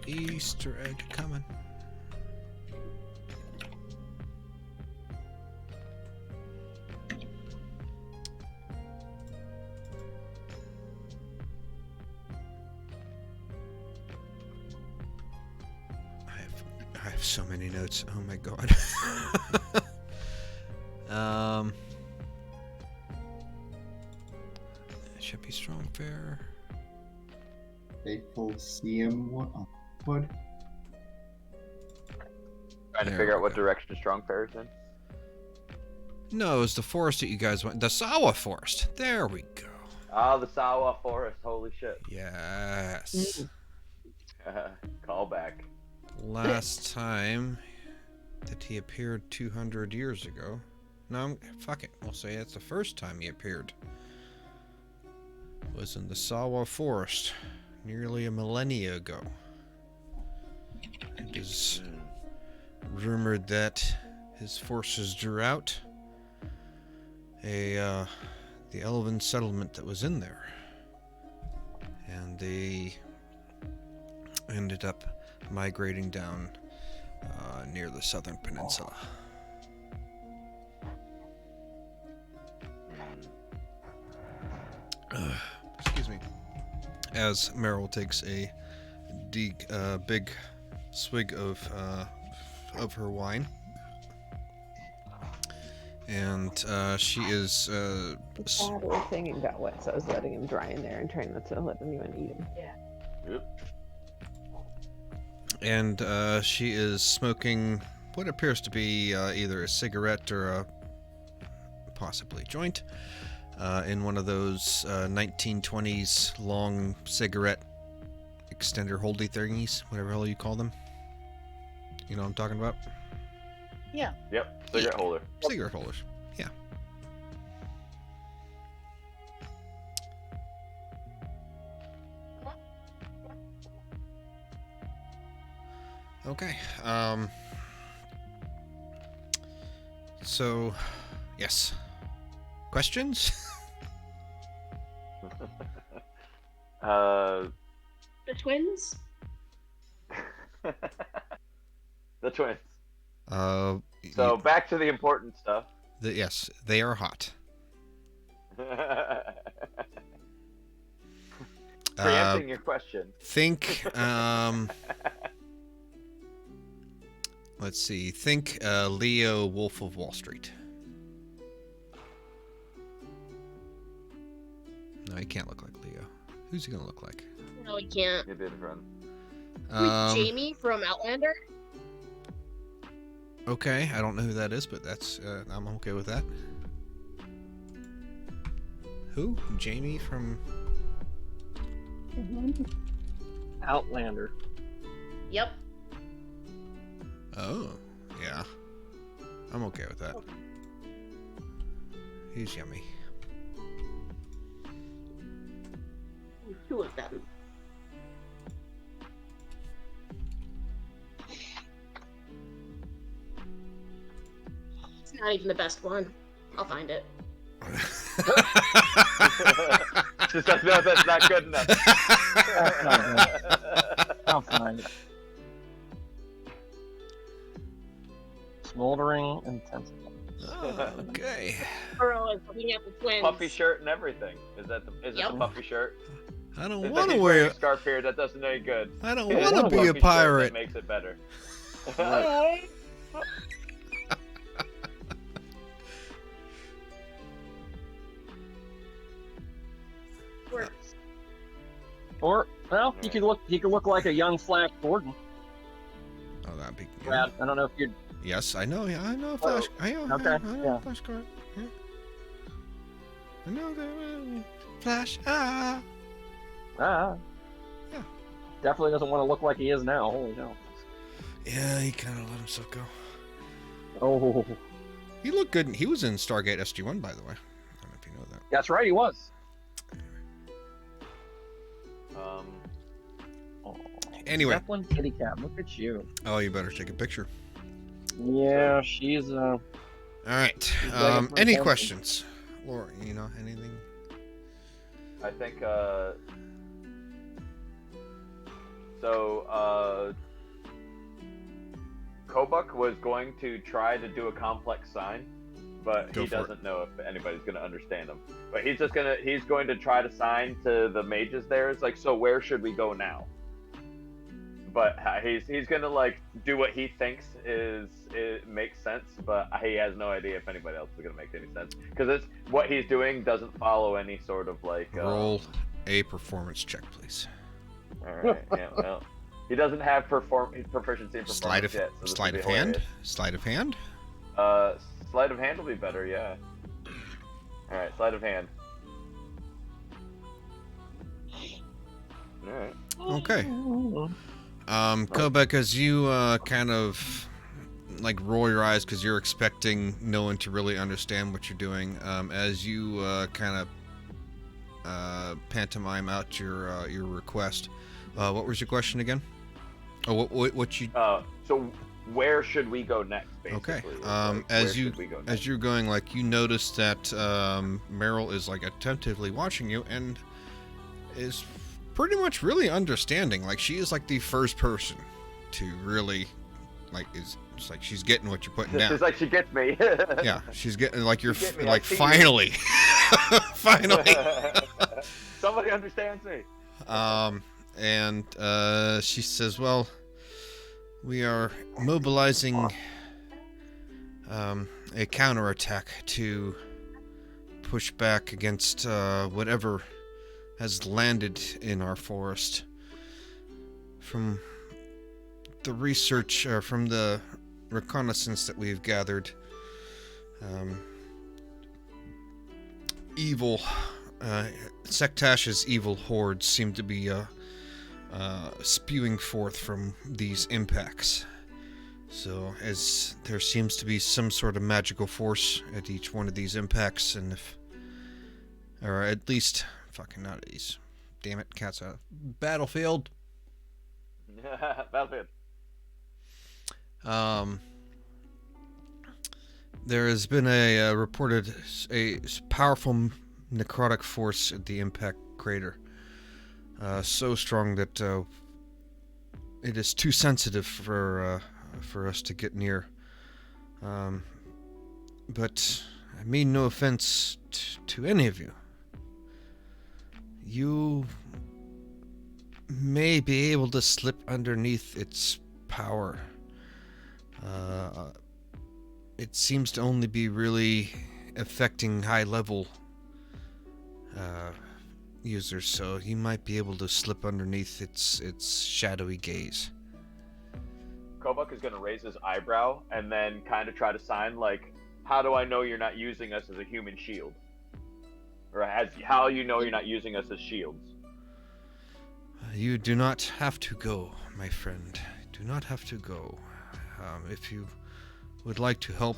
Easter egg coming. I have so many notes. Oh my god. Should be strong fair. Faithful CM wood. Trying to figure out what direction Strong Fair is in. No, it's the forest that you guys went. The Sawa forest. There we go. Ah, the Sawa forest. Holy shit. Yes. Call back. Last time that he appeared 200 years ago. No, fuck it. We'll say that's the first time he appeared. Was in the Sawa forest nearly a millennia ago. It is rumored that his forces drew out the elven settlement that was in there, and they ended up migrating down near the southern peninsula. Excuse me. As Meryl takes a big swig of her wine, and she is. The thing and got wet, so I was letting him dry in there and trying not to let anyone eat him. Yeah. Yep. And she is smoking what appears to be either a cigarette or a possibly joint in one of those 1920s long cigarette extender holdy thingies, whatever the hell you call them. You know what I'm talking about? Yeah. Yep. Cigarette holder. Cigarette holders. Yeah. Okay. So, yes. Questions? The twins? The twins. So back to the important stuff. Yes, they are hot. Preempting your question. Think, let's see. Think Leo, Wolf of Wall Street. No, he can't look like Leo. Who's he gonna look like? No, he can't. He did run. Jamie from Outlander? Okay, I don't know who that is, but that's I'm okay with that. Who? Jamie from Outlander. Yep. Oh, yeah. I'm okay with that. He's yummy. Two of them. It's not even the best one. I'll find it. Just like, no, that's not good enough. That's not good. I'll find it. Smoldering intensity. Okay. Burrow is looking at the twins. Puffy shirt and everything. Is that the puffy shirt? I don't It's want like to he's wear wearing a scarf here. That doesn't do any good. I don't It's want to the be a puffy shirt pirate. That makes it better. Or well, he could look like a young Flash Gordon. Oh, that'd be good. Brad, I don't know if you'd. Yes, I know. Yeah, I know Flash. I know. Okay, I know yeah. Flash Gordon. Yeah. I know the Flash. Ah. Yeah. Definitely doesn't want to look like he is now. Holy hell. Yeah, he kind of let himself go. Oh. He looked good. He was in Stargate SG-1, by the way. I don't know if you know that. That's right, he was. Anyway. Zeppelin kitty cat, look at you. Oh, you better take a picture. Yeah, she's All right. she's begging for Any attention. questions? Or, you know, anything? I think, Kobuk was going to try to do a complex sign, but he doesn't know if anybody's going to understand him. But he's going to try to sign to the mages there. It's like, so where should we go now? But he's going to, like, do what he thinks makes sense, but he has no idea if anybody else is going to make any sense. Because what he's doing doesn't follow any sort of, like... Roll a performance check, please. Alright, yeah, well... He doesn't have proficiency in performance Sleight of yet, so this sleight would of be hand. hilarious. Sleight of hand. Sleight of hand will be better, yeah. Alright, sleight of hand. Alright. Okay. Kobek, as you kind of like roll your eyes because you're expecting no one to really understand what you're doing, as you kind of pantomime out your request. What was your question again? Oh, what you? So where should we go next? Basically, Okay. As you're going, like, you notice that Meryl is like attentively watching you and is pretty much really understanding. Like, she is like the first person to really, like, it's like she's getting what you're putting down. It's like she gets me. Yeah, she's getting, like, you're She get me, like I see you. finally, finally. Somebody understands me. And she says, well, we are mobilizing a counterattack to push back against whatever has landed in our forest. From the research, from the reconnaissance that we've gathered, evil, Sektash's evil hordes seem to be spewing forth from these impacts. So, as there seems to be some sort of magical force at each one of these impacts, and or at least, fucking not at these. Damn it, cat's out. Battlefield. Battlefield. There has been a reported a powerful necrotic force at the impact crater. So strong that it is too sensitive for us to get near. But I mean no offense to any of you. You may be able to slip underneath its power. It seems to only be really affecting high-level users, so you might be able to slip underneath its shadowy gaze. Kobuk is going to raise his eyebrow and then kind of try to sign, like, how do I know you're not using us as a human shield? Or how you know you're not using us as shields? You do not have to go, my friend. Do not have to go. If you would like to help,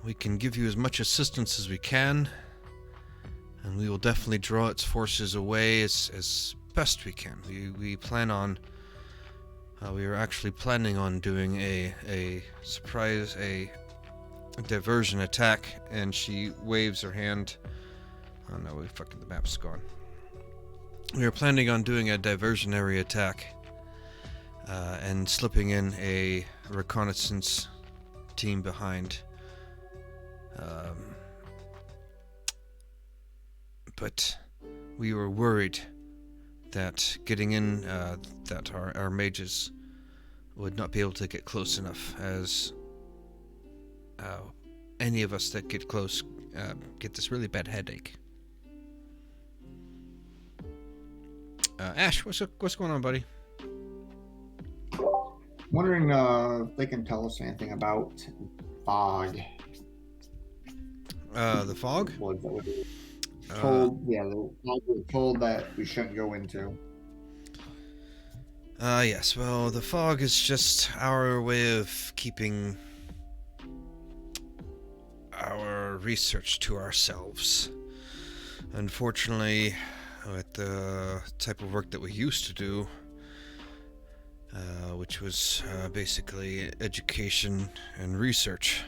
we can give you as much assistance as we can, and we will definitely draw its forces away as best we can. We plan on... we are actually planning on doing a surprise, a diversion attack, and she waves her hand. Oh no, the map's gone. We are planning on doing a diversionary attack, and slipping in a reconnaissance team behind. But we were worried that getting in, that our mages would not be able to get close enough, as any of us that get close get this really bad headache. Ash, what's going on, buddy? Wondering if they can tell us anything about fog. The fog? The fog we were told that we shouldn't go into. Yes, well, the fog is just our way of keeping our research to ourselves. Unfortunately, with the type of work that we used to do, which was basically education and research,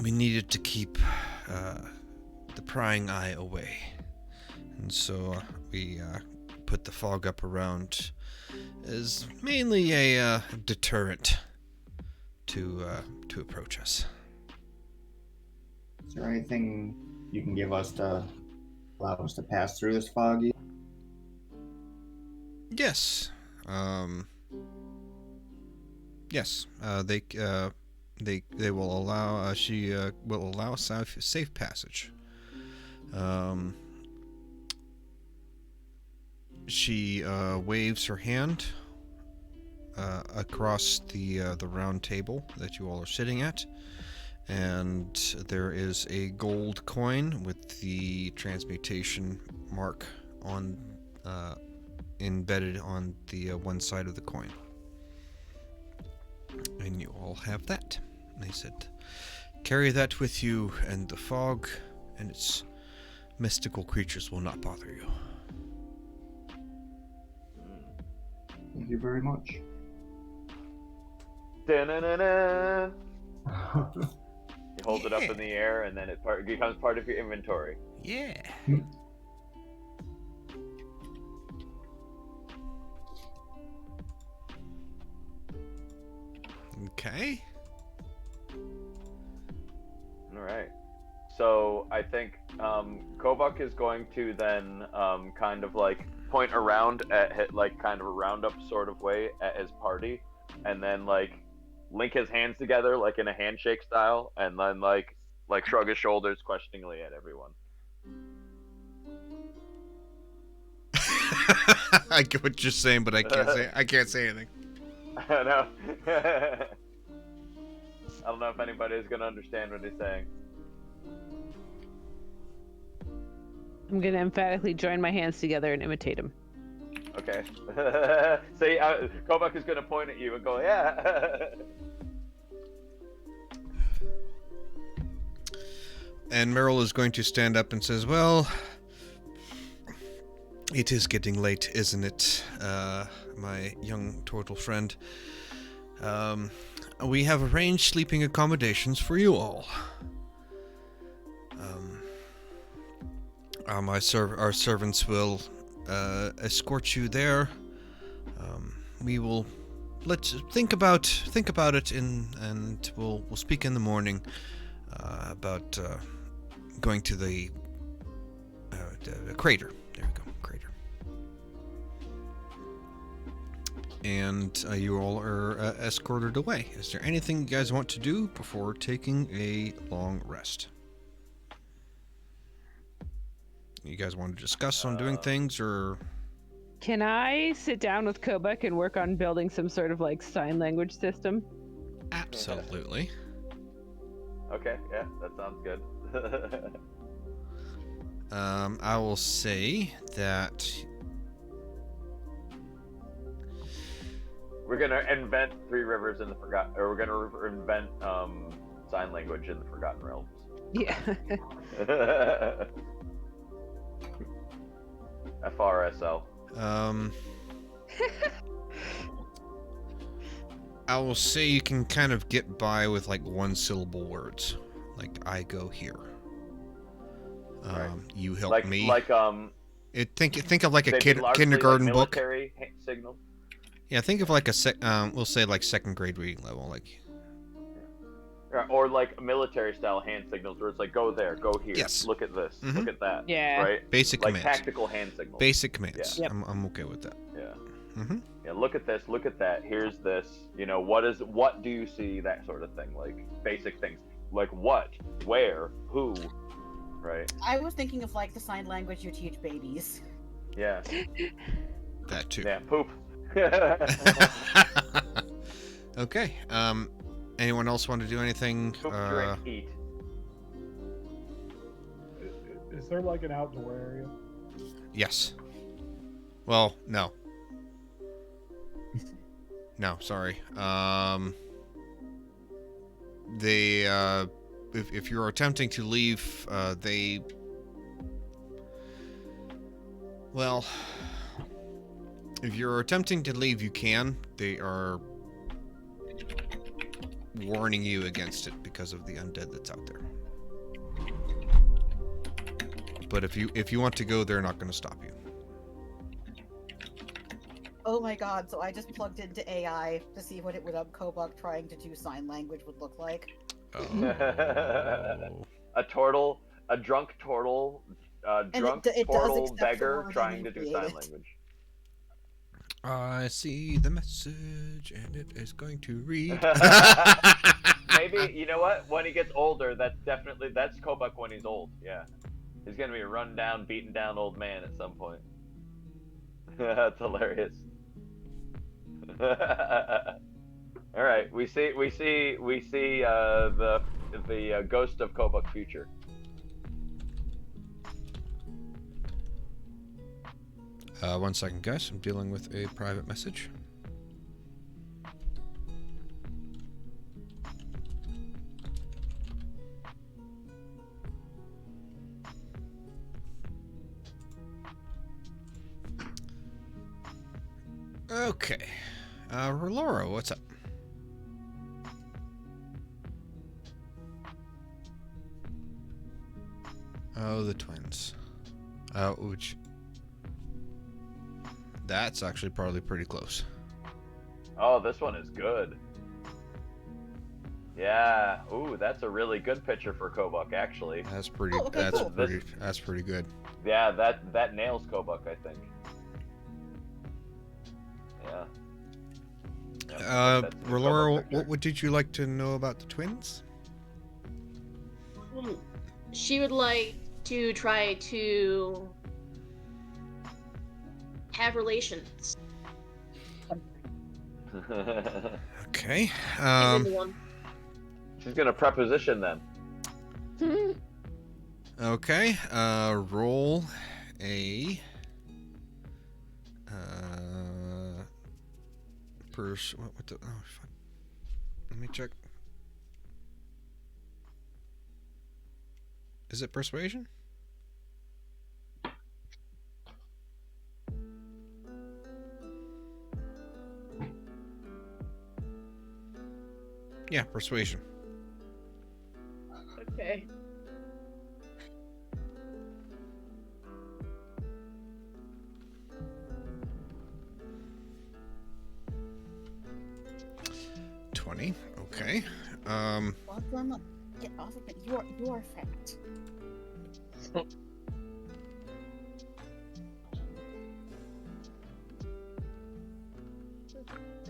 we needed to keep the prying eye away. And so we put the fog up around as mainly a deterrent to approach us. Is there anything you can give us to allow us to pass through this foggy? Yes. Yes. They will allow. She will allow safe passage. She waves her hand across the round table that you all are sitting at, and there is a gold coin with the transmutation mark on embedded on the one side of the coin. And you all have that. And they said, carry that with you, and the fog and its mystical creatures will not bother you. Thank you very much. Da-na-na-na. You hold it up in the air, and then it becomes part of your inventory. Yeah. Okay. All right. So I think Kovak is going to then kind of like point around at like kind of a roundup sort of way at his party, and then like link his hands together like in a handshake style, and then like shrug his shoulders questioningly at everyone. I get what you're saying, but I can't say anything. I know. I don't know if anybody is gonna understand what he's saying. I'm gonna emphatically join my hands together and imitate him. Okay. See, Kovak is gonna point at you and go, yeah. And Meryl is going to stand up and says, well, it is getting late, isn't it, my young turtle friend? We have arranged sleeping accommodations for you all. Our servants will escort you there. We will let's think about it, and we'll speak in the morning about going to the crater. There we go, crater. And you all are escorted away. Is there anything you guys want to do before taking a long rest? You guys want to discuss on doing things, or? Can I sit down with Kobuk and work on building some sort of like sign language system? Absolutely. Okay, yeah, that sounds good. I will say that we're gonna invent Three Rivers in the Forgotten, or we're gonna invent sign language in the Forgotten Realms. Yeah. FRSL. I will say you can kind of get by with like one syllable words, like I go here. Right. You help like, me. Like think of like a kindergarten book. Military signal. Yeah, think of like we'll say like second grade reading level, like. Or like military style hand signals where it's like go there, go here, yes. Look at this, Mm-hmm. Look at that. Yeah. Right? Basic like commands. Tactical hand signals. Basic commands. Yeah. Yep. I'm okay with that. Yeah. Mm-hmm. Yeah, look at this, look at that, here's this, what do you see, that sort of thing, like basic things. Like what, where, who, right? I was thinking of like the sign language you teach babies. Yeah. That too. Yeah, poop. Okay. Anyone else want to do anything? Poop, drink, eat. Is there like an outdoor area? Yes. Well, no. No, sorry. They, if you're attempting to leave, well, if you're attempting to leave, you can. They are warning you against it because of the undead that's out there. But if you want to go, they're not going to stop you. Oh my god, so I just plugged into AI to see what it would Kobuk trying to do sign language would look like. Oh. A drunk turtle beggar trying to do sign language. I see the message and it is going to read. Maybe, you know what? When he gets older, that's Kobuk when he's old, yeah. He's gonna be a run down, beaten down old man at some point. That's hilarious. All right, we see the ghost of Kobuk's future. One second, guys. I'm dealing with a private message. Okay. Roloro, what's up? Oh, the twins. Ouch. That's actually probably pretty close. Oh, this one is good. Yeah. Ooh, that's a really good picture for Kobuk, actually. That's pretty. Oh, okay, cool. That's pretty good. Yeah, that nails Kobuk, I think. Yeah. Rolora, what did you like to know about the twins? She would like to try to have relations. Okay. She's gonna preposition then. Okay. Roll a. What the? Oh, fuck. Let me check. Is it persuasion? Yeah, persuasion. Okay. Okay. Get off of me. You are fat.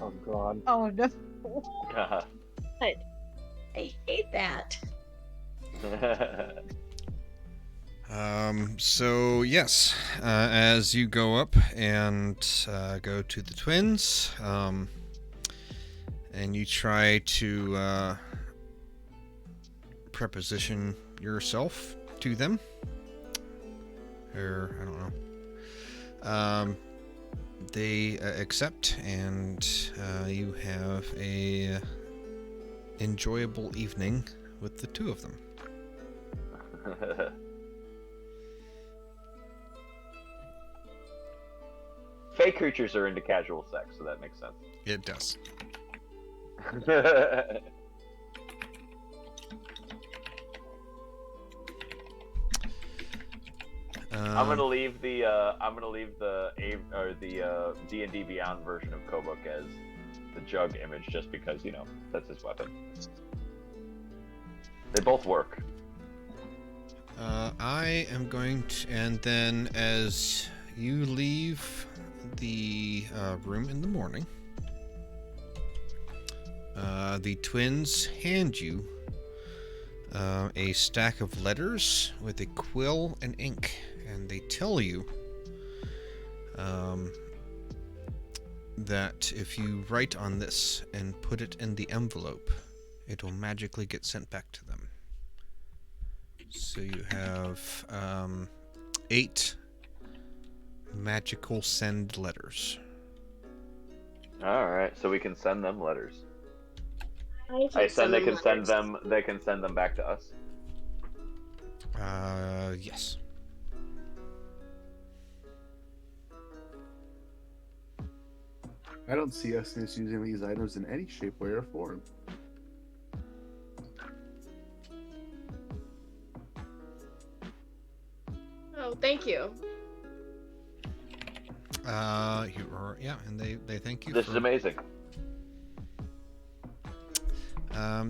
Oh God. Oh no. I hate that. So yes, as you go up and go to the twins, and you try to preposition yourself to them, or I don't know, they accept, and you have a enjoyable evening with the two of them. Fake creatures are into casual sex, so that makes sense. It does. I'm gonna leave the D&D Beyond version of Kobuk as the jug image, just because, you know, that's his weapon. They both work. I am going to, and then as you leave the room in the morning, the twins hand you a stack of letters with a quill and ink, and they tell you that if you write on this and put it in the envelope, it will magically get sent back to them. So you have 8 magical send letters. Alright, so we can send them letters. They can send them back to us. Yes. I don't see us misusing these items in any shape, way, or form. Oh, thank you. You are, yeah, and they thank you. This is amazing.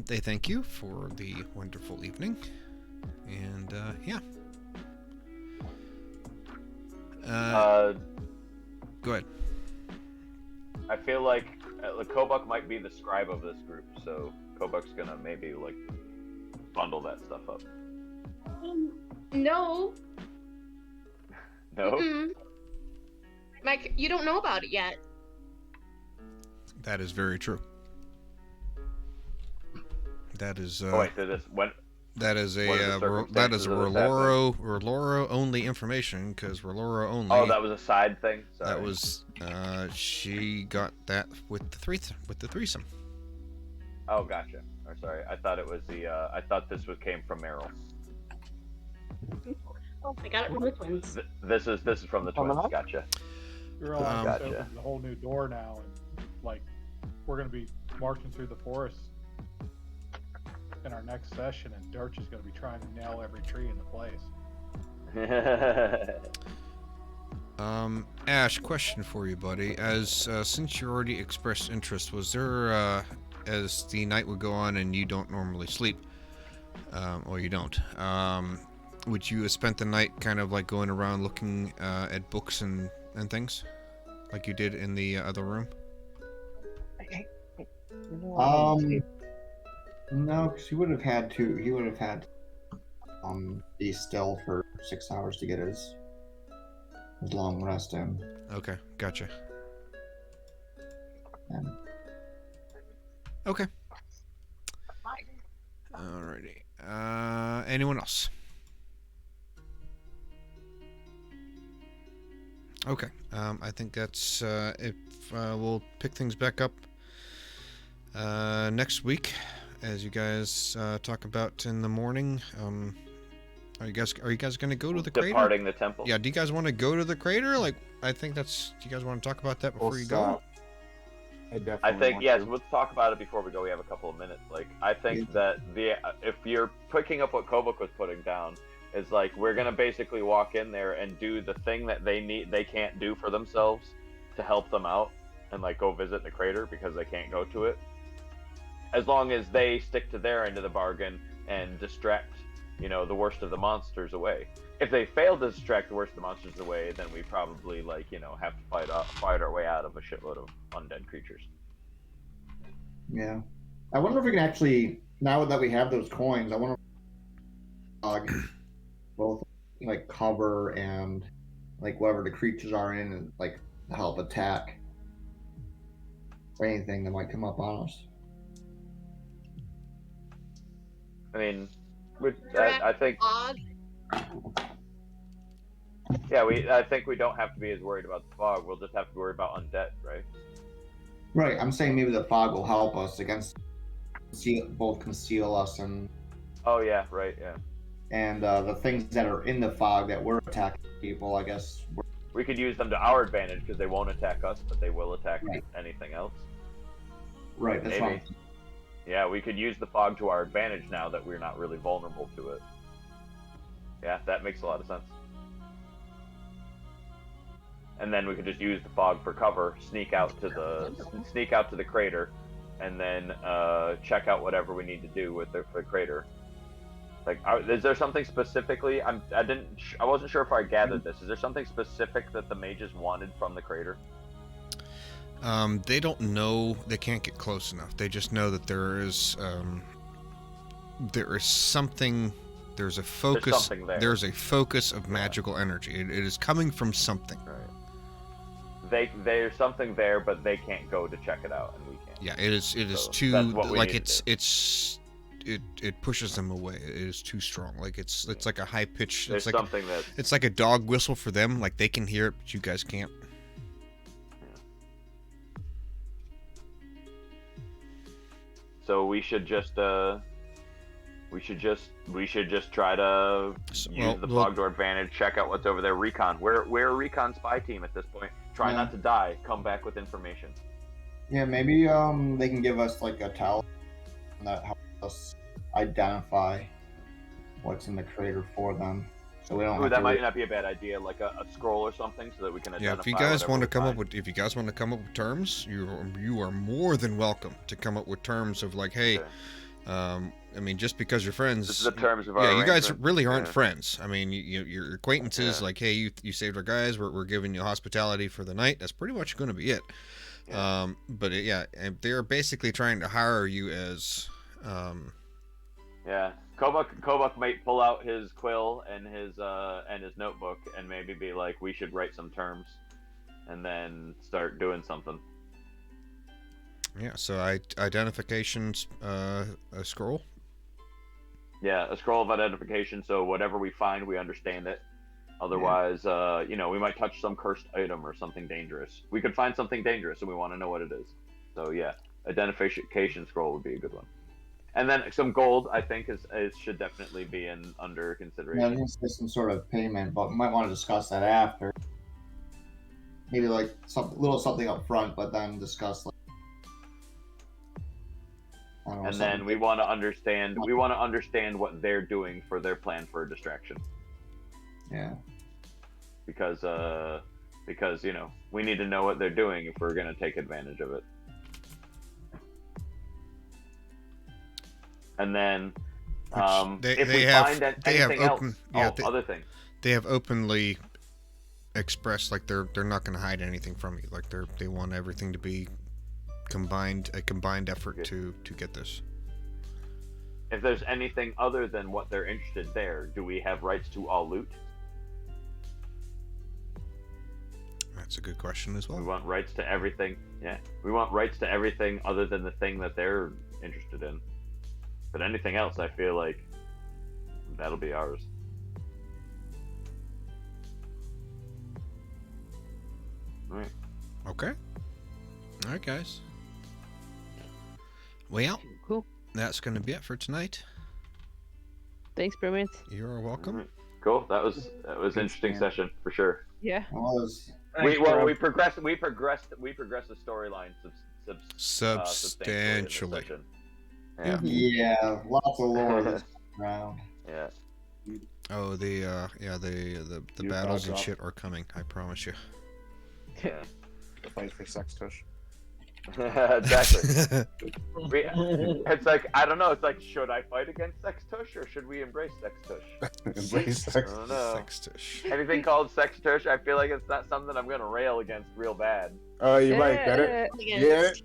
They thank you for the wonderful evening, and yeah. Go ahead. I feel like Kobuk might be the scribe of this group, so Kobuk's gonna maybe like bundle that stuff up. No. No? Mm-mm. Mike, you don't know about it yet. That is very true. That is. Oh wait, when? That is a Roloro only information, because Roloro only. Oh, that was a side thing. Sorry. That was she got that with the threesome. Oh, gotcha. Oh, sorry, I thought it was I thought this came from Meryl. Oh, I got it from the twins. This is from the twins. Gotcha. We realize Gotcha. this opens a whole new door now, and like we're gonna be marching through the forest in our next session, and Dirch is gonna be trying to nail every tree in the place. Ash, question for you, buddy. As since you already expressed interest, was there as the night would go on and you don't normally sleep, or you don't, would you have spent the night kind of like going around looking at books and things, like you did in the other room? No, because he would have had to. He would have had be still for 6 hours to get his long rest in. Okay, gotcha. And Okay. Alrighty. Anyone else? Okay. I think that's if we'll pick things back up next week, as you guys talk about in the morning. Are you guys going to go to the crater? Departing the temple. Yeah. Do you guys want to go to the crater? Like, I think that's. Do you guys want to talk about that before you go? I think yes. Let's talk about it before we go. We have a couple of minutes. Like, I think that if you're picking up what Kobuk was putting down, is like we're gonna basically walk in there and do the thing that they can't do for themselves to help them out, and like go visit the crater because they can't go to it. As long as they stick to their end of the bargain and distract, the worst of the monsters away. If they fail to distract the worst of the monsters away, then we probably have to fight our way out of a shitload of undead creatures. yeah, I wonder if we can actually, now that we have those coins, I wonder if both like cover and like whatever the creatures are in, and like help attack or anything that might come up on us. I mean, I think. Yeah, I think we don't have to be as worried about the fog. We'll just have to worry about undead, right? Right. I'm saying maybe the fog will help us against both conceal us and. Oh yeah, right, yeah. And the things that are in the fog that we're attacking people, I guess. We could use them to our advantage because they won't attack us, but they will attack anything else. Right. That's fine. Yeah, we could use the fog to our advantage now that we're not really vulnerable to it. Yeah, that makes a lot of sense. And then we could just use the fog for cover, sneak out to the crater, and then check out whatever we need to do with the crater. Like, is there something specifically? I wasn't sure if I gathered this. Is there something specific that the mages wanted from the crater? They don't know. They can't get close enough. They just know that there is something. There's a focus. There's a focus of magical energy. It is coming from something. Right. There's something there, but they can't go to check it out, and we can't. Yeah, it is too like it pushes them away. It is too strong. Like it's like a high pitch. There's something that it's like a dog whistle for them. Like they can hear it, but you guys can't. So we should just try to use the fog to our advantage. Check out what's over there. Recon. We're a recon spy team at this point. Try not to die. Come back with information. Yeah, maybe they can give us like a towel that helps us identify what's in the crater for them, so we don't. Ooh, that might not be a bad idea. Like a scroll or something, so that we can identify. Yeah, if you guys want to come up with terms, you are more than welcome to come up with terms of like, hey. Okay. I mean, just because you're friends. This is the terms of our you guys arrangement. really aren't friends. I mean, your acquaintances, like, hey, you saved our guys. We're giving you hospitality for the night. That's pretty much going to be it. Yeah. And they're basically trying to hire you as. Yeah, Kobuk might pull out his quill and his notebook and maybe be like, we should write some terms, and then start doing something. Yeah, so identifications, a scroll. Yeah, a scroll of identification. So whatever we find, we understand it. Otherwise, we might touch some cursed item or something dangerous. We could find something dangerous, and we want to know what it is. So yeah, identification scroll would be a good one. And then some gold, I think, should definitely be under consideration. Yeah, there needs to be some sort of payment, but we might want to discuss that after. Maybe like something up front, but then discuss. And then we want to understand. We want to understand what they're doing for their plan for a distraction. Yeah. Because we need to know what they're doing if we're going to take advantage of it. and then They if we have find they have anything open else, yeah, other things. they have openly expressed like they're not going to hide anything from you. Like they want everything to be a combined effort to get this. If there's anything other than what they're interested there, do we have rights to all loot? That's a good question as well. We want rights to everything. Yeah, we want rights to everything other than the thing that they're interested in. But anything else, I feel like that'll be ours. All right. Okay. All right, guys. Well, cool. That's going to be it for tonight. Thanks, Bromance. You're welcome. Right. Cool. That was an interesting session for sure. Yeah. We progressed the storyline substantially. Yeah. Yeah, lots of lore this round. Yeah. Oh, the battles and shit are coming. I promise you. Yeah. The fight for sex tush. Exactly. It's like, I don't know. It's like, should I fight against Sex Tush or should we embrace Sex Tush? Embrace Sex I don't know. Sex Tush. Anything called Sex Tush, I feel like it's not something I'm gonna rail against real bad. Oh, you might get it. Yeah. Get it.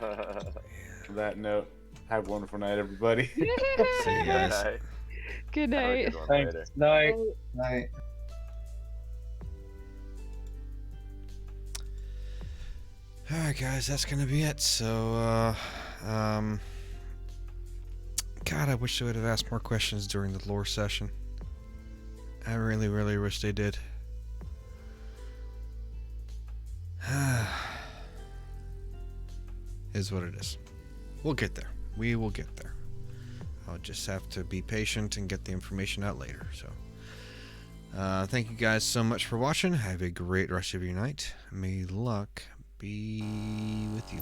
On that note, have a wonderful night, everybody. See you guys. Good night. Thanks. Night. Night. Alright guys, that's gonna be it. So God, I wish they would have asked more questions during the lore session. I really, really wish they did. Is what it is. We'll get there. We will get there. I'll just have to be patient and get the information out later. So thank you guys so much for watching. Have a great rest of your night. May luck be with you.